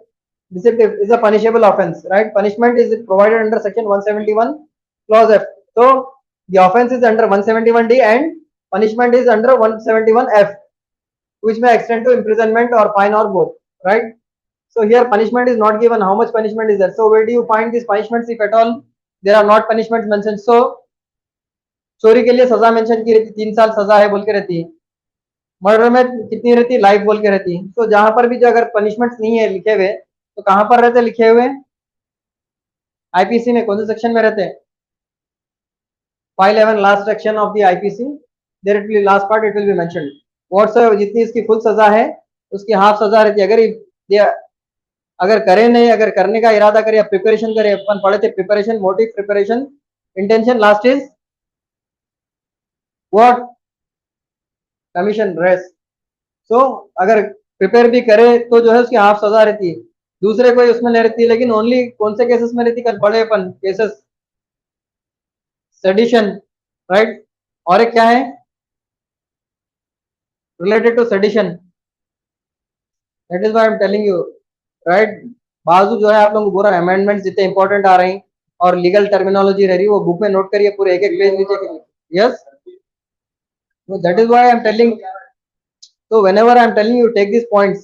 Deceptive is a punishable offense, right? Punishment is provided under section 171 clause F. So the offense is under 171D and punishment is under 171F, which may extend to imprisonment or fine or both, right? So here punishment is not given. How much punishment is there? So where do you find these punishments if at all there are not punishments mentioned? So चोरी के लिए सजा mention की रहती, 3 साल सजा है बोल के रहती. मर्डर में कितनी रहती? लाइफ बोल के रहती. तो जहां पर भी जो अगर पनिशमेंट्स नहीं है लिखे हुए तो कहां पर रहते लिखे हुए? आईपीसी में. कौन से सेक्शन में रहते? 511 last section of the IPC. There it will last part it will be mentioned. Whatsoever जितनी इसकी फुल सजा है उसकी हाफ सजा रहती है. अगर करे नहीं, अगर करने का इरादा करे या प्रिपरेशन करे, अपन पढ़े थे preparation, motive, preparation, intention, last is what? Commission, rest. So अगर प्रिपेयर भी करे तो जो है उसकी हाफ सजा रहती है, दूसरे कोई उसमें नहीं रहती, लेकिन ओनली कौन से केसेस में रहती है? बड़ेपन केसेस, सेडिशन, राइट। और एक क्या है related to sedition, that is why I am telling you, right. बाजू जो है आप लोगों को पूरा अमेंडमेंट जितने इंपॉर्टेंट आ रही और लीगल टर्मिनोलॉजी रह रही है वो बुक में नोट करिए, पूरे एक एक पेज लीजिए। Yes, that is why I am telling, so whenever I am telling you take these points,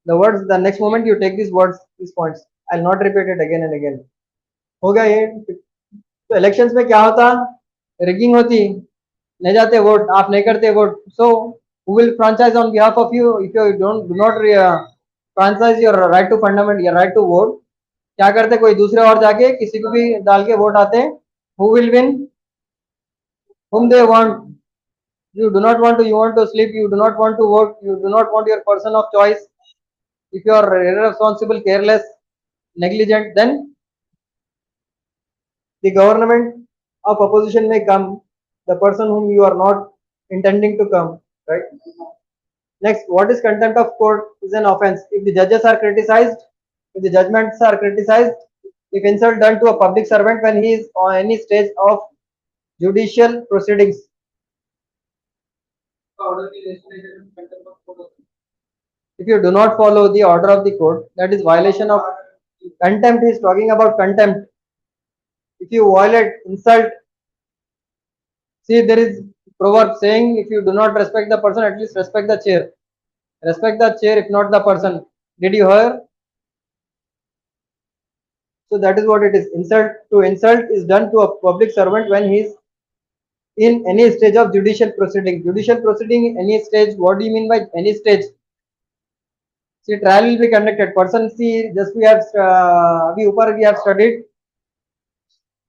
the words, the next moment you take these words, these points, I'll not repeat it again and again. हो गया ये। तो elections में क्या होता? Rigging होती, नहीं जाते वोट, आप नहीं करते vote, so who will franchise on behalf of you if you do not franchise your right to fundament, your right to vote? क्या करते? कोई दूसरे और जाके किसी को भी डाल के वोट आते, who will win? whom they want. You do not want to, you want to sleep, you do not want to vote, you do not want your person of choice. If you are irresponsible, careless, negligent, then the government of opposition may come, the person whom you are not intending to come, right? Next, what is contempt of court is an offense if the judges are criticized, if the judgments are criticized, if insult done to a public servant when he is on any stage of judicial proceedings. If you do not follow the order of the court, that is violation of contempt. He is talking about contempt. If you violate, insult, see there is proverb saying if you do not respect the person, at least respect the chair. Respect the chair, if not the person. Did you hear? So that is what it is. Insult, to insult is done to a public servant when he is in any stage of judicial proceeding. Judicial proceeding, any stage. What do you mean by any stage? See, trial will be conducted. Person, see, just we have we have studied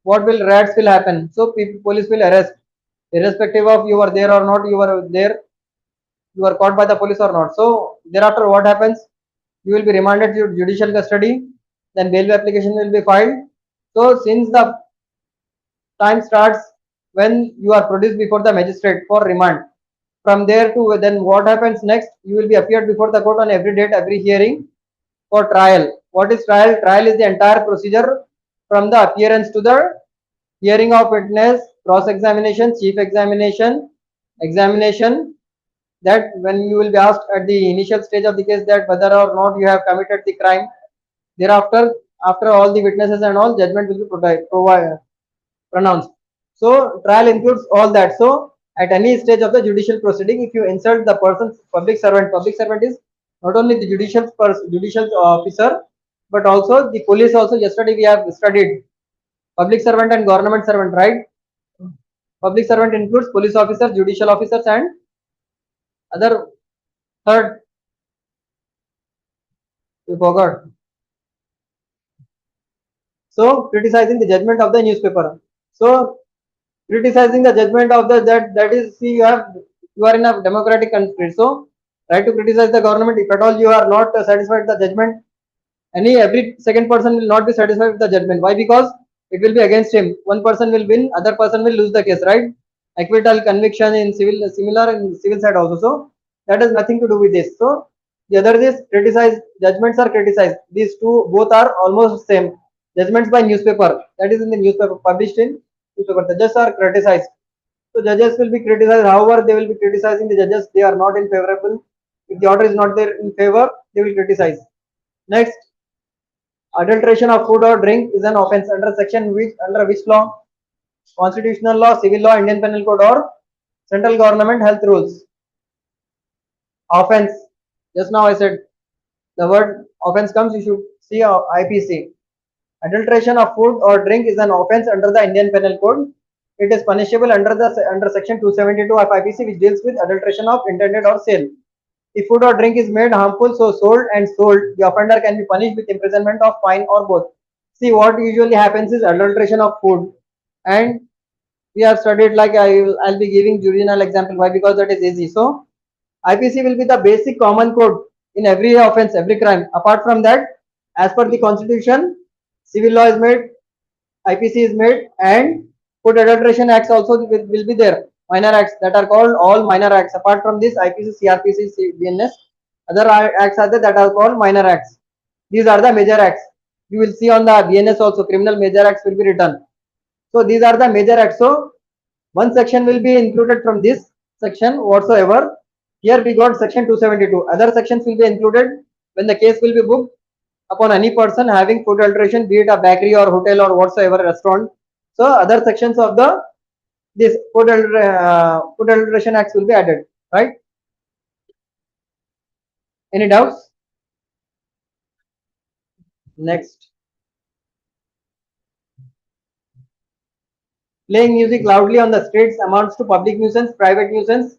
what will rats will happen. So police will arrest, irrespective of you were there or not. You were there, you were caught by the police or not. So thereafter, what happens? You will be remanded to judicial custody. Then bail application will be filed. So since the time starts when you are produced before the magistrate for remand, from there to then what happens next? You will be appeared before the court on every date, every hearing for trial. What is trial? Trial is the entire procedure from the appearance to the hearing of witness, cross-examination, chief examination, examination. That when you will be asked at the initial stage of the case that whether or not you have committed the crime. Thereafter, after all the witnesses and all, judgment will be pronounced. So trial includes all that. So at any stage of the judicial proceeding, if you insult the person's public servant is not only the judicial officer, but also the police also. Yesterday we have studied public servant and government servant, right? Public servant includes police officers, judicial officers, and other third. We forgot. So criticizing the judgment of the newspaper. So criticizing the judgment of the that is, see, you are in a democratic country, so right to criticize the government. If at all you are not satisfied with the judgment, every second person will not be satisfied with the judgment. Why? Because it will be against him. One person will win, other person will lose the case, right? Acquittal, conviction in civil, similar in civil side also. So that has nothing to do with this. So the other is criticize, judgments are criticized. These two both are almost same. Judgments by newspaper, that is in the newspaper, published in newspaper. The judges are criticized. So judges will be criticized. However, they will be criticizing the judges. They are not in favorable. If the order is not there in favor, they will criticize. Next, adulteration of food or drink is an offense under which law? Constitutional law, civil law, Indian Penal Code, or central government health rules. Offense. Just now I said the word offense comes. You should see IPC. Adulteration of food or drink is an offense under the Indian Penal Code. It is punishable under section 272 of IPC, which deals with adulteration of intended or sale. If food or drink is made harmful, so sold, the offender can be punished with imprisonment of fine or both. See, what usually happens is adulteration of food, and we have studied, like I'll be giving juvenile example. Why? Because that is easy. So IPC will be the basic common code in every offense, every crime. Apart from that, as per the constitution, civil law is made, IPC is made, and food adulteration acts also will be there. minor acts that are called all minor acts. Apart from this, IPC, CRPC, BNS, other acts are there that are called minor acts. These are the major acts. You will see on the BNS also criminal major acts will be written. So these are the major acts. So one section will be included from this section whatsoever. Here we got section 272. Other sections will be included when the case will be booked upon any person having food alteration, be it a bakery or hotel or whatsoever restaurant. So other sections of the this food alteration acts will be added, right? Any doubts? Next, playing music loudly on the streets amounts to public nuisance, private nuisance,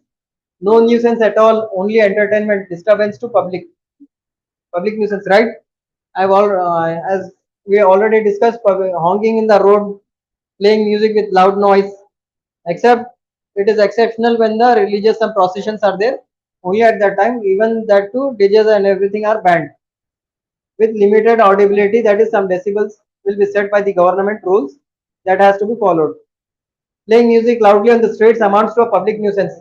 no nuisance at all, only entertainment, disturbance to public nuisance, right? I've all as we already discussed, honking in the road, playing music with loud noise, except it is exceptional when the religious and processions are there. Only at that time, even that too, DJs and everything are banned with limited audibility. That is, some decibels will be set by the government rules that has to be followed. Playing music loudly on the streets amounts to a public nuisance.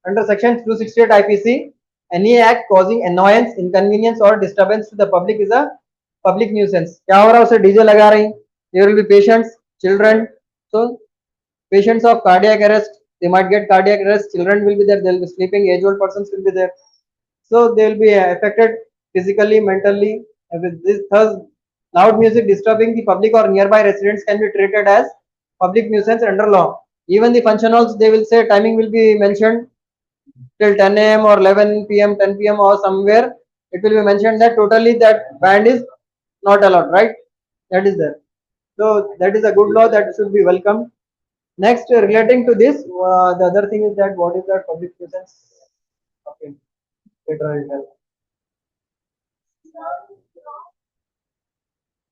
Under section 268 IPC, any act causing annoyance, inconvenience or disturbance to the public is a public nuisance. क्या हो रहा है उसे DJ लगा रही, there will be patients, children, so patients of cardiac arrest, they might get cardiac arrest, children will be there, they will be sleeping, age old persons will be there, so they will be affected physically, mentally. With this, thus loud music disturbing the public or nearby residents can be treated as public nuisance under law. Even the function halls, they will say timing will be mentioned till 10 a.m. or 11 p.m., 10 p.m. or somewhere. It will be mentioned that totally that band is not allowed, right? That is there. So that is a good law that should be welcomed. Next, relating to this, the other thing is that what is that public nuisance? Okay, later I will tell.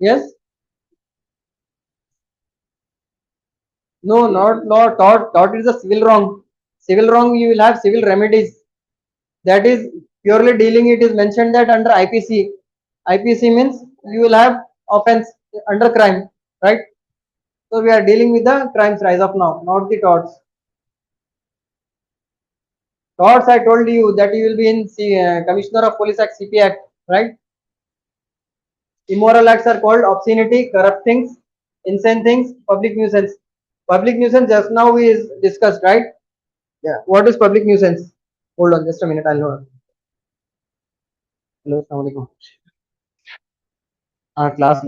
Yes? No, not law. Tort is a civil wrong. Civil wrong, you will have civil remedies. That is purely dealing. It is mentioned that under IPC. IPC means you will have offense under crime, right? So we are dealing with the crimes rise of now, not the torts. Torts, I told you that you will be in Commissioner of Police Act, CP Act, right? Immoral acts are called obscenity, corrupt things, insane things, public nuisance. Public nuisance just now we discussed, right? Yeah. What is public nuisance? Hold on, just a minute. I'll know. Hello, assalamualaikum. Class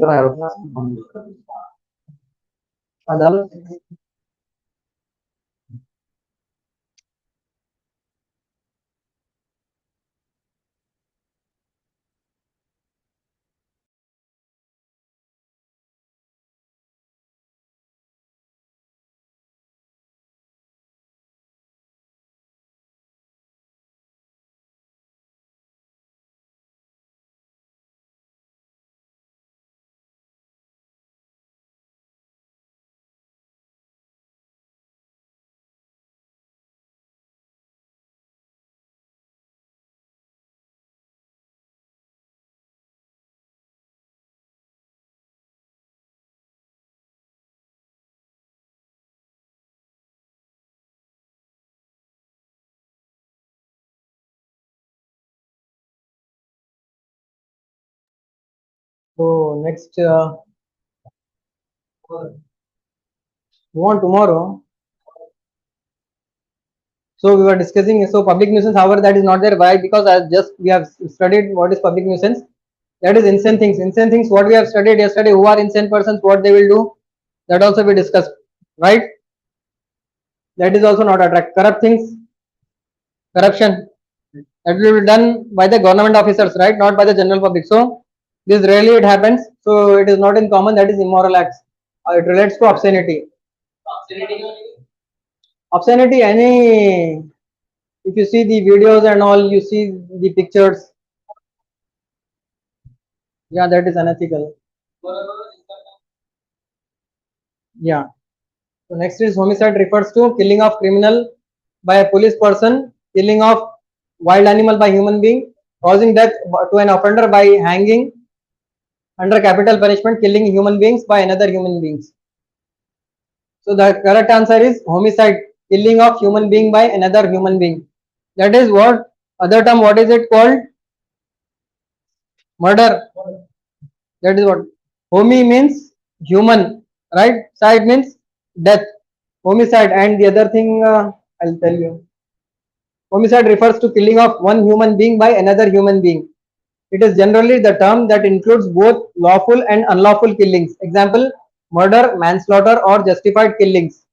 So next, move on tomorrow. So we were discussing, so public nuisance, however, that is not there. Why? Because as just we have studied what is public nuisance. That is insane things. Insane things, what we have studied yesterday, who are insane persons, what they will do, that also we discussed, right? That is also not attract. Corrupt things, corruption, that will be done by the government officers, right? Not by the general public. So this rarely it happens. So it is not in common. That is immoral acts. It relates to obscenity. Obscenity, any, if you see the videos and all, you see the pictures. Yeah, that is unethical. Yeah. So next is homicide, refers to killing of criminal by a police person, killing of wild animal by human being, causing death to an offender by hanging, under capital punishment, killing human beings by another human beings. So the correct answer is homicide, killing of human being by another human being. That is what other term. What is it called? Murder. That is what. Homi means human, right? Side means death. Homicide, and the other thing I'll tell you. Homicide refers to killing of one human being by another human being. It is generally the term that includes both lawful and unlawful killings. Example, murder, manslaughter, or justified killings.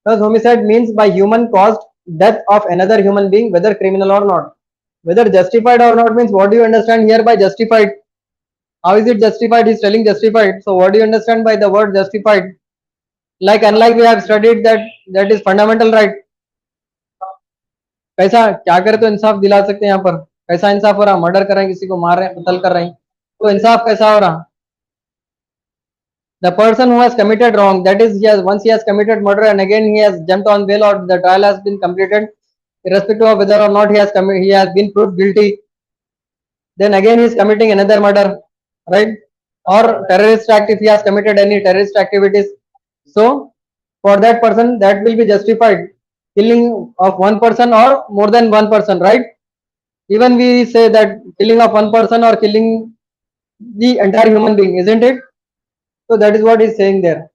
Thus, homicide means by human caused death of another human being, whether criminal or not. Whether justified or not means, what do you understand here by justified? How is it justified? He's telling justified. So what do you understand by the word justified? Like, unlike we have studied that is fundamental right. कैसा क्या करे तो इंसाफ दिला सकते हैं यहाँ पर? कैसा इंसाफ हो रहा? मर्डर कर रहे हैं, किसी को मार रहे हैं, कत्ल कर रहे हैं, तो इंसाफ कैसा हो रहा? The person who has committed wrong, that is, once he has committed murder and again he has jumped on bail or the trial has been completed, irrespective of whether or not he has been proved guilty, then again he is committing another murder, right? Or terrorist act if he has committed any terrorist activities. So for that person, that will be justified. Killing of one person or more than one person, right? Even we say that killing of one person or killing the entire human being, isn't it? So that is what he's saying there.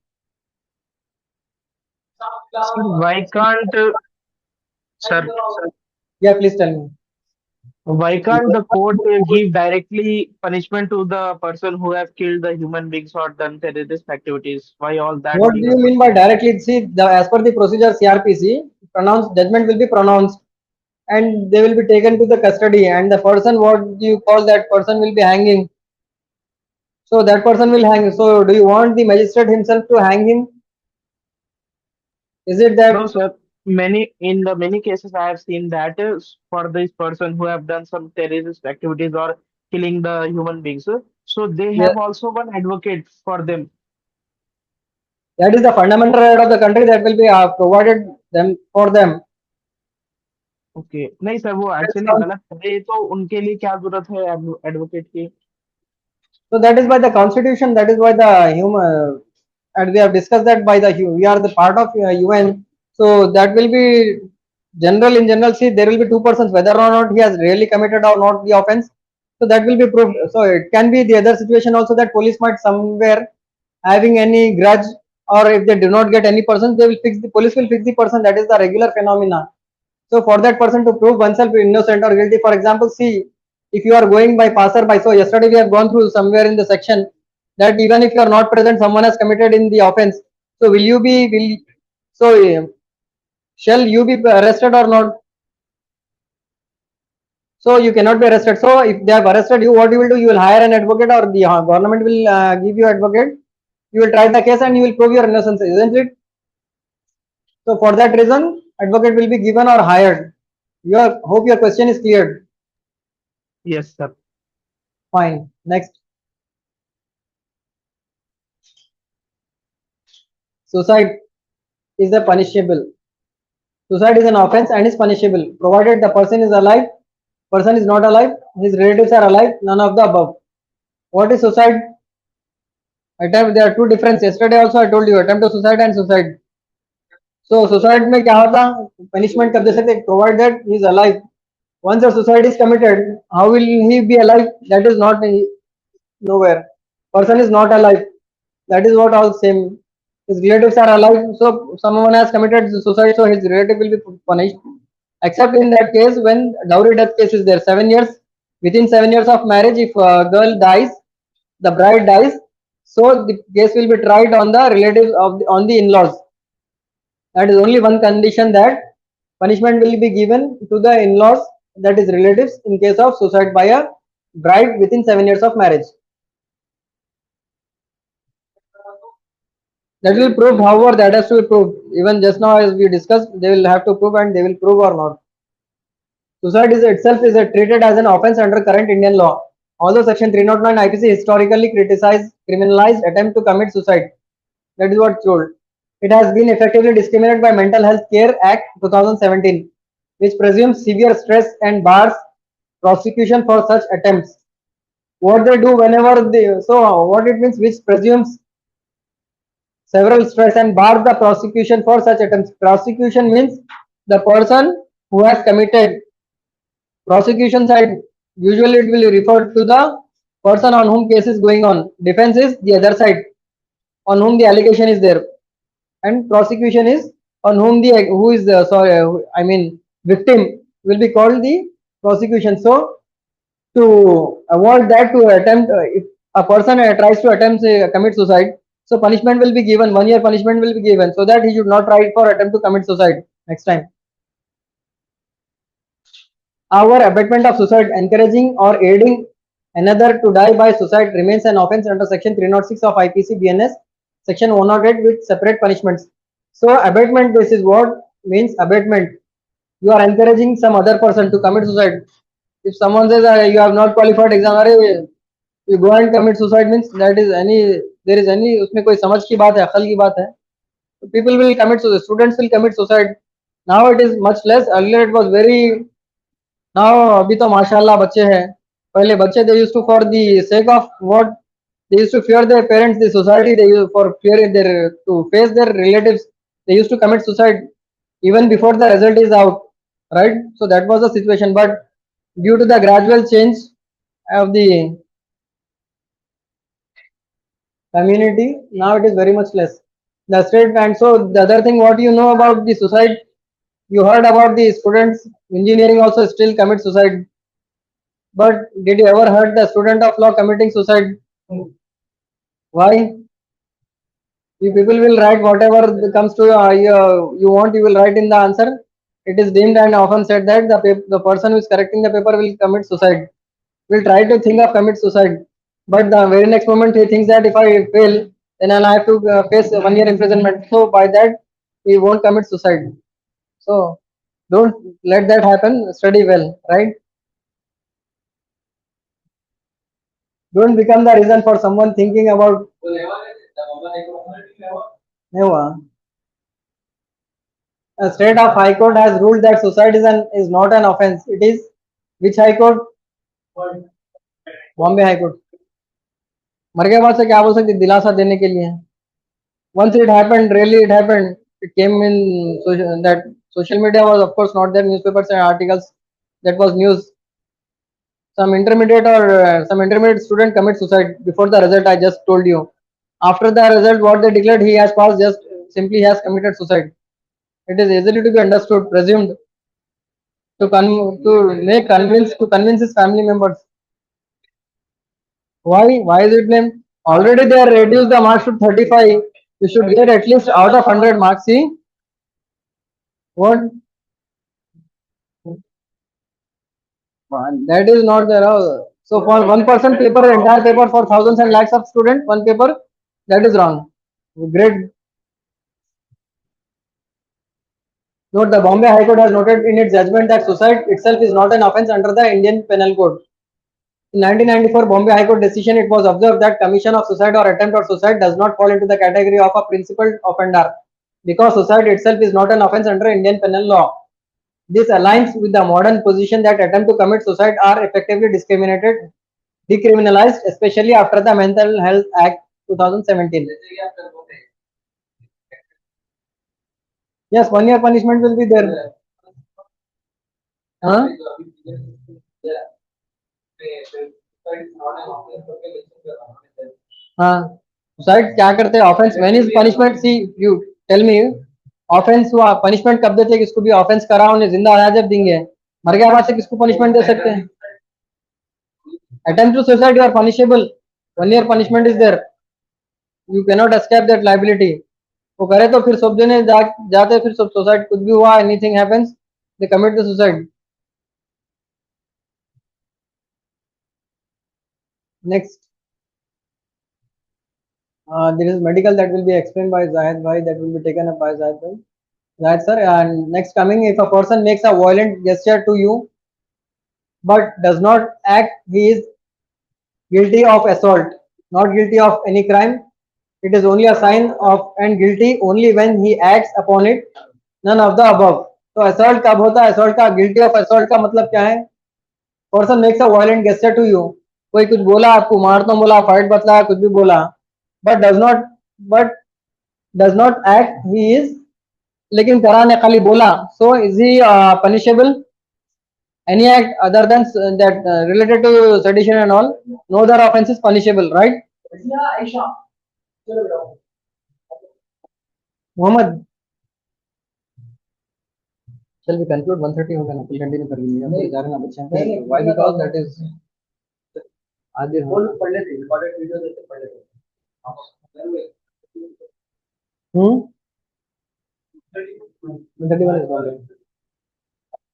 Why can't, sir, Yeah, please tell me. why can't the court give directly punishment to the person who have killed the human beings or done terrorist activities? Why all that What do thing? you mean by directly? See, as per the procedure CRPC, judgment will be pronounced and they will be taken to the custody, and the person, what do you call that person, will be hanging. So that person will hang. So do you want the magistrate himself to hang him? Is it that? No, sir. Many cases I have seen that is for this person who have done some terrorist activities or killing the human beings. So they Yeah, have also one advocate for them. that is the fundamental right of the country that will be provided them for them. Okay नहीं sir वो That is actually गलत है तो उनके लिए क्या जरूरत है एडवोकेट की So that is by the constitution, that is by the human, and we have discussed that by the we are the part of UN. So that will be general. In general, see, there will be two persons, whether or not he has really committed or not the offense. So that will be proved. So it can be the other situation also, that police might somewhere having any grudge, or if they do not get any person, they will fix the police will fix the person. That is the regular phenomena. So for that person to prove oneself innocent or guilty, for example, see, if you are going by passerby, so yesterday we have gone through somewhere in the section that even if you are not present, someone has committed in the offense. So shall you be arrested or not? So you cannot be arrested. So if they have arrested you, what you will do? You will hire an advocate, or the government will give you advocate. You will try the case and you will prove your innocence, isn't it? So for that reason, advocate will be given or hired. Hope your question is cleared. Yes sir Fine. Next. Suicide is a punishable. Suicide is an offense and is punishable, provided the person is alive, person is not alive, his relatives are alive, none of the above. What is suicide? Attempt. There are two differences. Yesterday also I told you, attempt to suicide and suicide. So suicide में क्या होता? Punishment कर दे सकते, provided that he is alive. Once a suicide is committed, how will he be alive? That is not nowhere. Person is not alive. That is what all same. His relatives are alive, so someone has committed suicide, so his relative will be punished. Except in that case when dowry death case is there, 7 years, within 7 years of marriage, if a girl dies, the bride dies, so the case will be tried on the relatives on the in-laws. That is only one condition, that punishment will be given to the in-laws, that is relatives, in case of suicide by a bride within 7 years of marriage. That will prove, however, that has to be proved. Even just now as we discussed, they will have to prove, and they will prove or not. Suicide itself is treated as an offence under current Indian law. Although Section 309 IPC historically criminalized attempt to commit suicide. That is what told. It has been effectively discriminated by Mental Health Care Act 2017, which presumes severe stress and bars prosecution for such attempts. What they do whenever they, so what it means, which presumes several strikes and bar the prosecution for such attempts. Prosecution means the person who has committed. Prosecution side, usually it will refer to the person on whom case is going on. Defense is the other side on whom the allegation is there, and prosecution is on whom the who is the I mean victim will be called the prosecution. So to avoid that, to attempt if a person tries to attempt commit suicide, so punishment will be given, 1 year punishment will be given, so that he should not try for attempt to commit suicide next time. Our abetment of suicide, encouraging or aiding another to die by suicide, remains an offence under section 306 of IPC BNS, section 108 with separate punishments. So abatement, this is what means abatement. You are encouraging some other person to commit suicide. If someone says you have not qualified exam, you go and commit suicide, means that is any, there is any उसमें कोई समझ की बात है, अकल की बात है. People will commit suicide, students will commit suicide. Now it is much less. Earlier it was very. Now अभी तो माशाल्लाह बच्चे हैं. पहले बच्चे they used to, for the sake of what, they used to fear their parents, the society, they used for fear their, to face their relatives, they used to commit suicide even before the result is out, right? So that was the situation, but due to the gradual change of the community, now it is very much less. The state, and so the other thing, what you know about the suicide, you heard about the students engineering also still commit suicide, but did you ever heard the student of law committing suicide? Why? You people will write whatever comes to you want, you will write in the answer. It is deemed and often said that the person who is correcting the paper will commit suicide, will try to think of commit suicide, but the very next moment he thinks that if I fail, then I have to face 1 year imprisonment. So by that he won't commit suicide. So don't let that happen. Study well, right? Don't become the reason for someone thinking about. Never. A state of High Court has ruled that suicide is not an offence. It is which High Court? Bombay High Court. मर के बाद से क्या बोल सकते, दिलासा देने के लिए. Once it happened, really it happened. It came in that social media was of course not there, newspapers and articles, that was news. Some intermediate student commit suicide before the result I just told you. After the result, what they declared, he has passed, just simply he has committed suicide. It is easily to be understood, presumed, to convince his family members. Why is it blamed? Already they are reduced the marks to 35. You should get at least out of 100 marks. See what? That is not there. So for 1% paper, entire paper for thousands and lakhs of students, one paper, that is wrong. Great. Note, the Bombay High Court has noted in its judgment that suicide itself is not an offence under the Indian Penal Code. In 1994 Bombay High Court decision, it was observed that commission of suicide or attempt at suicide does not fall into the category of a principal offender, because suicide itself is not an offence under Indian penal law. This aligns with the modern position that attempt to commit suicide are effectively decriminalized, especially after the Mental Health Act 2017. Yes, 1 year punishment will be there. Huh? हाँ, suicide क्या करते हैं? Offence, when is punishment? See you tell me, offence हुआ, punishment कब देते हैं किसको भी? ऑफेंस करा उन्हें जिंदा आया जब देंगे, मर गया बाद से किसको पनिशमेंट दे सकते हैं? Attempt to suicide, you are punishable, 1 year punishment is there, you cannot escape that liability. वो करे तो फिर सब जने जाते, फिर सब सुसाइड, कुछ भी हुआ, anything happens, they commit the suicide. Next, there is medical that will be explained by Zahid Bhai, that will be taken up by Zahid Bhai. Zahid sir, and next coming, if a person makes a violent gesture to you but does not act, he is guilty of assault, not guilty of any crime. It is only a sign of and guilty only when he acts upon it, none of the above. तो assault कब होता है? assault का, guilty of assault का मतलब क्या है? Person makes a violent gesture to you, कोई कुछ बोला आपको, मार तो बोला, फाइट बतलाया, कुछ भी बोला, but does not act, he is, लेकिन करा ने खाली बोला, so is he punishable? Any act other than that related to sedition and all, no other offense is punishable, right? Ayesha चलो बेटा Muhammad, shall we conclude? 1:30 होगा ना, फिर कंटिन्यू कर लेंगे, अब जा रहे हैं बच्चे हैं, why? Because that is आधे बोल पढ़ लेते रिकॉर्डेड वीडियो देते पढ़ लेते hmm 1:31 is gone.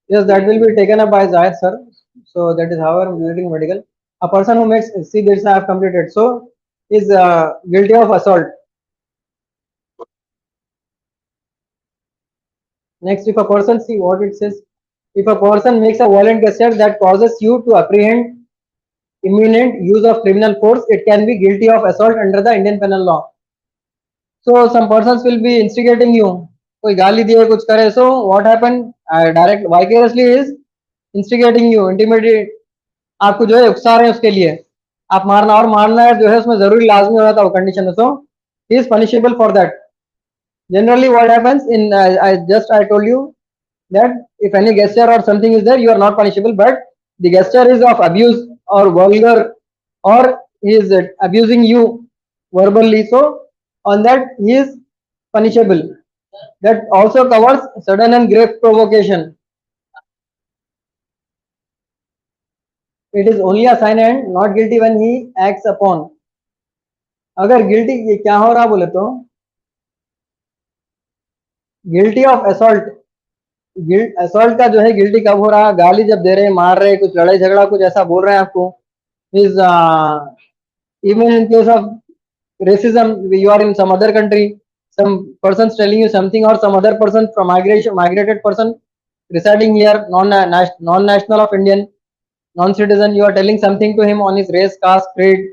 Yes, that will be taken up by Zahid sir. So that is how I am reading medical. A person who makes, see this I have completed, so is guilty of assault. Next, if a person, see what it says, if a person makes a violent gesture that causes you to apprehend imminent use of criminal force, it can be guilty of assault under the Indian penal law. So some persons will be instigating you, कोई गाली दिए कुछ करे, so what happened, direct vicariously is instigating you, intimidate, आपको जो है उकसा रहे हैं उसके लिए, आप मारना और मारना है जो है उसमें जरूरी लाजमी हो जाता है वो कंडीशन है, so he is punishable for that. Generally what happens in I told you that if any gesture or something is there, you are not punishable, but the gesture is of abuse or vulgar, or he is abusing you verbally, so on that he is punishable. That also covers sudden and grave provocation. It is only a sign and not guilty when he acts upon. अगर guilty ये क्या हो रहा बोले तो guilty of assault, assault का जो है गिल्टी कब हो रहा, गाली जब दे रहे हैं, मार रहे, कुछ लड़ाई झगड़ा कुछ ऐसा बोल रहे हैं आपको, is even in case of racism, you are in some other country, some persons telling you something, or some other person from migrated person residing here, non-national of Indian, non-citizen, you are telling something to him on his race, caste, creed,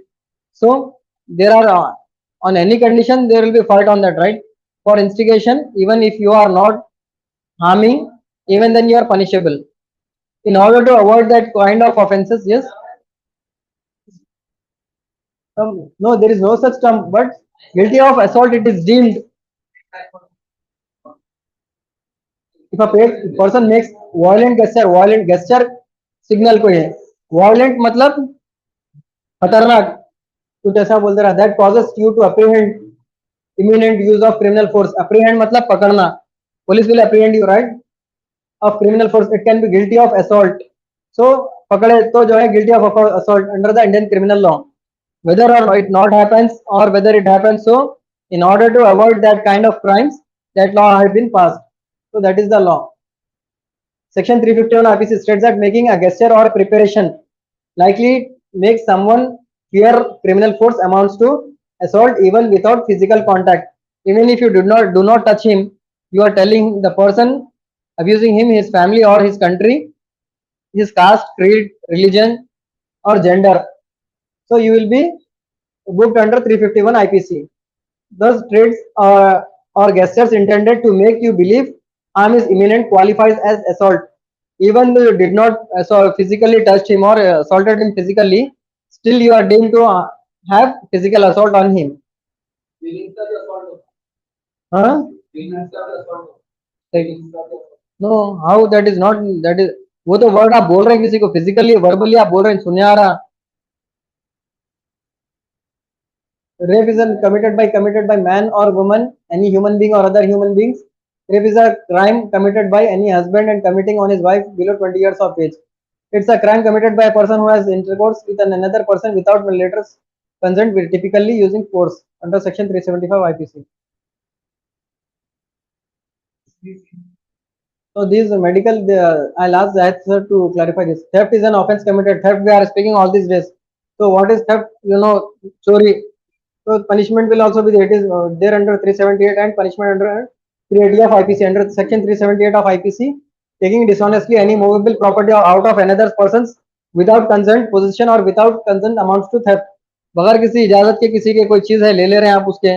so there are on any condition there will be fight on that, right? For instigation, even if you are not harming, even then you are punishable. In order to avoid that kind of offenses, yes. No, there is no such term, but guilty of assault it is deemed. If a person makes violent gesture signal को है, violent मतलब खतरनाक, कुछ ऐसा बोल दे रहा, that causes you to apprehend imminent use of criminal force. Apprehend मतलब पकड़ना, police will apprehend you, right? Of criminal force, it can be guilty of assault. So पकड़े तो जो है guilty of assault under the Indian criminal law. Whether or it not happens or whether it happens, so in order to avoid that kind of crimes, that law has been passed. So that is the law. Section 351 IPC states that making a gesture or preparation likely makes someone fear criminal force amounts to assault even without physical contact. Even if you do not touch him, you are telling the person abusing him, his family or his country, his caste, creed, religion or gender. So you will be booked under 351 IPC. Thus traits or gestures intended to make you believe harm is imminent qualifies as assault. Even though you did not physically touch him or assaulted him physically, still you are deemed to have physical assault on him. Huh? No, how that is not, that is, वो तो word आप बोल रहे हैं किसी को physically verbally आप बोल रहे हैं, सुनने आ रहा. Rape is committed by man or woman, any human being or other human beings. Rape is a crime committed by any husband and committing on his wife below 20 years of age. It's a crime committed by a person who has intercourse with another person without letter consent, typically using force under section 375 IPC. So these medical, I'll ask Zahid sir to clarify this. Theft is an offense committed. Theft we are speaking all these days. So what is theft? You know, chori. So punishment will also be there. It is there under 378 and punishment under 380 of IPC. Under section 378 of IPC, taking dishonestly any movable property out of another person's without consent, possession or without consent amounts to theft. बगैर किसी इजाजत के किसी के कोई चीज है ले रहे हैं आप उसके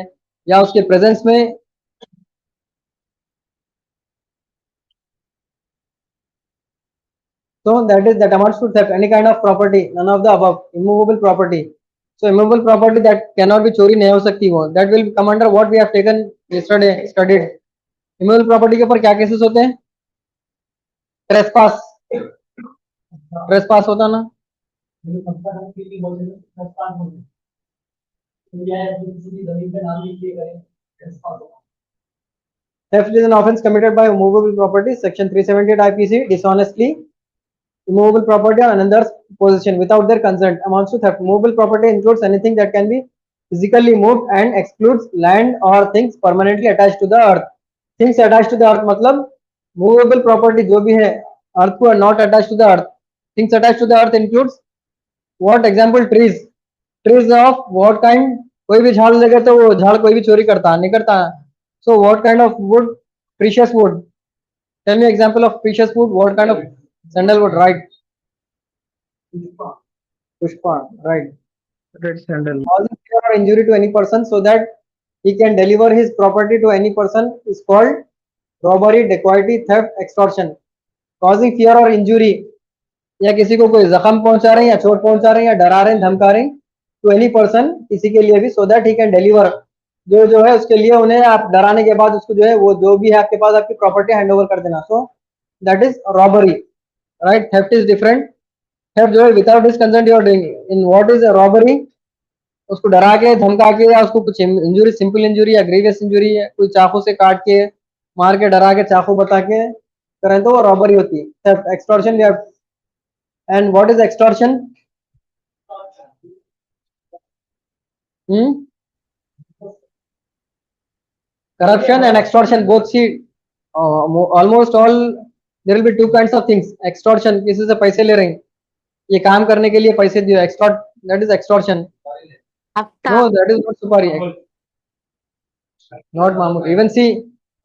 या उसके प्रेजेंस में. So that amounts to theft. Any kind of property, none of the above, immovable property. So immovable property that cannot be चोरी नहीं हो सकती वो, that will come under what we have taken yesterday studied. Immovable property के ऊपर क्या cases होते हैं? Trespass होता ना? Theft is an offence committed by immovable property, section 378 IPC, dishonestly immovable property on another's possession without their consent amounts to theft. Movable property includes anything that can be physically moved and excludes land or things permanently attached to the earth. Things attached to the earth मतलब movable property जो भी है earth को not attached to the earth. Things attached to the earth includes what? Example, trees. Trees of what kind? कोई भी झाड़ लगे तो वो झाड़ कोई भी चोरी करता नहीं करता. So what kind of wood? Precious wood. Tell me example of precious wood. What kind of sandalwood? Right. Pushpa. Right. Red sandal. Causing fear or injury to any person so that he can deliver his property to any person is called robbery, dacoity, theft, extortion. Causing fear or injury या किसी को कोई जख्म पहुंचा रहे हैं या चोट पहुंचा रहे हैं या डरा रहे हैं धमका रहे हैं टू एनी पर्सन किसी के लिए भी so that he can deliver जो है उसके लिए उन्हें आप डराने के बाद उसको जो है वो जो भी है आपके पास आपकी प्रॉपर्टी हैंड ओवर कर देना. So that is robbery. Right. Theft is different. Theft जो है without his consent you are doing. In what is robbery? उसको डरा के धमका के या उसको कुछ इंजुरी, सिंपल इंजुरी या ग्रीवियस इंजुरी है, कोई चाकू से काट के मार के डरा के चाकू बता के करें तो वो रॉबरी होती है. Theft. Extortion. And what is extortion? Corruption and extortion both. See, almost all there will be two kinds of things. Extortion, किसी से पैसे ले रहे हैं, ये काम करने के लिए पैसे दियो. Extort, that is extortion. No, that is not supari. Not Mahmood. Even see,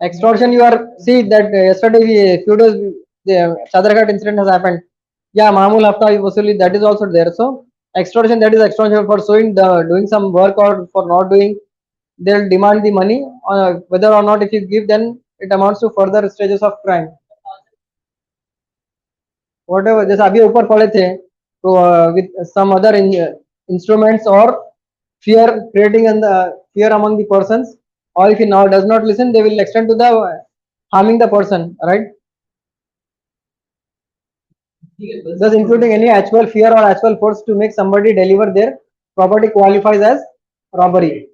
extortion you are see that yesterday few days the Sadarghat incident has happened. Yeah, Mamul Hafta Vasuli, that is also there. So extortion, that is extortion for doing some work or for not doing. They'll demand the money. Whether or not if you give, then it amounts to further stages of crime. Whatever, जैसे अभी ऊपर पढ़े थे, तो with some other instruments or fear, creating fear among the persons, or if he now does not listen, they will extend to the harming the person, right? Thus including any actual fear or actual force to make somebody deliver their property qualifies as robbery.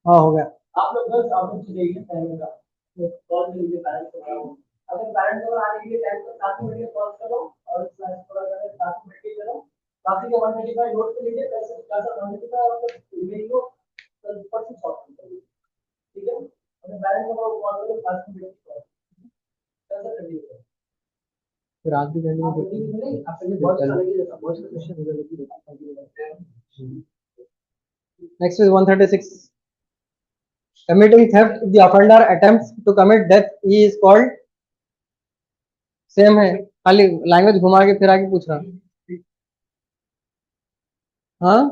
हाँ हो गया. आप लोग 10 आप लोग चाहिए time का call कर लीजिए पेरेंट्स को. अगर पेरेंट्स को आने के लिए टाइम पर 7 मिनट कॉल करो और क्लास पूरा करके 7 मिनट के करो. बाकी के 135 नोट कर लीजिए. कैसे कैसा 135 और ईमेल को परसों सॉल्व कर लीजिए. ठीक है. अगर पेरेंट्स को कॉल करो 7 मिनट की कॉल कैसा कर लीजिए. फिर आज भी नहीं आपने बहुत अच्छा लगे बहुत क्वेश्चन लगी. Next is 136. Committing theft. If the offender attempts to commit death, he is called. Same है, खाली लैंग्वेज घुमा के फिर आके पूछ रहा. हाँ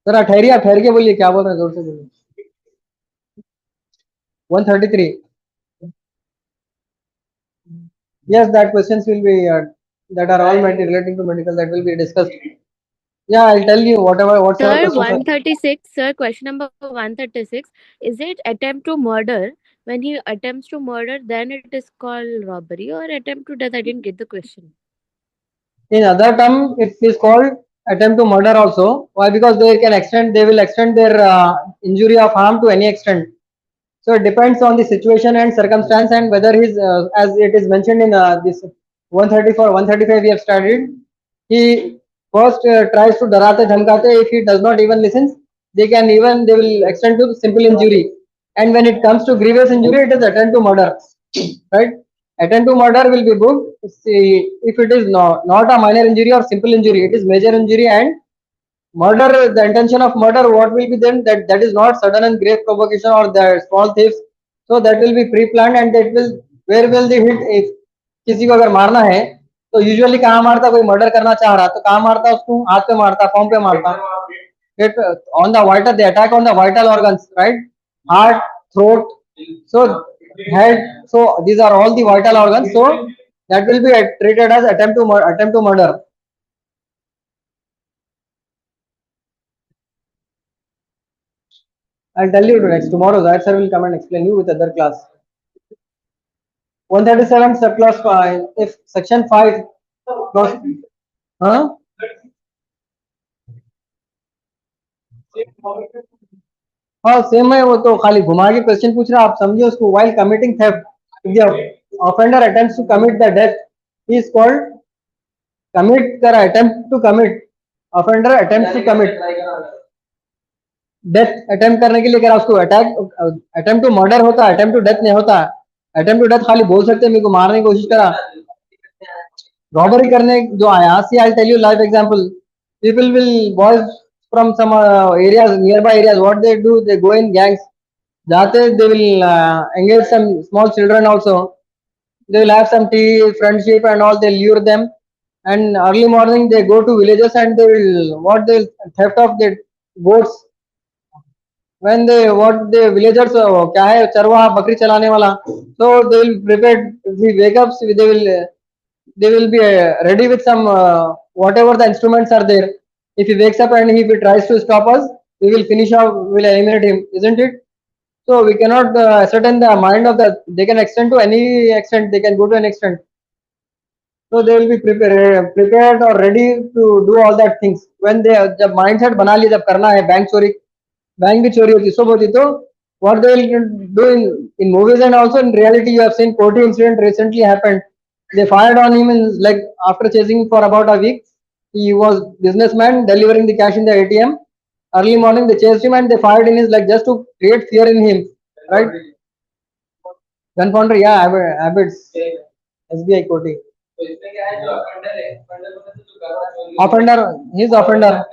जरा ठहर के बोलिए क्या बोल रहे हैं, जोर से बोलिए. 133. Yes, that questions will be that are all relating to medical, that will be discussed. Yeah, I'll tell you whatever. Sir, 136. Sir, question number 136. Is it attempt to murder? When he attempts to murder, then it is called robbery, or attempt to death? I didn't get the question. In other term, it is called attempt to murder also. Why? Because they will extend their injury of harm to any extent. So it depends on the situation and circumstance and whether his, as it is mentioned in this 134, 135 we have studied. He first tries to darate dhamkate. If he does not even listen, they will extend to simple injury. And when it comes to grievous injury, it is attempt to murder. Right? Attempt to murder will be good. See, if it is not a minor injury or simple injury, it is major injury and murder. The intention of murder, what will be then? That is not sudden and grave provocation or the small thieves. So that will be pre-planned and that will, where will they hit? If किसी को अगर मारना है तो usually कहाँ मारता, कोई murder करना चाह रहा तो कहाँ मारता, उसको हाथ पे मारता, पाँव पे मारता. It on the vital, they attack on the vital organs, right? Heart, throat, so head. So these are all the vital organs. So that will be treated as attempt to murder. I'll tell you next tomorrow. That sir will come and explain you with other class. 137 subclass 5. If section 5, huh? हाँ same है, वो तो खाली घुमा के question पूछ रहा, आप समझिए उसको. while committing theft, if the offender attempts to commit the death, he is called commit करा, attempt to commit. offender attempts to commit death, attempt करने के लिए करा उसको अटैक. अटेम्प्ट टू मर्डर होता है, अटेम्प्ट टू डेथ नहीं होता. अटेम्प्ट टू डेथ खाली बोल सकते हैं मेरे को मारने की कोशिश करा. रॉबरी करने जो आया, see I tell you live example. People will boys from some areas, nearby areas, what they do, they go in gangs. जाते they will engage some small children also. They will have some tea, friendship and all. They lure them, and early morning they go to villages and they will theft of the goats. When they the villagers क्या है चरवाहा बकरी चलाने वाला, so they will prepare. If we wake up, they will be ready with some whatever the instruments are there. If he wakes up and if he tries to stop us, we will finish off, we will eliminate him, isn't it? So we cannot ascertain the mind of the. They can extend to any extent. They can go to an extent. So they will be prepared or ready to do all that things. When they जब mindset बना लिया, जब करना है bank चोरी, bank भी चोरी होती, सब होती, तो what they will do in movies and also in reality, you have seen Koti incident recently happened. They fired on him in like after chasing for about a week. He was businessman delivering the cash in the ATM. Early morning they chased him and they fired in his leg just to create fear in him, right? Gunpowder, yeah, habits. SBI Koti. Offender, he is offender.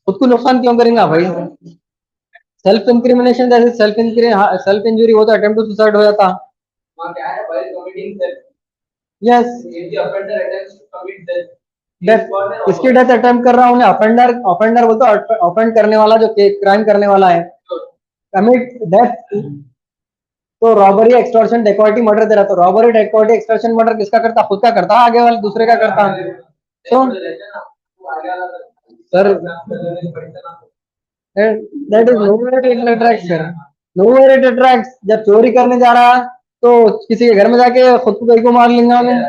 खुद को नुकसान क्यों करेंगे भाई? Self incrimination, जैसे self injury हो तो attempt to suicide हो जाता. यस, डेथ, किसकी डेथ अटेम्प्ट कर रहा हूँ? ऑफेंडर बोलते, ऑफेंड करने वाला, जो क्राइम करने वाला है. कमिट डेथ, तो रॉबरी, एक्सटॉर्शन, डेकॉइटी, मर्डर दे रहा. तो रॉबरी, डेकॉइटी, एक्सटॉर्शन, मर्डर किसका करता? खुद का करता, आगे वाले दूसरे का करता. तो sir that is nowhere it attracts, sir nowhere it attracts. जब चोरी करने जा रहा तो किसी के घर में जाके खुद को कहीं को मार लेंगे हमें.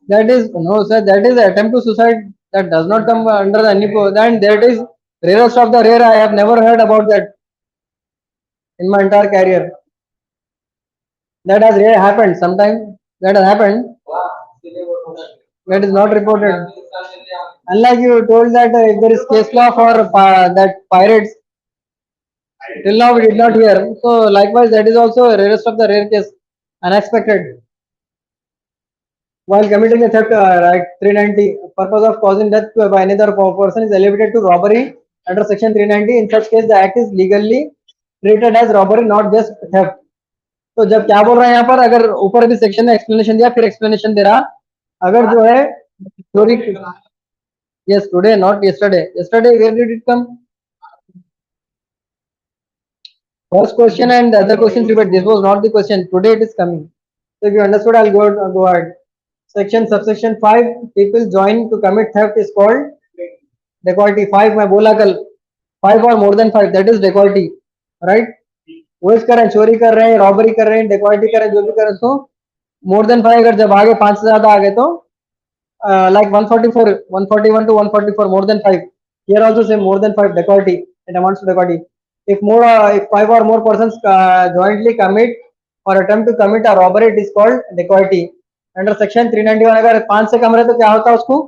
That is no sir, that is attempt to suicide. That does not come under the any. Then that is rarest of the rare. I have never heard about that in my entire career. That has happened sometime. That has happened. That is not reported. Unlike you told that if there is case law for that pirates, till now we did not hear. So likewise, that is also a rarest of the rare case, unexpected. While committing a theft, right, 390, purpose of causing death by another person is elevated to robbery under section 390. In such case, the act is legally treated as robbery, not just theft. तो जब क्या बोल रहा है यहाँ पर, अगर ऊपर भी सेक्शन में एक्सप्लेनेशन दिया, फिर एक्सप्लेनेशन दे रहा, अगर जो है चोरी, yes today not yesterday. Yesterday where did it come? First question and the other questions repeat. This was not the question. Today it is coming. So if you understood, I'll go ahead. Section subsection 5, people join to commit theft is called dacoity. 5 मैं बोला कल, 5 or more than 5, that is dacoity, right? वो इस कर रहे हैं, चोरी कर रहे हैं, रॉबरी कर रहे हैं, डेकॉइटी कर रहे हैं, जो भी कर रहे हैं, तो मोर देन 5. अगर जब आगे 5 से ज्यादा आ गए तो like 144, 141 to 144, more than 5. Here also say more than 5, dacoity, it amounts to dacoity. If 5 or more persons jointly commit or attempt to commit a robbery, it is called dacoity. Under section 391 अगर 5 से कम रहे तो क्या होता है? उसको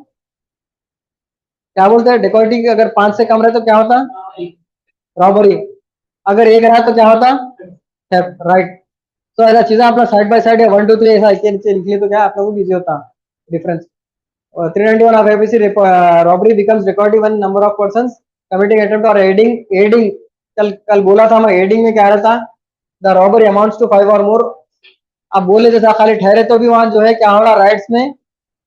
क्या बोलते हैं? डेकॉइटी. अगर 5 से कम रहे तो क्या होता? रॉबरी. अगर 1 रहा तो क्या होता? Theft, right. तो ऐसा चीजें अपना साइड बाय साइड या 1 2 3 ऐसा नीचे लिख लिए तो क्या आप लोगों को इजी होता difference. 391 of ABC, robbery becomes dacoity when number of persons committing attempt और एडिंग. कल बोला था मैं, एडिंग में क्या रहता? द रॉबरी अमाउंट्स टू 5 और मोर. आप बोले जैसा खाली ठहरे तो भी वहां जो है क्या हो रहा? राइट्स में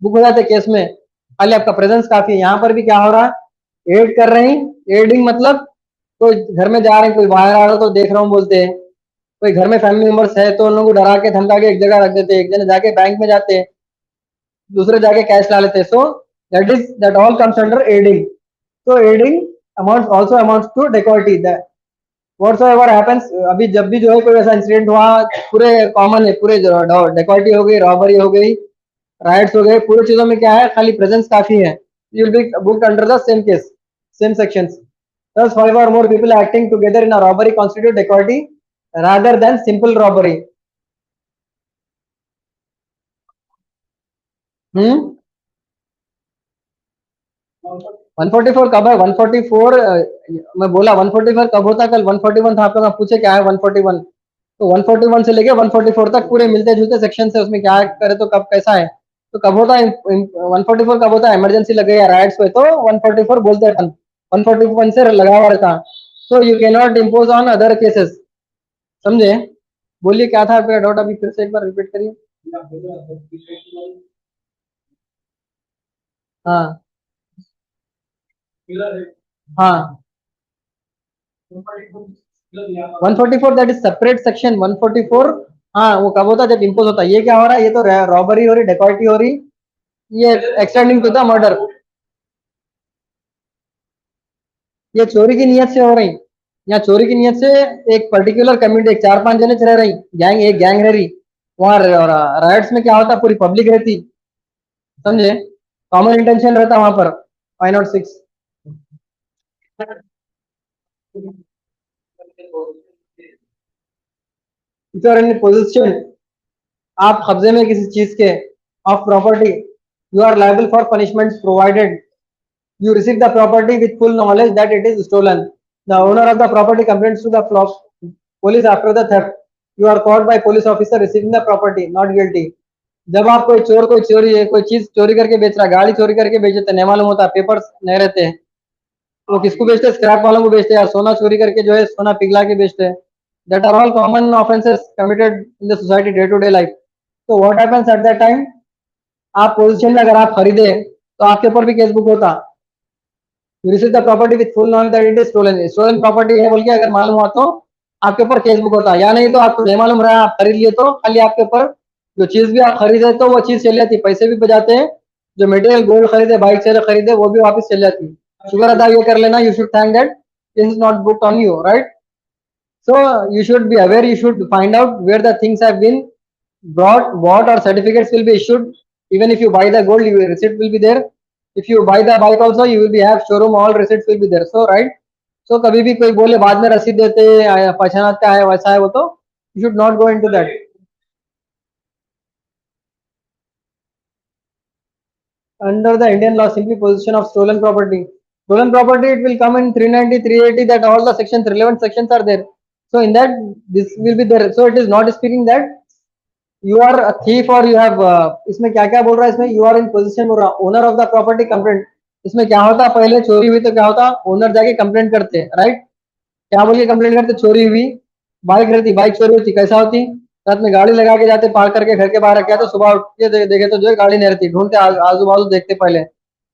बुक हो जाते केस में, खाली आपका प्रेजेंस काफी है. यहाँ पर भी क्या हो रहा? एड कर रहे हैं. एडिंग मतलब कोई घर में जा रहे हैं, कोई बाहर आ रहा तो देख रहा हूँ बोलते हैं, कोई घर में फैमिली मेंबर्स है तो उन लोगों को डरा के धमका के एक जगह रख देते हैं, एक जने जाके बैंक में जाते हैं, दूसरे जाके कैश ला लेते हैं. सो that all comes under aiding. So aiding also amounts to dacoity. That whatsoever happens, अभी जब भी जो है कोई ऐसा इंसिडेंट हुआ, पूरे कॉमन है, पूरे डेकॉर्टी हो गई, रॉबरी हो गई, राइट्स हो गए, पूरी चीजों में क्या है, खाली प्रेजेंस काफी है. You will be booked under the same case, same sections. Thus, 5 or more people acting together in a robbery constitute dacoity rather than simple robbery. 144 कब है? 144 मैं बोला 144 कब होता है? कल 141 था आपका, मैं पूछे क्या है 141. तो 141 से लेके 144 तक पूरे मिलते जुलते सेक्शन है, उसमें क्या करे तो कब कैसा है, तो कब होता है 144 कब होता है? इमरजेंसी लगे या राइट्स पे तो 144 बोलते हैं. 141 से लगा हुआ रहता. So you can not impose on other cases. समझे? बोलिए क्या था आपका डाउट, अभी फिर से एक बार रिपीट करिए. हाँ हाँ 144 दैट इज सेपरेट सेक्शन 144. हाँ वो कब होता है? जब इम्पोज होता है. ये क्या हो रहा है? ये तो रॉबरी हो रही, डेकॉइटी हो रही, ये एक्सटेंडिंग टू द मर्डर. ये चोरी की नियत से हो रही. यहाँ चोरी की नियत से एक पर्टिकुलर कम्युनिटी, एक 4-5 जने रह रही, गैंग, एक गैंग रह रही. वहाँ राइट्स में क्या होता? पूरी पब्लिक रहती. समझे? कॉमन इंटेंशन रहता वहां पर. 506 इन पोजिशन, आप कब्जे में किसी चीज के of property, you are liable for punishment provided you receive the property with full knowledge that it is stolen. The owner of the property complains to the police after the theft. You are caught by police officer receiving the property, not guilty. जब आप कोई चोर कोई चोरी है, कोई चीज चोरी करके बेच रहा, गाड़ी चोरी करके बेच देते, नहीं मालूम होता, पेपर्स नहीं रहते हैं, वो किसको बेचते हैं? स्क्रैप वालों को बेचते हैं, या सोना चोरी करके जो है सोना पिघला के बेचते हैं. That are all common offences committed in the society day to day life. तो what happens at that time? आप पोजीशन में अगर आप खरीदे तो आपके ऊपर भी केस बुक होता. You receive the property with full knowledge that it is stolen. Stolen property है बोल के अगर मालूम हुआ तो आपके ऊपर केस बुक होता है. या नहीं तो आपको नहीं मालूम रहा, आप खरीद लिए तो खाली आपके ऊपर जो चीज भी आप खरीदे तो वो चीज चली जाती, पैसे भी बचाते हैं. जो मटेरियल गोल्ड खरीदे, बाइक से खरीदे, वो भी वापस चली जाती. शुक्र अदा ये कर लेना. You should thank that this is not booked on you, right? So you should be aware. You should find out where the things have been bought, or certificates will be issued. Even if you buy the gold, your receipt will be there. If you buy the bike also, you will be have showroom, all receipts will be there. So right. So कभी भी कोई बोले बाद में रसीद देते पहचानता है वैसा है वो, तो you should not go into that. Under the Indian law, simply possession of stolen property. Stolen property, it will come in 390, 380, that all the sections, relevant sections are there. So in that, this will be there. So it is not speaking that you are a thief or you have इसमें क्या क्या बोल रहा है? इसमें you are in possession बोल रहा. Owner of the property complaint. इसमें क्या होता? पहले चोरी हुई तो क्या होता? ओनर जाके कंप्लेंट करते, राइट? क्या बोल के कंप्लेंट करते? चोरी हुई, बाइक रहती, बाइक चोरी होती, कैसा होती? रात में गाड़ी लगा के जाते, पार्क करके घर के बाहर रखे, तो सुबह उठ के देखे तो जो है गाड़ी नहीं रहती, ढूंढते आजू बाजू देखते, पहले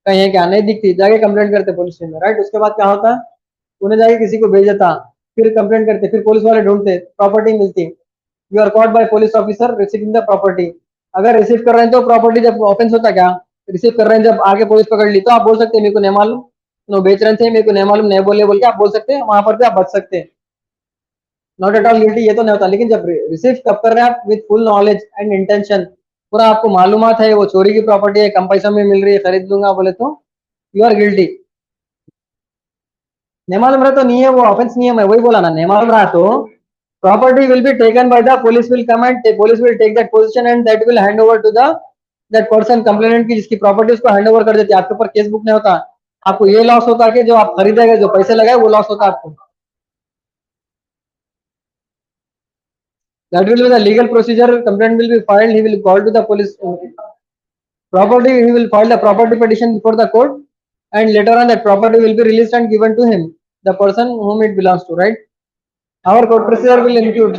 कहीं है क्या, नहीं दिखती, जाके कंप्लेंट करते पुलिस स्टेशन में, राइट? उसके बाद क्या होता? उन्हें जाके किसी को भेज देता, फिर कंप्लेंट करते, फिर पुलिस वाले ढूंढते, प्रॉपर्टी मिलती. You are caught by police officer receiving the property. अगर रिसीव कर रहे हैं तो प्रॉपर्टी जब ऑफेंस होता, क्या रिसीव कर रहे हैं, जब आगे पुलिस पकड़ ली तो आप बोल सकते हैं मेरे को नहीं मालूम, नो बेच रहे थे, मेरे को नहीं मालूम, नहीं बोल के आप बोल सकते हैं, वहां पर भी आप बच सकते हैं. नॉट एट ऑल गिल्टी, ये तो नहीं होता. लेकिन जब रिसीव कब कर रहे हैं आप? With full knowledge and intention, पूरा आपको मालूमात है वो चोरी की प्रॉपर्टी है, कम पैसा में मिल रही है, खरीद लूंगा बोले तो यू आर गिल्टी. नहीं मालूम रहा तो नहीं है, वो ऑफेंस नहीं है. मैं वही बोला ना, नहीं मालूम रहा तो property will be taken by the police, will come and police will take that position and that will hand over to the that person complainant की जिसकी प्रॉपर्टी उसको हैंड ओवर कर देती है. आपके ऊपर केस बुक नहीं होता. आपको ये लॉस होता है कि जो आप खरीदेंगे, जो पैसे लगाए वो लॉस होता है आपको. That will be the legal procedure. Complaint will be filed. He will call to the police property. He will file the property petition before the court, and later on that property will be released and given to him, the person whom it belongs to, right? Our court procedure will include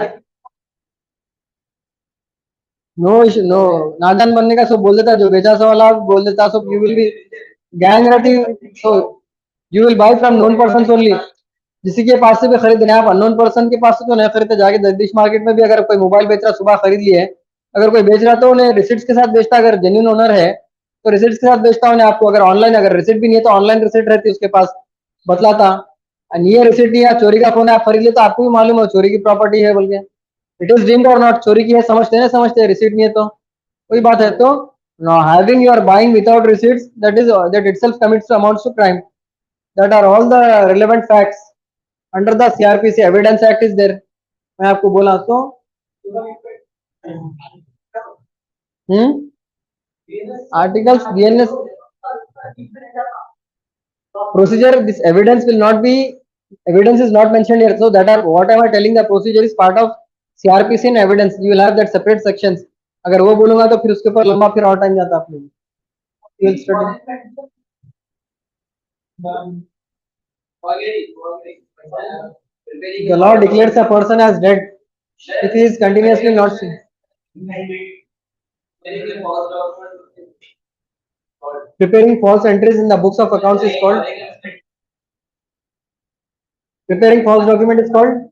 no issue, no नादान बनने का सब बोल देता, जो बेचा सो वाला बोल देता सब. यू विल बी गैंग रहती, so you will buy from known person only. किसी के पास से भी खरीद रहे हैं आप, अननोन पर्सन के पास से तो नहीं खरीदते, जाके जगदीश मार्केट में भी अगर कोई मोबाइल बेच रहा, सुबह खरीद लिए, अगर कोई बेच रहा तो उन्हें रिसिप्ट के साथ बेचता, अगर जेन्युइन ओनर है तो रिसिप्ट के साथ बेचता उन्हें आपको। अगर ऑनलाइन, अगर रिसिप्ट भी नहीं है तो ऑनलाइन रिसिप्ट रहती उसके पास, बतलाता ये रिसिप्ट नहीं है, चोरी का फोन है आप खरीद ले, तो आपको भी मालूम है चोरी की प्रॉपर्टी है बोल के, इट इज डीम्ड और नॉट, चोरी की है समझते हैं, समझते हैं, रिसिप्ट नहीं है तो कोई बात है। तो having you are buying without receipts, that itself commits to amounts to crime. That are all the relevant facts under the CRPC Evidence Act is there. मैं आपको बोला तो articles DNS procedure, this evidence will not be, evidence is not mentioned here, so that are what am I telling, the procedure is part of CRPC and evidence, you will have that separate sections. अगर वो बोलूंगा तो फिर उसके ऊपर लंबा फिर और टाइम जाता आप लोग, you will study. The law declares a person as dead if he is continuously not seen. Preparing false entries in the books of accounts is called, preparing false document is called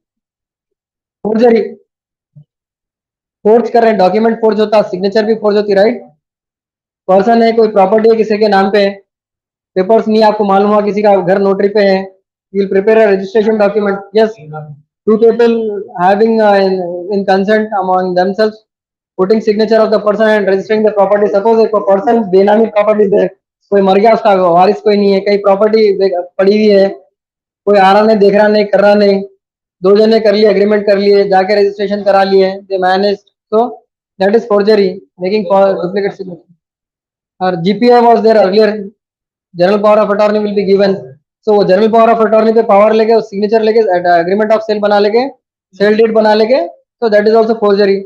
forgery. Forge कर रहे हैं, document forge होता है, signature भी forge होती है, right. Person है, कोई प्रॉपर्टी है किसी के नाम पे, पेपर्स नहीं आपको मालूम हुआ किसी का घर नोटरी पे है, you will prepare a registration document, yes, two people having in consent among themselves putting signature of the person and registering the property. Suppose एक पर्सन बेनामी प्रॉपर्टी दे, कोई मर गया, उसका वारिस कोई नहीं है, कई प्रॉपर्टी पड़ी हुई है, कोई आ रहा नहीं, देख रहा नहीं, कर रहा नहीं, दो जने कर लिए, एग्रीमेंट कर लिए, जाके रजिस्ट्रेशन करा लिए, they manage, so that is forgery, making duplicate signature. Or GPA was there earlier, general power of attorney will be given, so वो general power of attorney पे power लेके, signature लेके, agreement of sale बना लेके, sale deed बना लेके, so that is also forgery,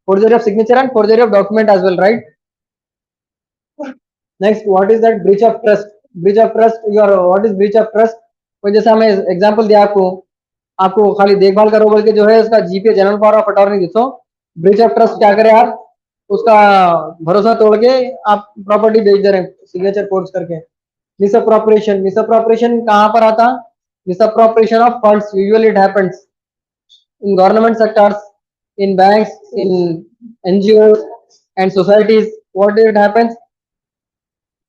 forgery of signature and forgery of document as well, right? Next, what is that breach of trust? Breach of trust, your what is breach of trust? कोई जैसा मैं example दिया आपको, आपको खाली देखभाल करो बोल के जो है उसका GPA general power of attorney दो, ब्रीच ऑफ ट्रस्ट क्या करें आप, उसका भरोसा तोड़ के आप प्रॉपर्टी बेच दे रहे हैं सिग्नेचर फोर्ज करके। मिसअप्रोप्रिएशन, मिसअप्रोप्रिएशन कहाँ पर आता, misappropriation of funds, usually it happens in government sectors, in banks, in NGOs and societies. What it happens,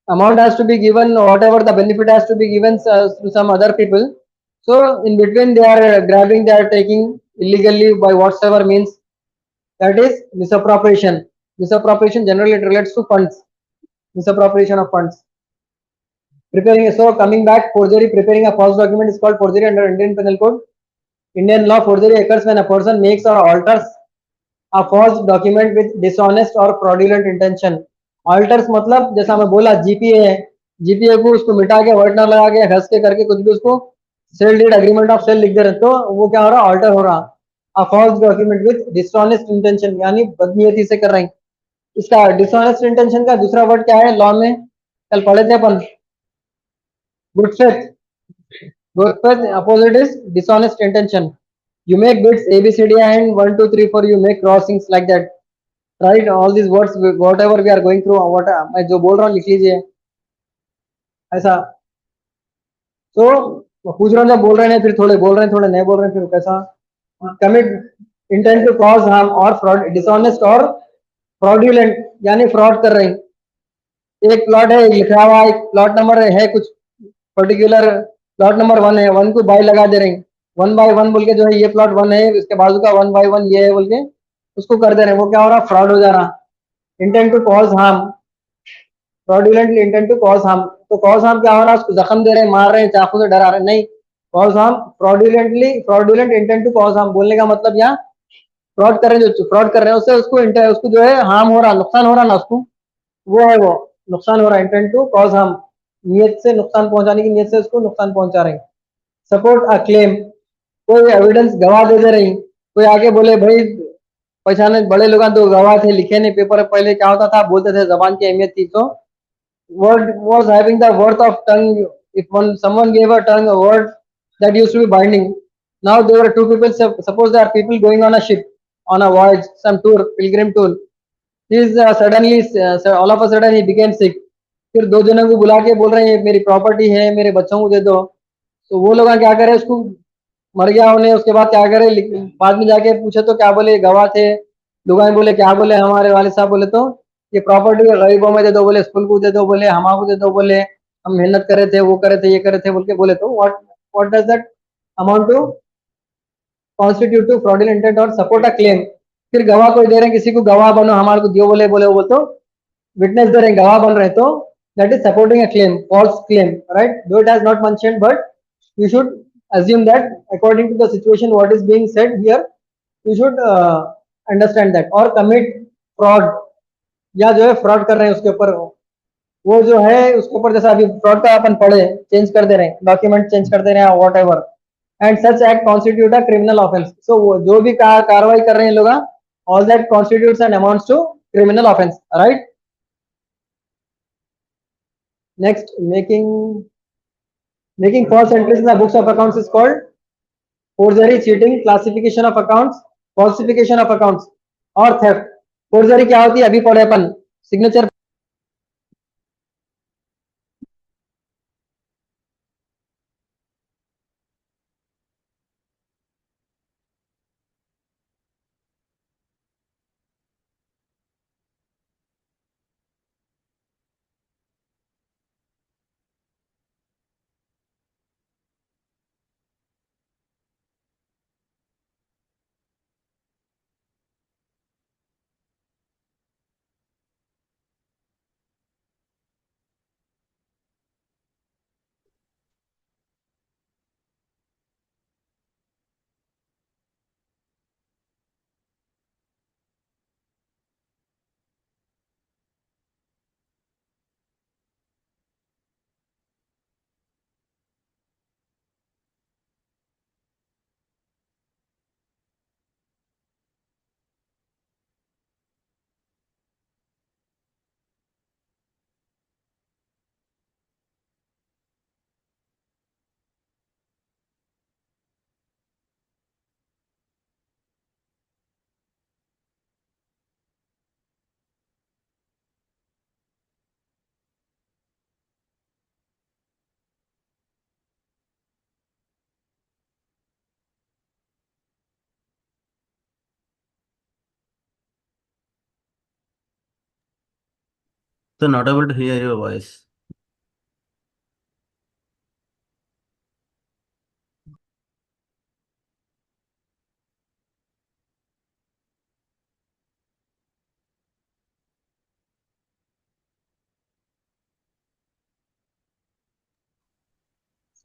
amount has to be given, whatever the benefit has to be given to some other people, so in between they are grabbing, they are taking illegally by whatsoever means, that is misappropriation. Misappropriation generally it relates to funds, misappropriation of funds. Preparing, so coming back, forgery, preparing a false document is called forgery under Indian Penal Code. Indian law, forgery occurs when a person makes or alters a false document with dishonest or fraudulent intention. Alters मतलब जैसा मैं बोला GPA है, GPA को उसको मिटा के वर्डनर लगा के हंस के करके कुछ भी उसको sale deed agreement of sale लिख दे रहे, तो वो क्या हो रहा, ऑल्टर हो रहा। A false document with dishonest intention, यानी बदनीयती से कर रहे हैं। इसका डिसऑनेस्ट इंटेंशन का दूसरा वर्ड क्या है लॉ में, कल पढ़े थे अपन, good faith. Good faith opposite is dishonest intention. You make bits ABCD and 1 2 3 4, you make crossings like that, right? All these words, whatever we are going through, what मैं जो बोल रहा हूँ लिख लीजिए ऐसा। तो पूछ रहा हूँ, जब बोल रहे हैं फिर थोड़े बोल रहे हैं, थोड़े नहीं बोल रहे हैं, फिर कैसा। Commit intent to cause harm और फ्रॉड, डिसऑनेस्ट और फ्रॉडुलेंट, यानी फ्रॉड कर रहे हैं। एक प्लॉट है लिखा हुआ, एक प्लॉट नंबर है कुछ पर्टिकुलर, प्लॉट नंबर 1 है, 1 को बाय लगा दे रहे हैं, 1 बाय 1 बोल के जो है ये प्लॉट 1 है, इसके बाजू का 1 बाय 1 ये है बोल के उसको कर दे रहे हैं, वो क्या हो रहा, फ्रॉड हो जा रहा। Intent to cause harm, fraudulently intent to cause harm, तो कॉज हार्म क्या हो रहा है, उसको जख्म दे रहे हैं, मार रहे हैं, चाकू से डरा रहे हैं, नहीं, cause harm fraudulently, fraudulent intent to cause harm बोलने का मतलब यहाँ फ्रॉड कर रहे हैं, जो फ्रॉड कर रहे हैं उससे उसको जो है हार्म हो रहा, नुकसान हो रहा ना उसको, वो है वो नुकसान हो रहा है, इंटेंट टू कॉज हार्म, नियत से नुकसान पहुंचाने की नियत से उसको नुकसान पहुंचा रहे हैं। सपोर्ट अ क्लेम, कोई एविडेंस गवाह दे रही, कोई आगे बोले भाई पहचाने बड़े लोग तो गवाह थे, लिखे नहीं पेपर, पहले क्या होता था बोलते थे, जबान की अहमियत थी, तो word was having the worth of tongue, if someone gave a tongue a word that used to be binding. Now there were two people, suppose there are people going on a ship on a voyage, some tour, pilgrim tour, he is suddenly all of a sudden he became sick, फिर दो जनों को बुला के बोल रहे हैं मेरी प्रॉपर्टी है, मेरे बच्चों को दे दो, तो वो लोग क्या करे, उसको मर गया उन्हें, उसके बाद क्या करे, बाद में जाके पूछे तो क्या बोले, गवाह थे, लुगाई बोले क्या बोले, हमारे वाले साहब बोले तो ये प्रॉपर्टी गरीबों में दे दो, बोले स्कूल को दे दो, बोले हमारे दे दो, बोले हम मेहनत करे थे, वो करे थे, ये करे थे, बोल के बोले तो what does that amount to constitute to fraudulent intent और सपोर्ट अ क्लेम। फिर गवाह को दे रहे हैं, किसी को गवाह बनो, हमारे को दियो, बोले बोले वो तो विटनेस दे रहे हैं, गवाह बन रहे, तो that is supporting a claim, false claim, right? Though it has not mentioned, but you should assume that according to the situation what is being said here, you should understand that, or commit fraud, या जो है fraud कर रहे हैं उसके ऊपर, वो जो है उसके ऊपर, जैसा अभी फ्रॉड का अपन पढ़े, चेंज कर दे रहे हैं, डॉक्यूमेंट चेंज कर दे रहे हैं, whatever, and such act constitute a criminal offence. So जो भी कार्रवाई कर रहे हैं लोग, all that constitutes and amounts to criminal offence, right? Next, making false entries in the books of accounts is called forgery, cheating, classification of accounts, falsification of accounts और theft. Forgery क्या होती है, अभी पढ़े अपन, signature So not able to hear your voice.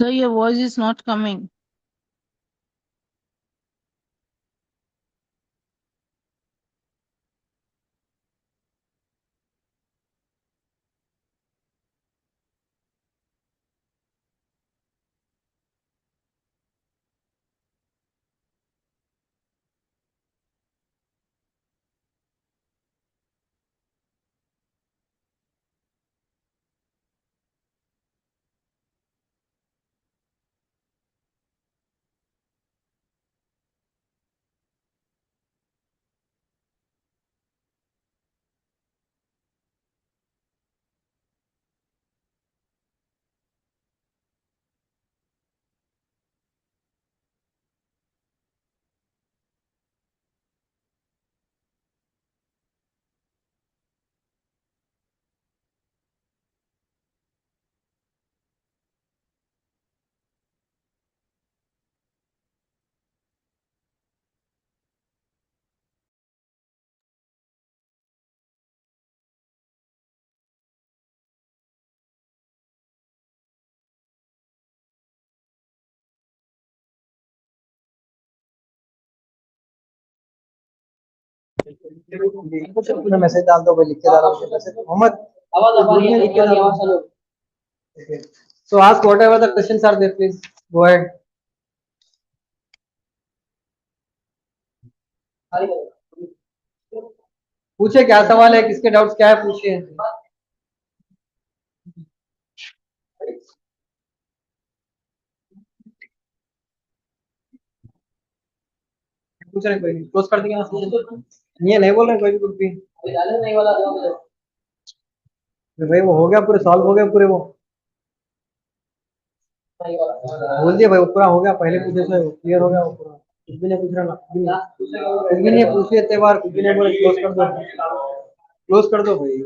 So your voice is not coming. मैं message डाल दो भाई, लिख के डालो मुझे मैसेज, मोहम्मद ग्रुप में लिख के डालो। So ask whatever the questions are there, please go ahead. पूछे क्या सवाल है, किसके डाउट्स क्या है, पूछिए। पूछ रहे कोई नहीं, क्लोज कर देंगे ना, ये नहीं बोल रहे कोई भी ग्रुप भी भाई, वो हो गया पूरे, सॉल्व हो गया पूरे वो। बोल दिया भाई, वो पूरा हो गया, पहले पूछे से क्लियर हो गया वो पूरा, कुछ भी नहीं पूछ रहा, कुछ भी नहीं पूछिए त्योहार, कुछ भी नहीं बोले, क्लोज कर दो भाई।